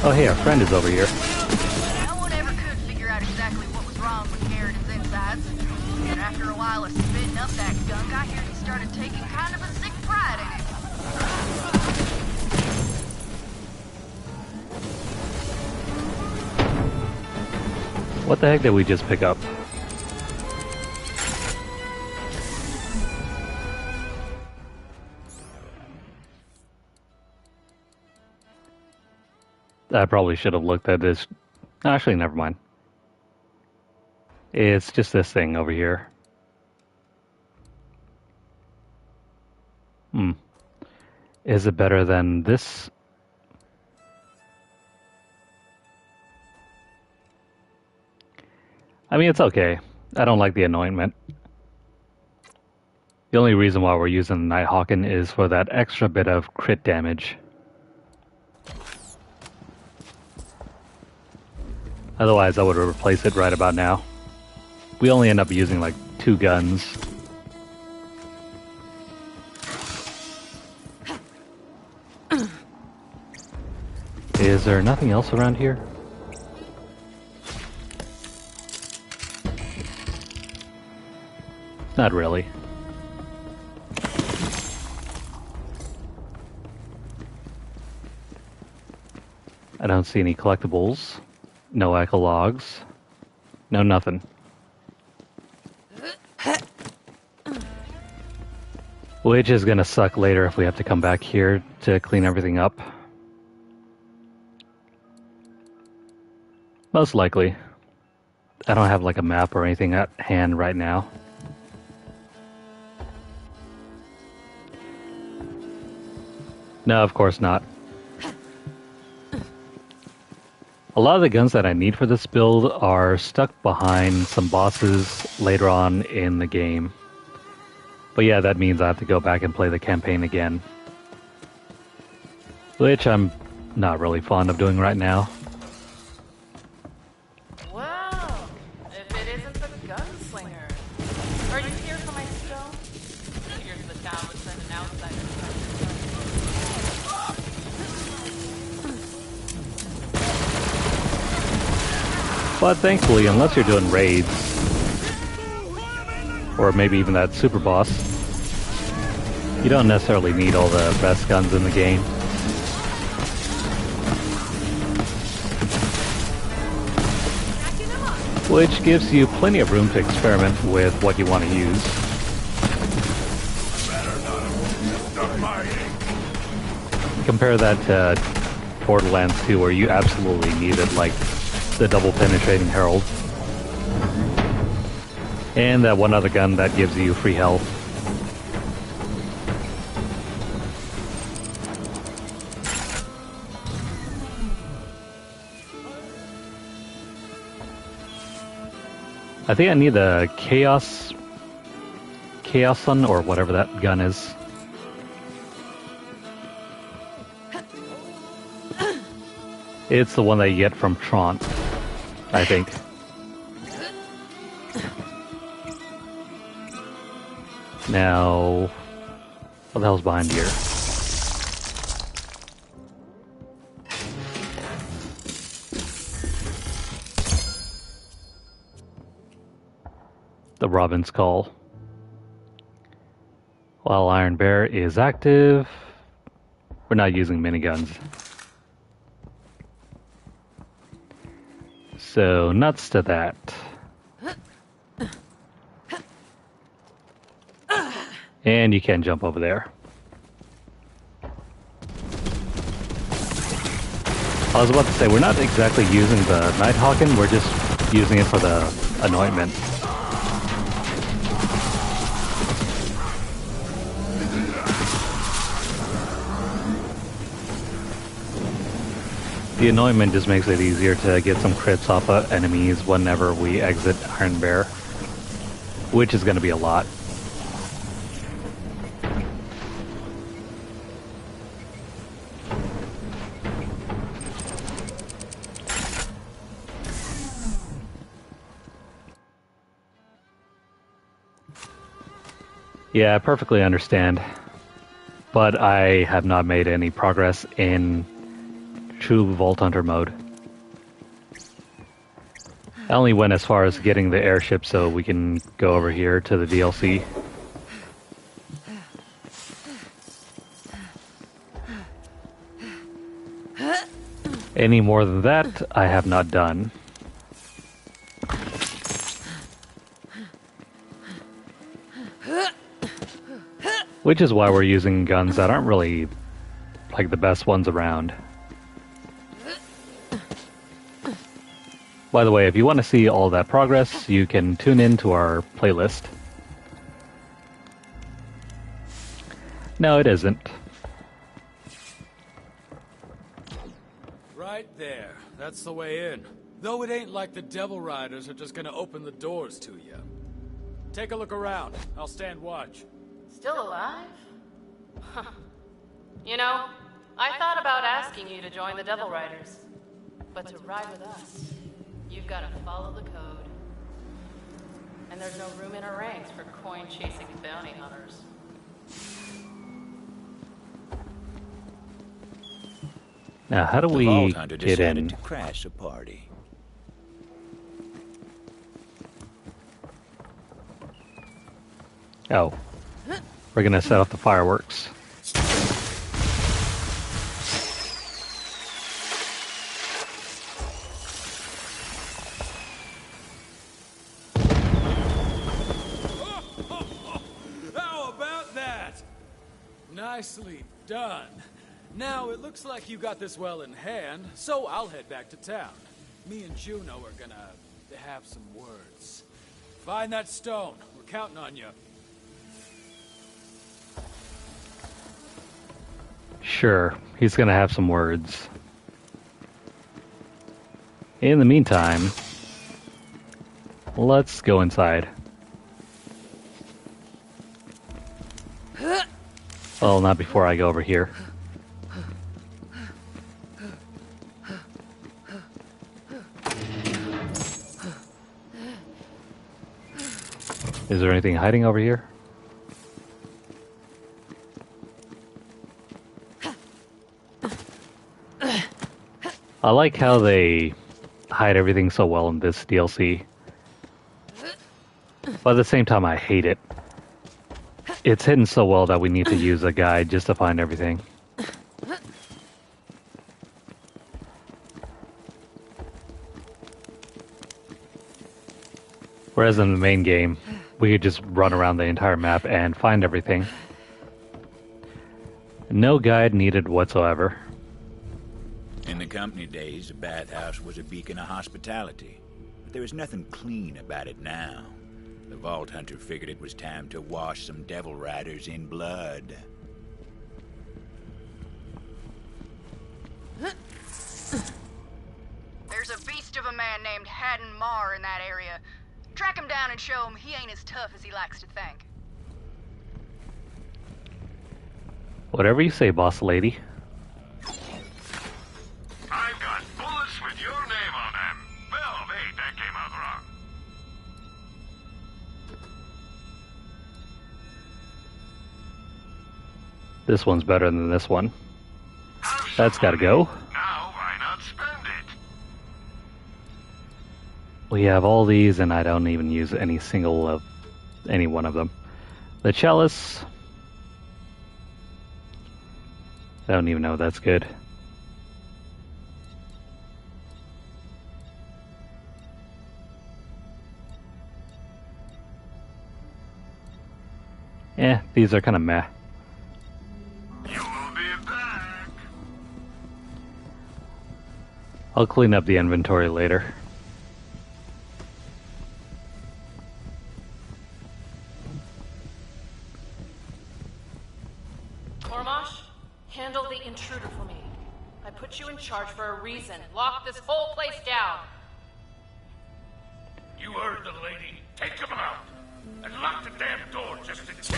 Oh hey, our friend is over here. No one ever could figure out exactly what was wrong with Garrett's insides. But after a while of spitting up that gunk, I hear he started taking kind of a sick pride in it. What the heck did we just pick up? I probably should have looked at this. Actually, never mind. It's just this thing over here. Is it better than this? I mean, it's okay. I don't like the anointment. The only reason why we're using the Nighthawken is for that extra bit of crit damage. Otherwise, I would replace it right about now. We only end up using like 2 guns. Is there nothing else around here? Not really. I don't see any collectibles. No echo logs. No nothing. Which is gonna suck later if we have to come back here to clean everything up. Most likely. I don't have like a map or anything at hand right now. No, of course not. A lot of the guns that I need for this build are stuck behind some bosses later on in the game. But yeah, that means I have to go back and play the campaign again. Which I'm not really fond of doing right now. Well, if it isn't the gunslinger. Are you here for my stone? Here's the town would send an outsider. But thankfully, unless you're doing raids, or maybe even that super boss, you don't necessarily need all the best guns in the game. Which gives you plenty of room to experiment with what you want to use. Compare that to Borderlands 2, where you absolutely needed like the double penetrating herald. And that one other gun that gives you free health. I think I need the Chaos Sun, or whatever that gun is. It's the one that you get from Tron, I think. Now, what the hell's behind here? The Robin's Call. While Iron Bear is active, we're not using miniguns. So, nuts to that. And you can jump over there. I was about to say, we're not exactly using the Nighthawken, we're just using it for the anointment. The anointment just makes it easier to get some crits off of enemies whenever we exit Iron Bear, which is going to be a lot. Yeah, I perfectly understand, but I have not made any progress in true Vault Hunter mode. I only went as far as getting the airship so we can go over here to the DLC. Any more than that, I have not done. Which is why we're using guns that aren't really like the best ones around. By the way, if you want to see all that progress, you can tune in to our playlist. No, it isn't. Right there. That's the way in. Though it ain't like the Devil Riders are just gonna open the doors to you. Take a look around. I'll stand watch. Still alive? You know, I thought about asking you to join the Devil Riders. But to ride with us, you've got to follow the code. And there's no room in our ranks for coin-chasing bounty hunters. Now, how do we Vault Hunter get decided in? to crash a party. Oh. We're gonna set off the fireworks. How about that? Nicely done. Now, it looks like you got this well in hand, so I'll head back to town. Me and Juno are gonna have some words. Find that stone. We're counting on you. Sure, he's gonna have some words. In the meantime, let's go inside. Well, not before I go over here. Is there anything hiding over here? I like how they hide everything so well in this DLC. But at the same time, I hate it. It's hidden so well that we need to use a guide just to find everything. Whereas in the main game, we could just run around the entire map and find everything. No guide needed whatsoever. In the company days, the bathhouse was a beacon of hospitality. But there was nothing clean about it now. The Vault Hunter figured it was time to wash some Devil Riders in blood. There's a beast of a man named Haddon Marr in that area. Track him down and show him he ain't as tough as he likes to think. Whatever you say, boss lady. I've got bullets with your name on them. Well, wait, that came out wrong. This one's better than this one. That's gotta go. Now, why not spend it? We have all these, and I don't even use any single of any one of them. The chalice. I don't even know if that's good. These are kind of meh. You will be back. I'll clean up the inventory later. Ormosh, handle the intruder for me. I put you in charge for a reason. Lock this whole place down. You heard the lady. Take him out. And lock the damn door just in case.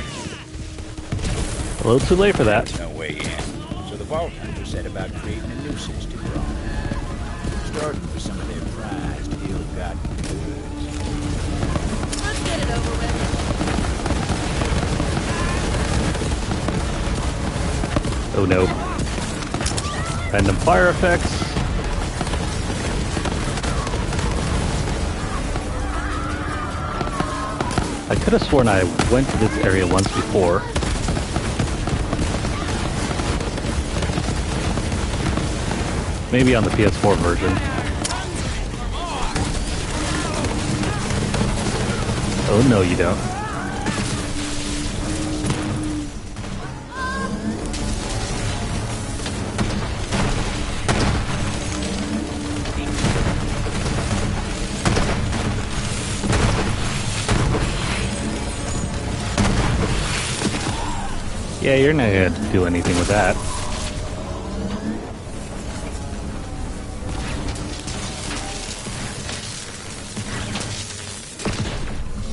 A little too late for that. There's no way in. So the Vault Hunter set about creating a nuisance to Rome. Starting with some of their prized, ill-gotten goods. Let's get it over with. Oh no. Random fire effects. I could have sworn I went to this area once before. Maybe on the PS4 version. Oh no, you don't. Yeah, you're not gonna do anything with that.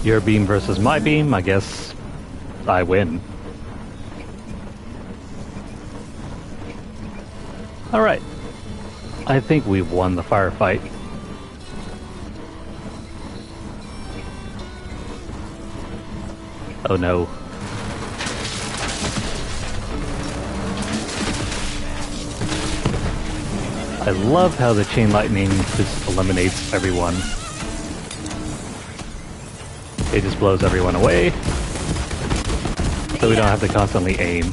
Your beam versus my beam, I guess I win. Alright. I think we've won the firefight. Oh no. I love how the chain lightning just eliminates everyone. It just blows everyone away, so we don't have to constantly aim.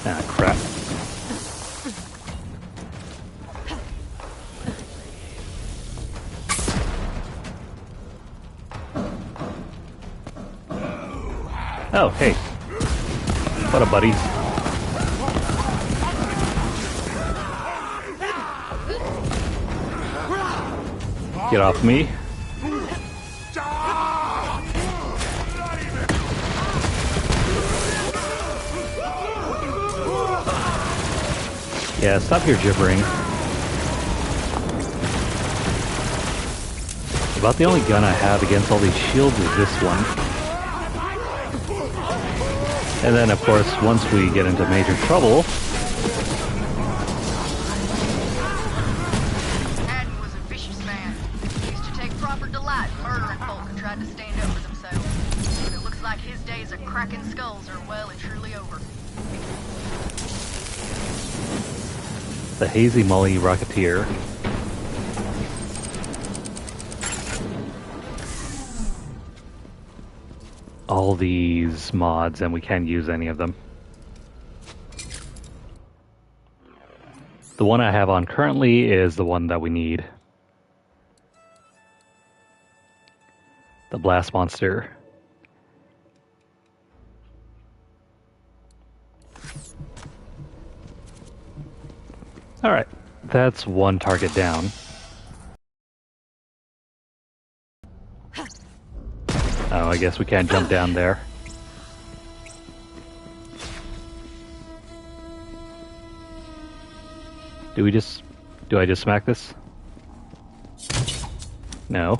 Ah, crap. Oh, hey. What up, buddies? Get off me. Yeah, stop your gibbering. About the only gun I have against all these shields is this one. And then, of course, once we get into major trouble... Haddon was a vicious man. He used to take proper delight in murdering folk who tried to stand up for themselves. But it looks like his days of cracking skulls are well and truly over. The Hazy Molly Rocketeer. All these mods, and we can't use any of them. The one I have on currently is the one that we need. The Blast Monster. Alright, that's one target down. Oh, I guess we can't jump down there. Do I just smack this? No.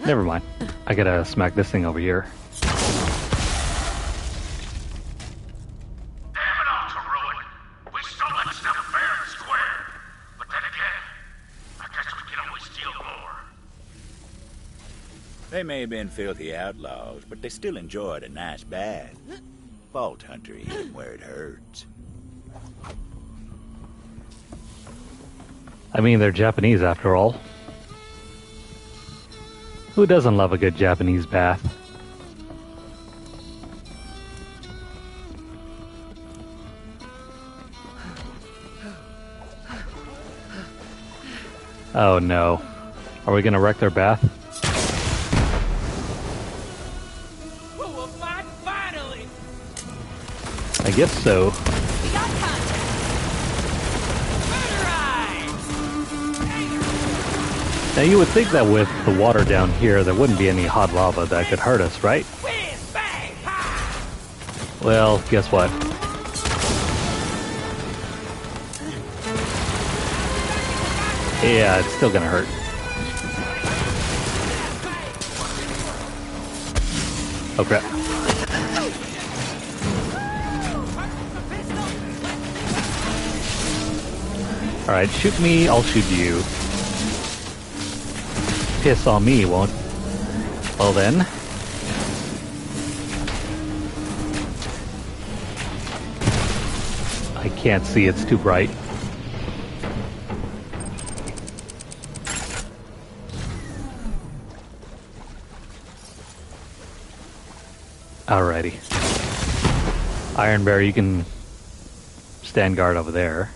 Never mind. I gotta smack this thing over here. They may have been filthy outlaws, but they still enjoyed a nice bath. Vault Hunter ain't where it hurts. I mean, they're Japanese after all. Who doesn't love a good Japanese bath? Oh no. Are we gonna wreck their bath? Who will fight finally? I guess so. We got contact. Now you would think that with the water down here, there wouldn't be any hot lava that could hurt us, right? Well, guess what? Yeah, it's still gonna hurt. Oh crap. Alright, shoot me, I'll shoot you. Piss on me, won't... Well then. I can't see, it's too bright. Alrighty. Iron Bear, you can stand guard over there.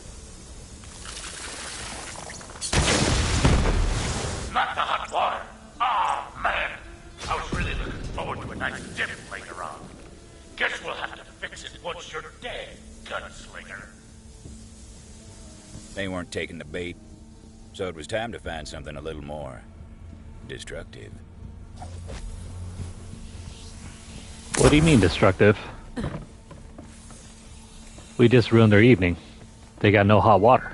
Not the hot water. Oh, man. I was really looking forward to a nice dip later on. Guess we'll have to fix it once you're dead, gunslinger. They weren't taking the bait, so it was time to find something a little more destructive. What do you mean, destructive? We just ruined their evening. They got no hot water.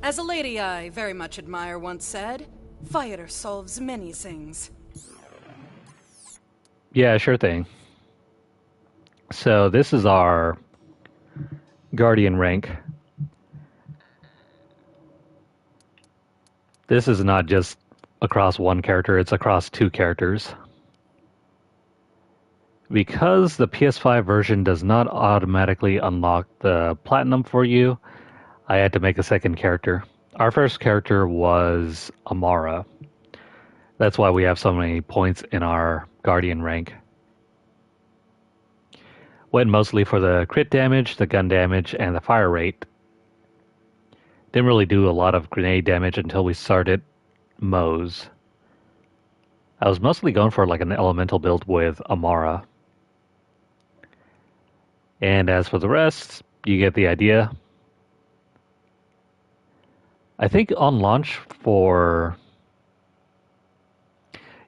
As a lady I very much admire once said, fire solves many things. Yeah, sure thing. So this is our Guardian rank. This is not just across one character, it's across two characters. Because the PS5 version does not automatically unlock the Platinum for you, I had to make a second character. Our first character was Amara. That's why we have so many points in our Guardian rank. Went mostly for the crit damage, the gun damage, and the fire rate. Didn't really do a lot of grenade damage until we started Moze. I was mostly going for like an elemental build with Amara. And as for the rest, you get the idea. I think on launch for...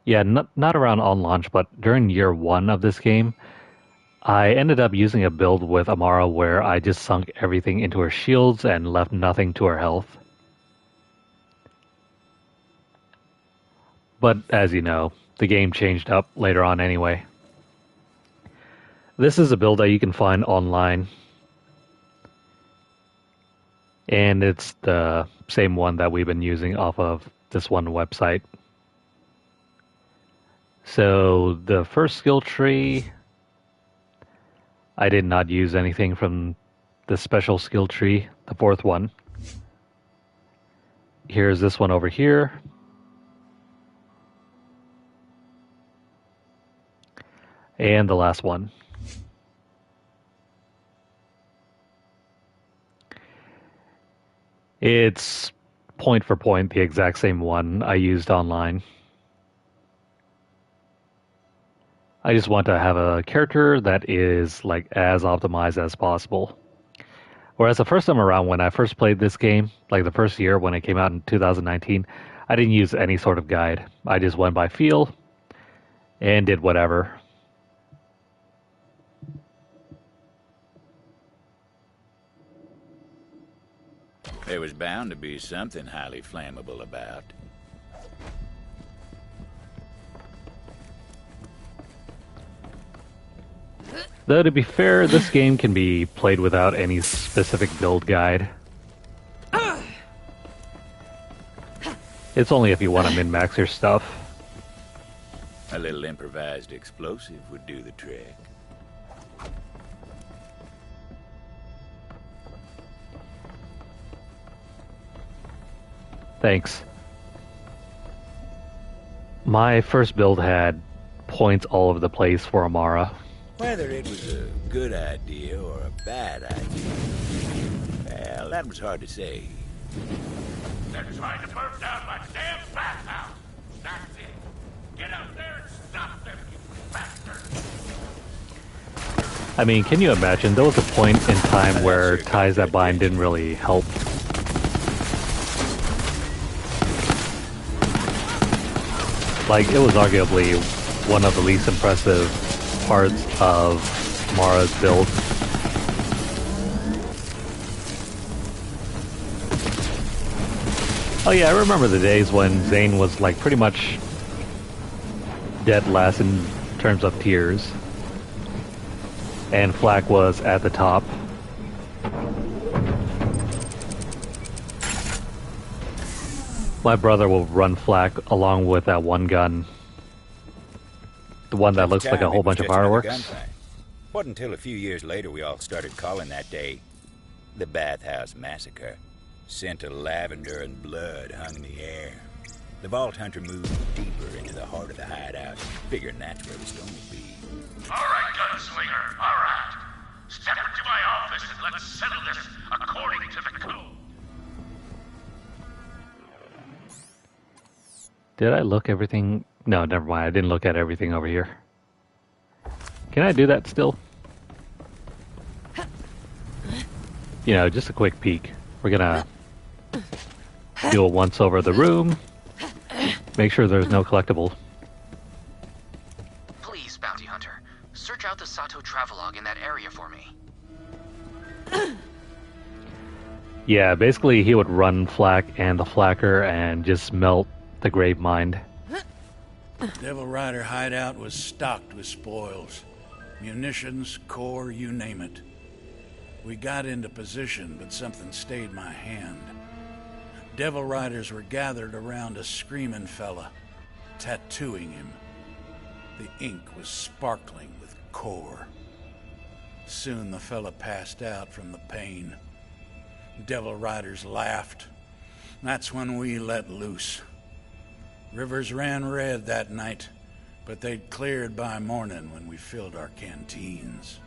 Yeah, not around on launch, but during year one of this game, I ended up using a build with Amara where I just sunk everything into her shields and left nothing to her health. But as you know, the game changed up later on anyway. This is a build that you can find online. And it's the same one that we've been using off of this one website. So the first skill tree, I did not use anything from the special skill tree, the fourth one. Here's this one over here. And the last one. It's point for point the exact same one I used online. I just want to have a character that is like as optimized as possible. Whereas the first time around when I first played this game, like the first year when it came out in 2019, I didn't use any sort of guide. I just went by feel and did whatever. There was bound to be something highly flammable about. Though to be fair, this game can be played without any specific build guide. It's only if you want to min-max your stuff. A little improvised explosive would do the trick. Thanks. My first build had points all over the place for Amara. Whether it was a good idea or a bad idea, well, that was hard to say. They're trying to burn down my damn bathhouse. That's it. Get out there and stop them, you bastards. I mean, can you imagine? There was a point in time where ties that bind didn't really help. Like, it was arguably one of the least impressive parts of Mara's build. Oh yeah, I remember the days when Zane was like pretty much dead last in terms of tiers. And Flak was at the top. My brother will run Flak along with that one gun. The one that looks like a whole bunch of fireworks. Wasn't until a few years later we all started calling that day the Bathhouse Massacre. Scent of lavender and blood hung in the air. The Vault Hunter moved deeper into the heart of the hideout, figuring that's where the stone would be. All right, gunslinger, all right. Step into my office and let's settle this according to the code. Did I look everything? No, never mind. I didn't look at everything over here. Can I do that still? You know, just a quick peek. We're gonna do a once over the room. Make sure there's no collectible. Please, Bounty Hunter, search out the Sato travelogue in that area for me. Yeah, basically he would run Flak and the Flacker and just melt the Grave Mind. Devil Rider hideout was stocked with spoils. Munitions, core, you name it. We got into position, but something stayed my hand. Devil Riders were gathered around a screaming fella, tattooing him. The ink was sparkling with core. Soon the fella passed out from the pain. Devil Riders laughed. That's when we let loose. Rivers ran red that night, but they'd cleared by morning when we filled our canteens.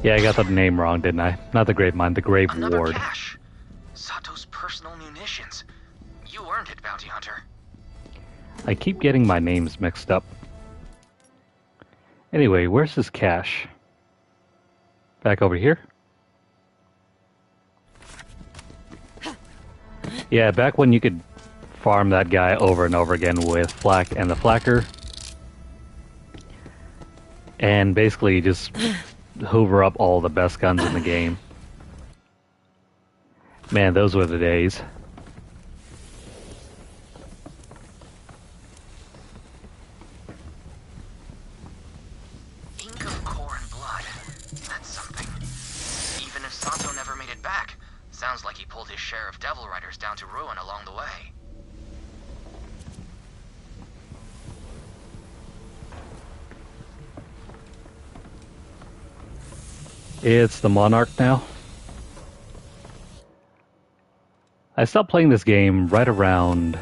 Yeah, I got the name wrong, didn't I? Not the Grave Mind, the Grave Ward. Cache. Sato's personal munitions. You earned it, Bounty Hunter. I keep getting my names mixed up. Anyway, where's his cache? Back over here? Yeah, back when you could farm that guy over and over again with Flak and the Flacker. And basically just hoover up all the best guns in the game. Man, those were the days. Ink of core and blood. That's something. Even if Sato never made it back, sounds like he pulled his share of Devil Riders down to ruin along the way. It's the Monarch now. I stopped playing this game right around,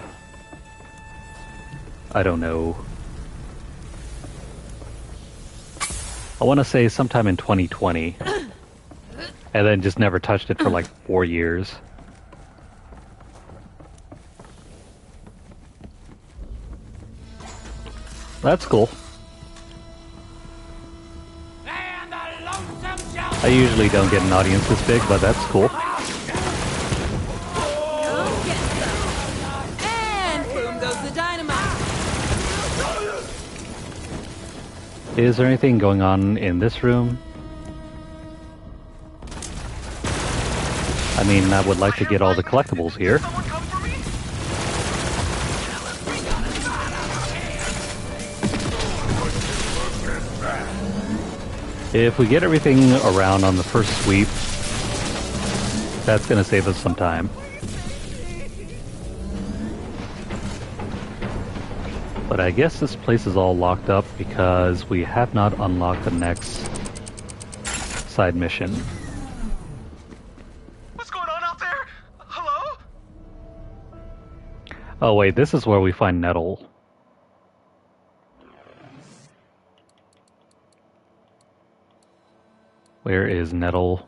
I don't know, I want to say sometime in 2020, and then just never touched it for like 4 years. That's cool. I usually don't get an audience this big, but that's cool. And boom goes the dynamite. Is there anything going on in this room? I mean, I would like to get all the collectibles here. If we get everything around on the first sweep, that's going to save us some time. But I guess this place is all locked up because we have not unlocked the next side mission. What's going on out there? Hello? Oh wait, this is where we find Nettle. Where is Nettle?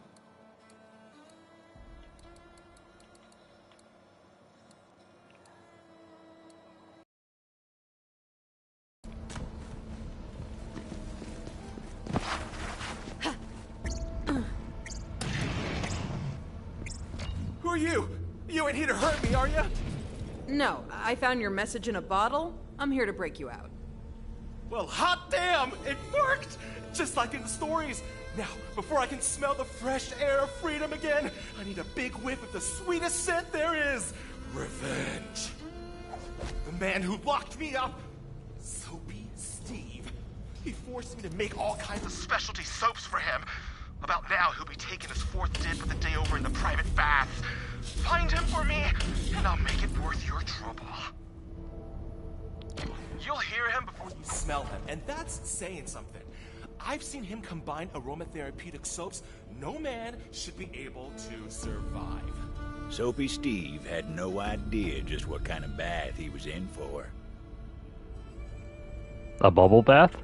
you? You ain't here to hurt me, are you? No, I found your message in a bottle. I'm here to break you out. Well, hot damn, it worked! Just like in the stories. Now, before I can smell the fresh air of freedom again, I need a big whiff of the sweetest scent there is. Revenge. The man who locked me up, Soapy Steve. He forced me to make all kinds of specialty soaps for him. About now, he'll be taking his fourth dip with the day over in the private bath. Find him for me, and I'll make it worth your trouble. You'll hear him before you smell him, and that's saying something. I've seen him combine aromatherapeutic soaps. No man should be able to survive. Soapy Steve had no idea just what kind of bath he was in for. A bubble bath?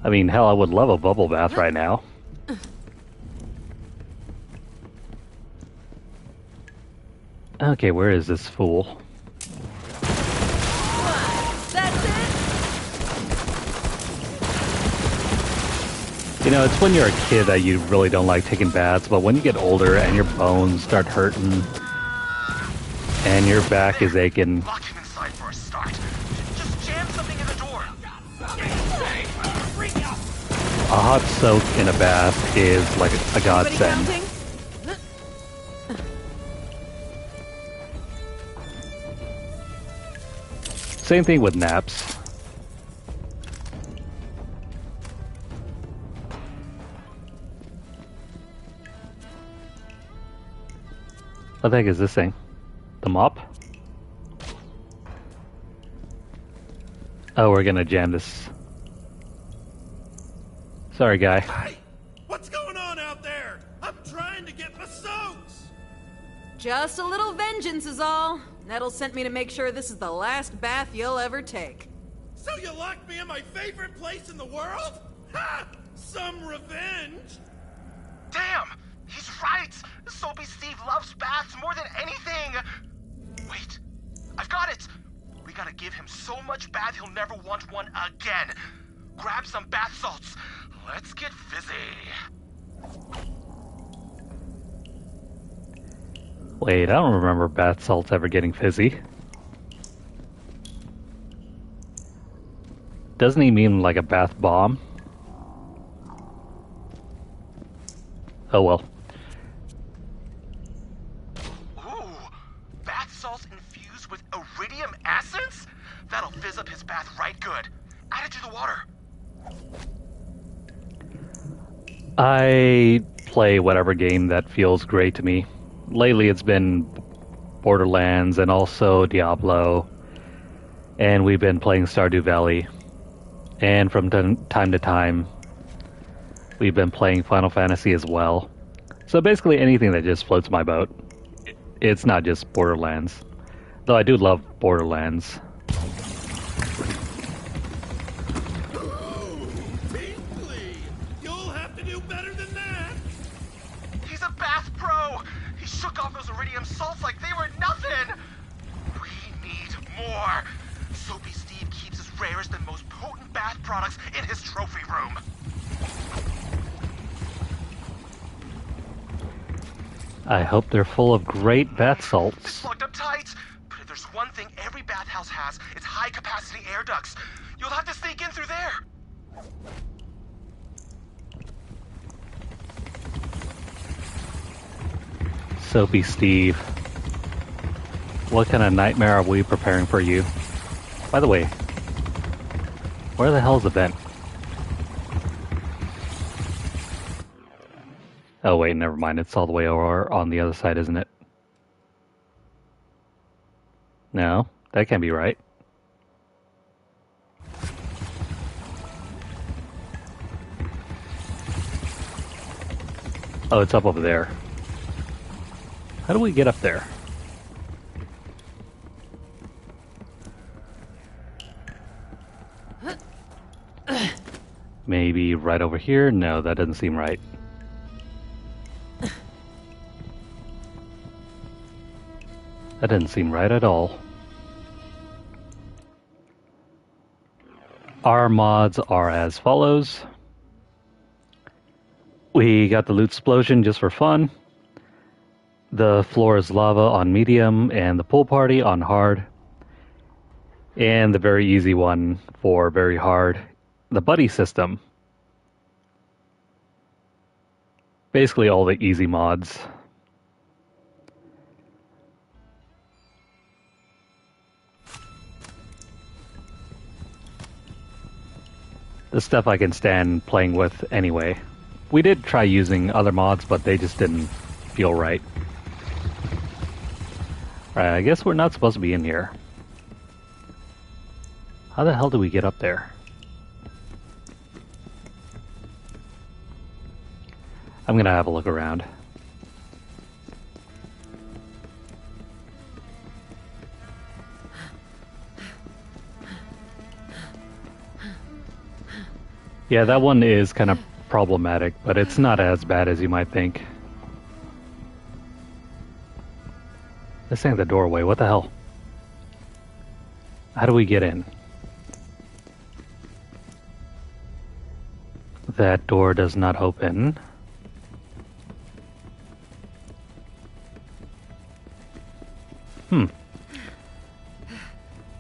I mean, hell, I would love a bubble bath right now. Okay, where is this fool? That's it? You know, it's when you're a kid that you really don't like taking baths, but when you get older and your bones start hurting and your back is aching. Lock him inside for a start. Just jam something in the door. A hot soak in a bath is like a godsend. Same thing with naps. What the heck is this thing? The mop? Oh, we're gonna jam this. Sorry, guy. Hey, what's going on out there? I'm trying to get my soaps. Just a little vengeance is all. Nettle sent me to make sure this is the last bath you'll ever take. So you locked me in my favorite place in the world? Ha! Some revenge. Damn, he's right. Soapy Steve loves baths more than anything. Wait, I've got it. We gotta give him so much bath he'll never want one again. Grab some bath salts. Let's get fizzy. Wait, I don't remember bath salts ever getting fizzy. Doesn't he mean like a bath bomb? Oh well. Ooh, bath salts infused with iridium essence? That'll fizz up his bath right good. Add it to the water. I play whatever game that feels great to me. Lately it's been Borderlands and also Diablo. And we've been playing Stardew Valley. And from time to time, we've been playing Final Fantasy as well. So basically anything that just floats my boat. It's not just Borderlands. Though I do love Borderlands. You'll have to do better than that. He's a bath pro. He shook off those iridium salts like they were nothing. We need more. Soapy Steve keeps his rarest and most potent bath products in his trophy room. I hope they're full of great bath salts. It's plugged up tight. But if there's one thing every bathhouse has, it's high-capacity air ducts. You'll have to sneak in through there. Soapy Steve. What kind of nightmare are we preparing for you? By the way, where the hell is the vent? Oh wait, never mind. It's all the way over on the other side, isn't it? No, that can't be right. Oh, it's up over there. How do we get up there? Maybe right over here? No, that doesn't seem right. That doesn't seem right at all. Our mods are as follows. We got the loot explosion just for fun. The floor is lava on medium, and the pool party on hard. And the very easy one for very hard, the buddy system. Basically all the easy mods. The stuff I can stand playing with anyway. We did try using other mods, but they just didn't feel right. Alright, I guess we're not supposed to be in here. How the hell do we get up there? I'm gonna have a look around. Yeah, that one is kind of problematic, but it's not as bad as you might think. This ain't the doorway, what the hell? How do we get in? That door does not open.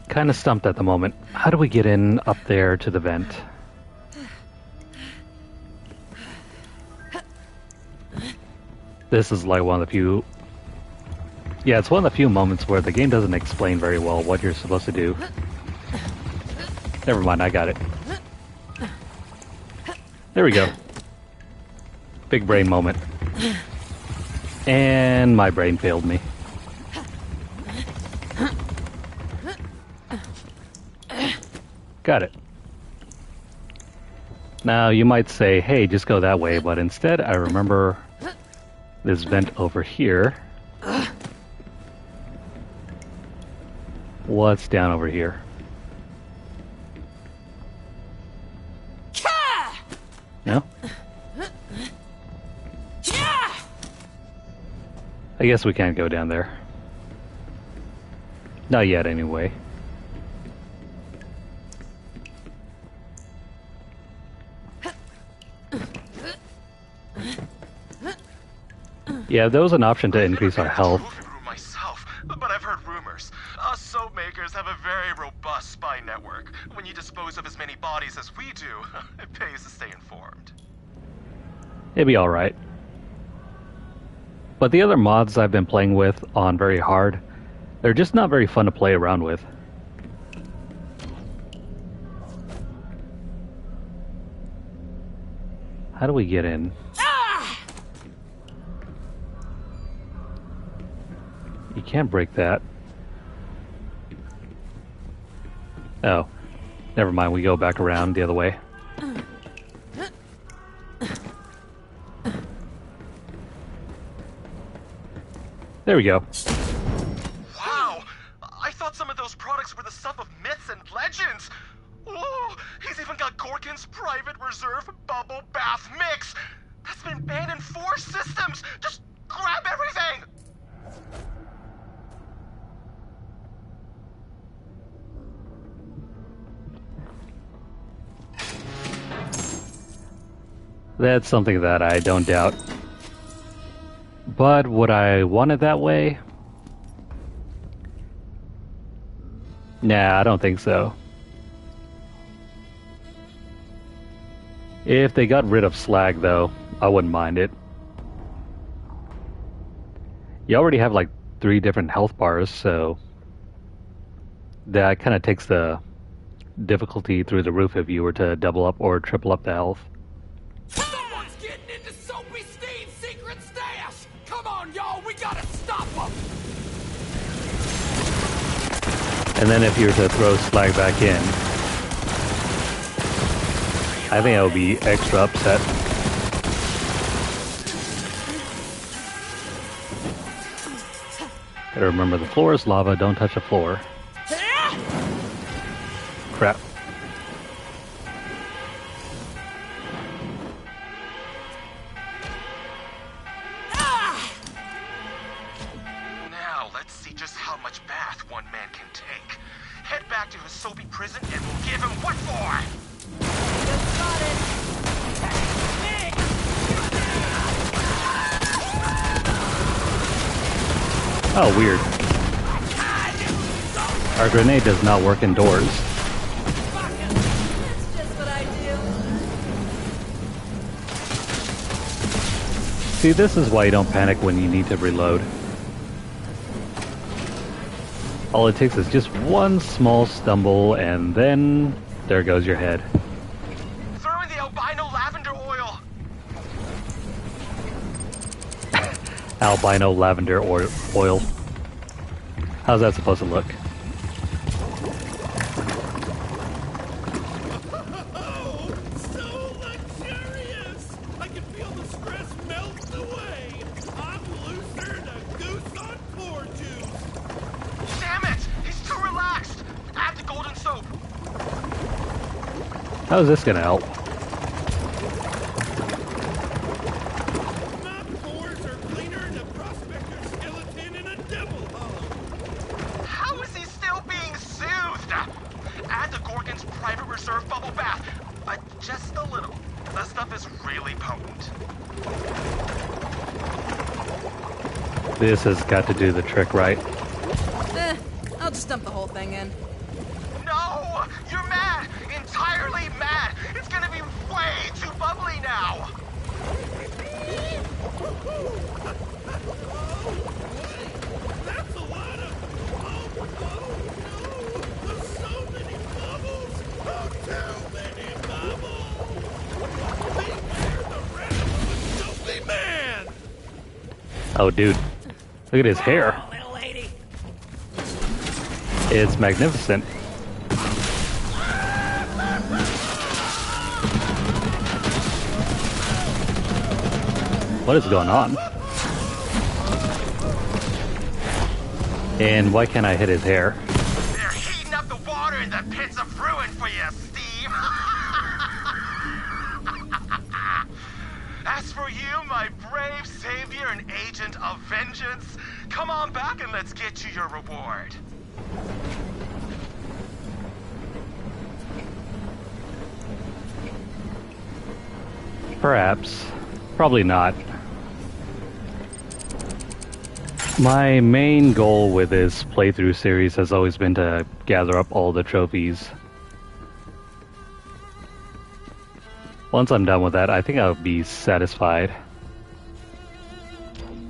Kind of stumped at the moment. How do we get in up there to the vent? This is like one of the few... Yeah, it's one of the few moments where the game doesn't explain very well what you're supposed to do. Never mind, I got it. There we go. Big brain moment. And my brain failed me. Got it. Now, you might say, hey, just go that way, but instead I remember this vent over here. What's down over here? No? I guess we can't go down there. Not yet, anyway. Yeah, there was an option to increase our health. Myself, but I've heard rumors. Us soap makers have a very robust spy network. When you dispose of as many bodies as we do, it pays to stay informed. It'd be alright. But the other mods I've been playing with on very hard, they're just not very fun to play around with. How do we get in? You can't break that. Oh. Never mind, we go back around the other way. There we go. Wow! I thought some of those products were the stuff of myths and legends! Oh, he's even got Gorkin's private reserve bubble bath mix! That's been banned in 4 systems! Just grab everything! That's something that I don't doubt. But would I want it that way? Nah, I don't think so. If they got rid of slag, though, I wouldn't mind it. You already have like 3 different health bars, so that kind of takes the difficulty through the roof if you were to double up or triple up the health. Someone's getting into Soapy Steve's secret stash! Come on, y'all, we gotta stop them! And then if you were to throw slag back in, I think I would be extra upset. Gotta remember, the floor is lava, don't touch the floor. Crap. Now, let's see just how much bath one man can take. Head back to his soapy prison and we'll give him what for! Oh, weird. Our grenade does not work indoors. That's just what I do. See, this is why you don't panic when you need to reload. All it takes is just one small stumble, and then there goes your head. Throw in the albino lavender oil. Albino lavender oil. How's that supposed to look? Oh, so luxurious! I can feel the stress melt away. I'm looser than a goose on poor juice. Damn it! He's too relaxed. Add the golden soap. How's this gonna help? My pores are cleaner than a prospector's skeleton in a devil hollow. How is he still being soothed? Add the Gorgon's private reserve bubble bath. Just a little. The stuff is really potent. This has got to do the trick, right? I'll just dump the whole thing in. No! You're mad! Entirely mad! It's gonna be way too bubbly now! That's a lot of... Oh, no! There's so many bubbles! Oh, too many bubbles! Beware the wrath of a filthy man! Oh, dude. Look at his hair. Little lady! It's magnificent. What is going on? And why can't I hit his hair? They're heating up the water in the pits of ruin for you, Steve! As for you, my brave savior and agent of vengeance, come on back and let's get you your reward. Perhaps. Probably not. My main goal with this playthrough series has always been to gather up all the trophies. Once I'm done with that, I think I'll be satisfied.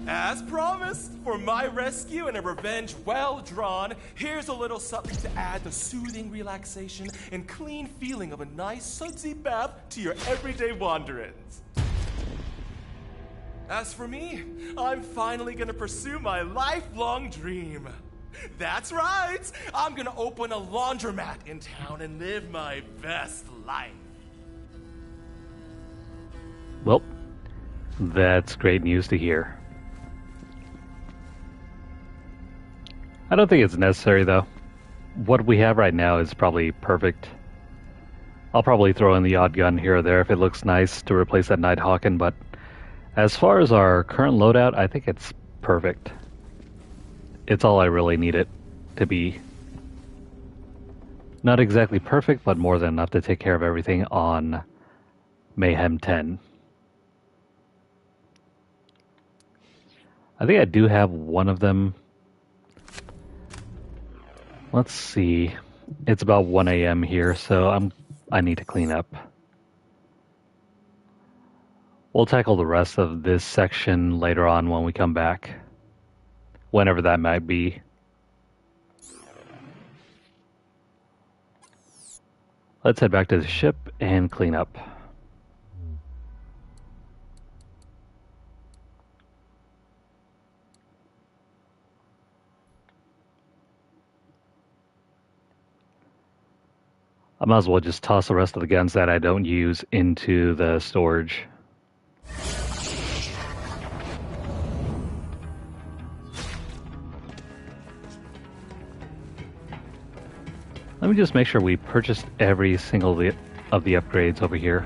As promised, for my rescue and a revenge well drawn, here's a little something to add the soothing relaxation and clean feeling of a nice sudsy bath to your everyday wanderings. As for me, I'm finally gonna pursue my lifelong dream. That's right! I'm gonna open a laundromat in town and live my best life. Well, that's great news to hear. I don't think it's necessary, though. What we have right now is probably perfect. I'll probably throw in the odd gun here or there if it looks nice to replace that Nighthawken, but as far as our current loadout, I think it's perfect. It's all I really need it to be. Not exactly perfect, but more than enough to take care of everything on Mayhem 10. I think I do have one of them. Let's see. It's about 1 a.m. here, so I need to clean up. We'll tackle the rest of this section later on when we come back. Whenever that might be. Let's head back to the ship and clean up. I might as well just toss the rest of the guns that I don't use into the storage. Let me just make sure we purchased every single of the upgrades over here.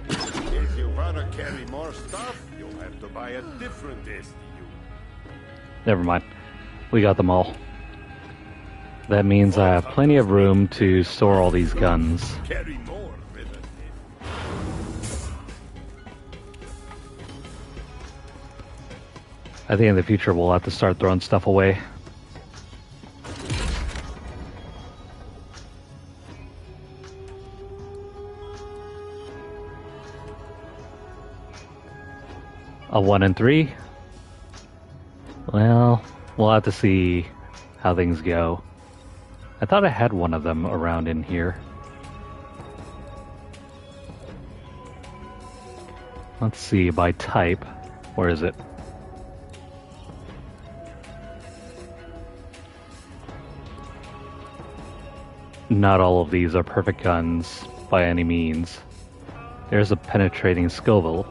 If you wanna carry more stuff, you'll have to buy a different SDU. Never mind. We got them all. That means I have plenty of room to store all these guns. Carry more with I think in the future we'll have to start throwing stuff away. A 1 and 3? Well, we'll have to see how things go. I thought I had one of them around in here. Let's see, by type, where is it? Not all of these are perfect guns by any means. There's a penetrating Scoville.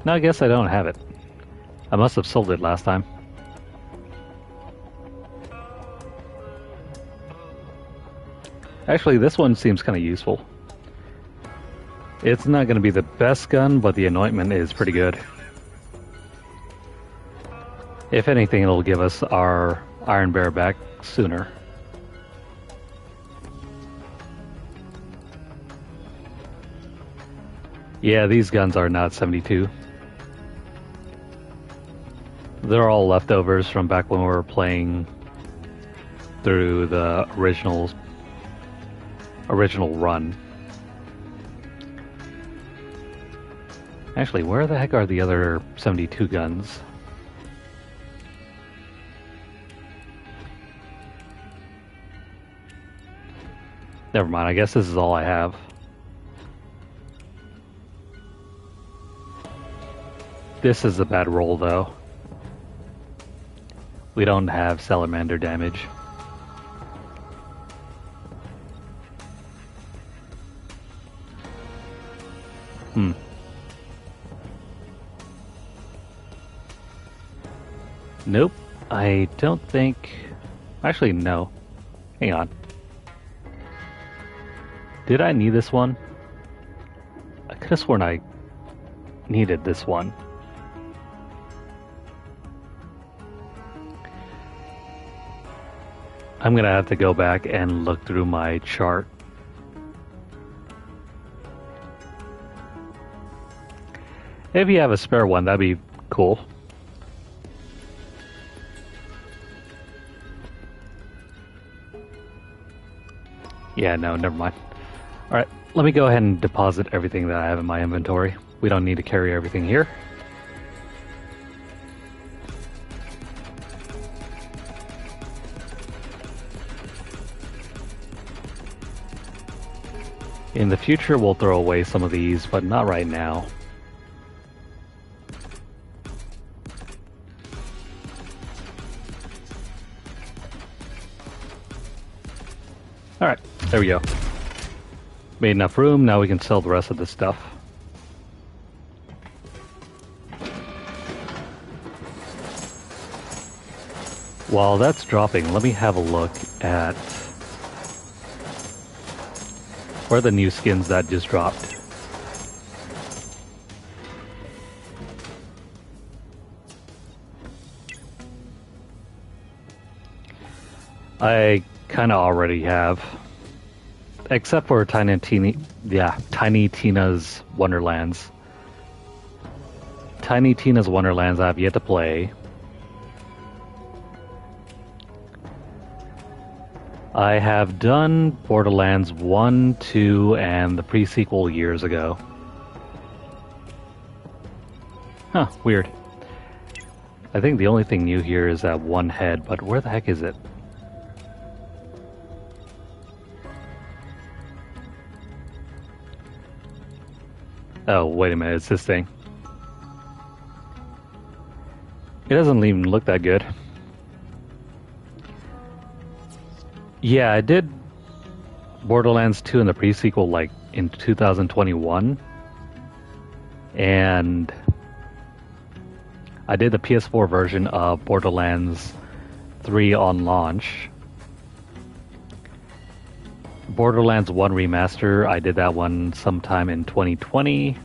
No, I guess I don't have it. I must have sold it last time. Actually, this one seems kind of useful. It's not going to be the best gun, but the anointment is pretty good. If anything, it'll give us our Iron Bear back sooner. Yeah, these guns are not 72. They're all leftovers from back when we were playing through the original run. Actually, where the heck are the other 72 guns? Never mind, I guess this is all I have. This is a bad roll, though. We don't have salamander damage. Nope, I don't think... Actually, no. Hang on. Did I need this one? I could have sworn I needed this one. I'm gonna have to go back and look through my chart. If you have a spare one, that'd be cool. Yeah, no, never mind. Alright, let me go ahead and deposit everything that I have in my inventory. We don't need to carry everything here. In the future, we'll throw away some of these, but not right now. Alright, there we go. Made enough room, now we can sell the rest of this stuff. While that's dropping, let me have a look at where are the new skins that just dropped. I kind of already have, except for Tiny Tina's Wonderlands. Tiny Tina's Wonderlands I have yet to play. I have done Borderlands 1, 2, and the pre-sequel years ago. Huh, weird. I think the only thing new here is that one head, but where the heck is it? Oh, wait a minute, it's this thing. It doesn't even look that good. Yeah, I did Borderlands 2 in the pre-sequel like in 2021. And I did the PS4 version of Borderlands 3 on launch. Borderlands 1 Remaster, I did that one sometime in 2020.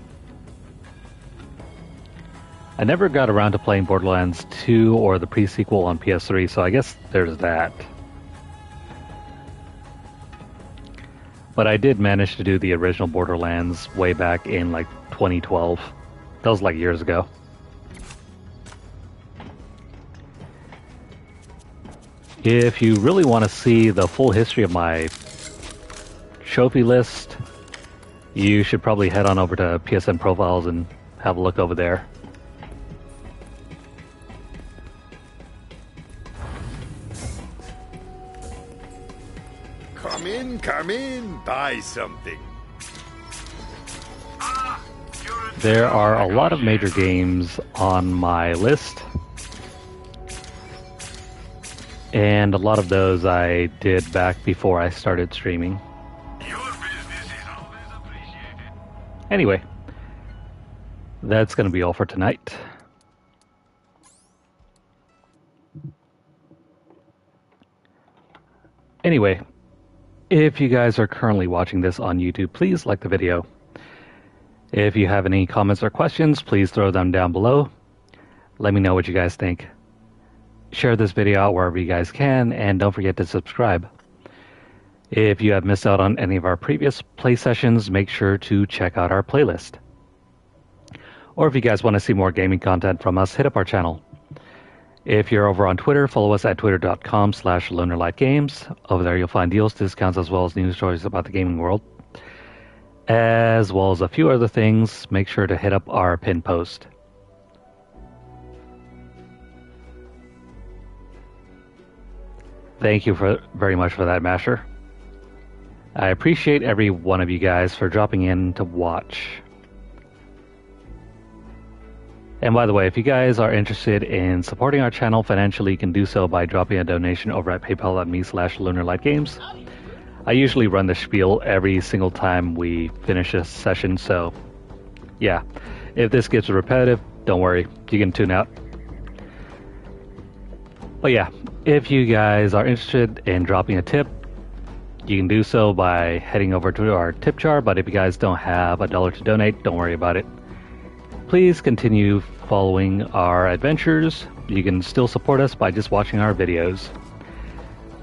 I never got around to playing Borderlands 2 or the pre-sequel on PS3, so I guess there's that. But I did manage to do the original Borderlands way back in like 2012. That was like years ago. If you really want to see the full history of my trophy list, you should probably head on over to PSN Profiles and have a look over there. Come in, buy something. There are a lot of major games on my list. And a lot of those I did back before I started streaming. Anyway, that's going to be all for tonight. Anyway, if you guys are currently watching this on YouTube, please like the video. If you have any comments or questions, please throw them down below. Let me know what you guys think. Share this video out wherever you guys can, and don't forget to subscribe. If you have missed out on any of our previous play sessions, make sure to check out our playlist. Or if you guys want to see more gaming content from us, hit up our channel. If you're over on Twitter, follow us at twitter.com/LunarlightGames. Over there you'll find deals, discounts, as well as news stories about the gaming world, as well as a few other things. Make sure to hit up our pinned post. Thank you very much for that, Masher. I appreciate every one of you guys for dropping in to watch. And by the way, if you guys are interested in supporting our channel financially, you can do so by dropping a donation over at paypal.me/LunarlightGames. I usually run the spiel every single time we finish a session, so yeah. If this gets repetitive, don't worry, you can tune out. But yeah, if you guys are interested in dropping a tip, you can do so by heading over to our tip jar, but if you guys don't have $1 to donate, don't worry about it. Please continue following our adventures. You can still support us by just watching our videos.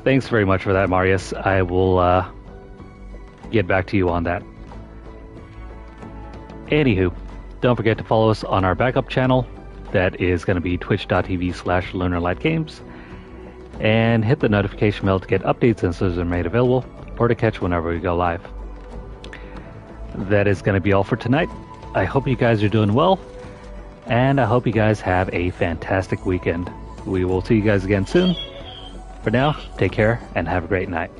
Thanks very much for that, Marius. I will get back to you on that. Anywho, don't forget to follow us on our backup channel. That is going to be twitch.tv/LunarlightGames. And hit the notification bell to get updates as those are made available, or to catch whenever we go live. That is going to be all for tonight. I hope you guys are doing well, and I hope you guys have a fantastic weekend. We will see you guys again soon. For now, take care and have a great night.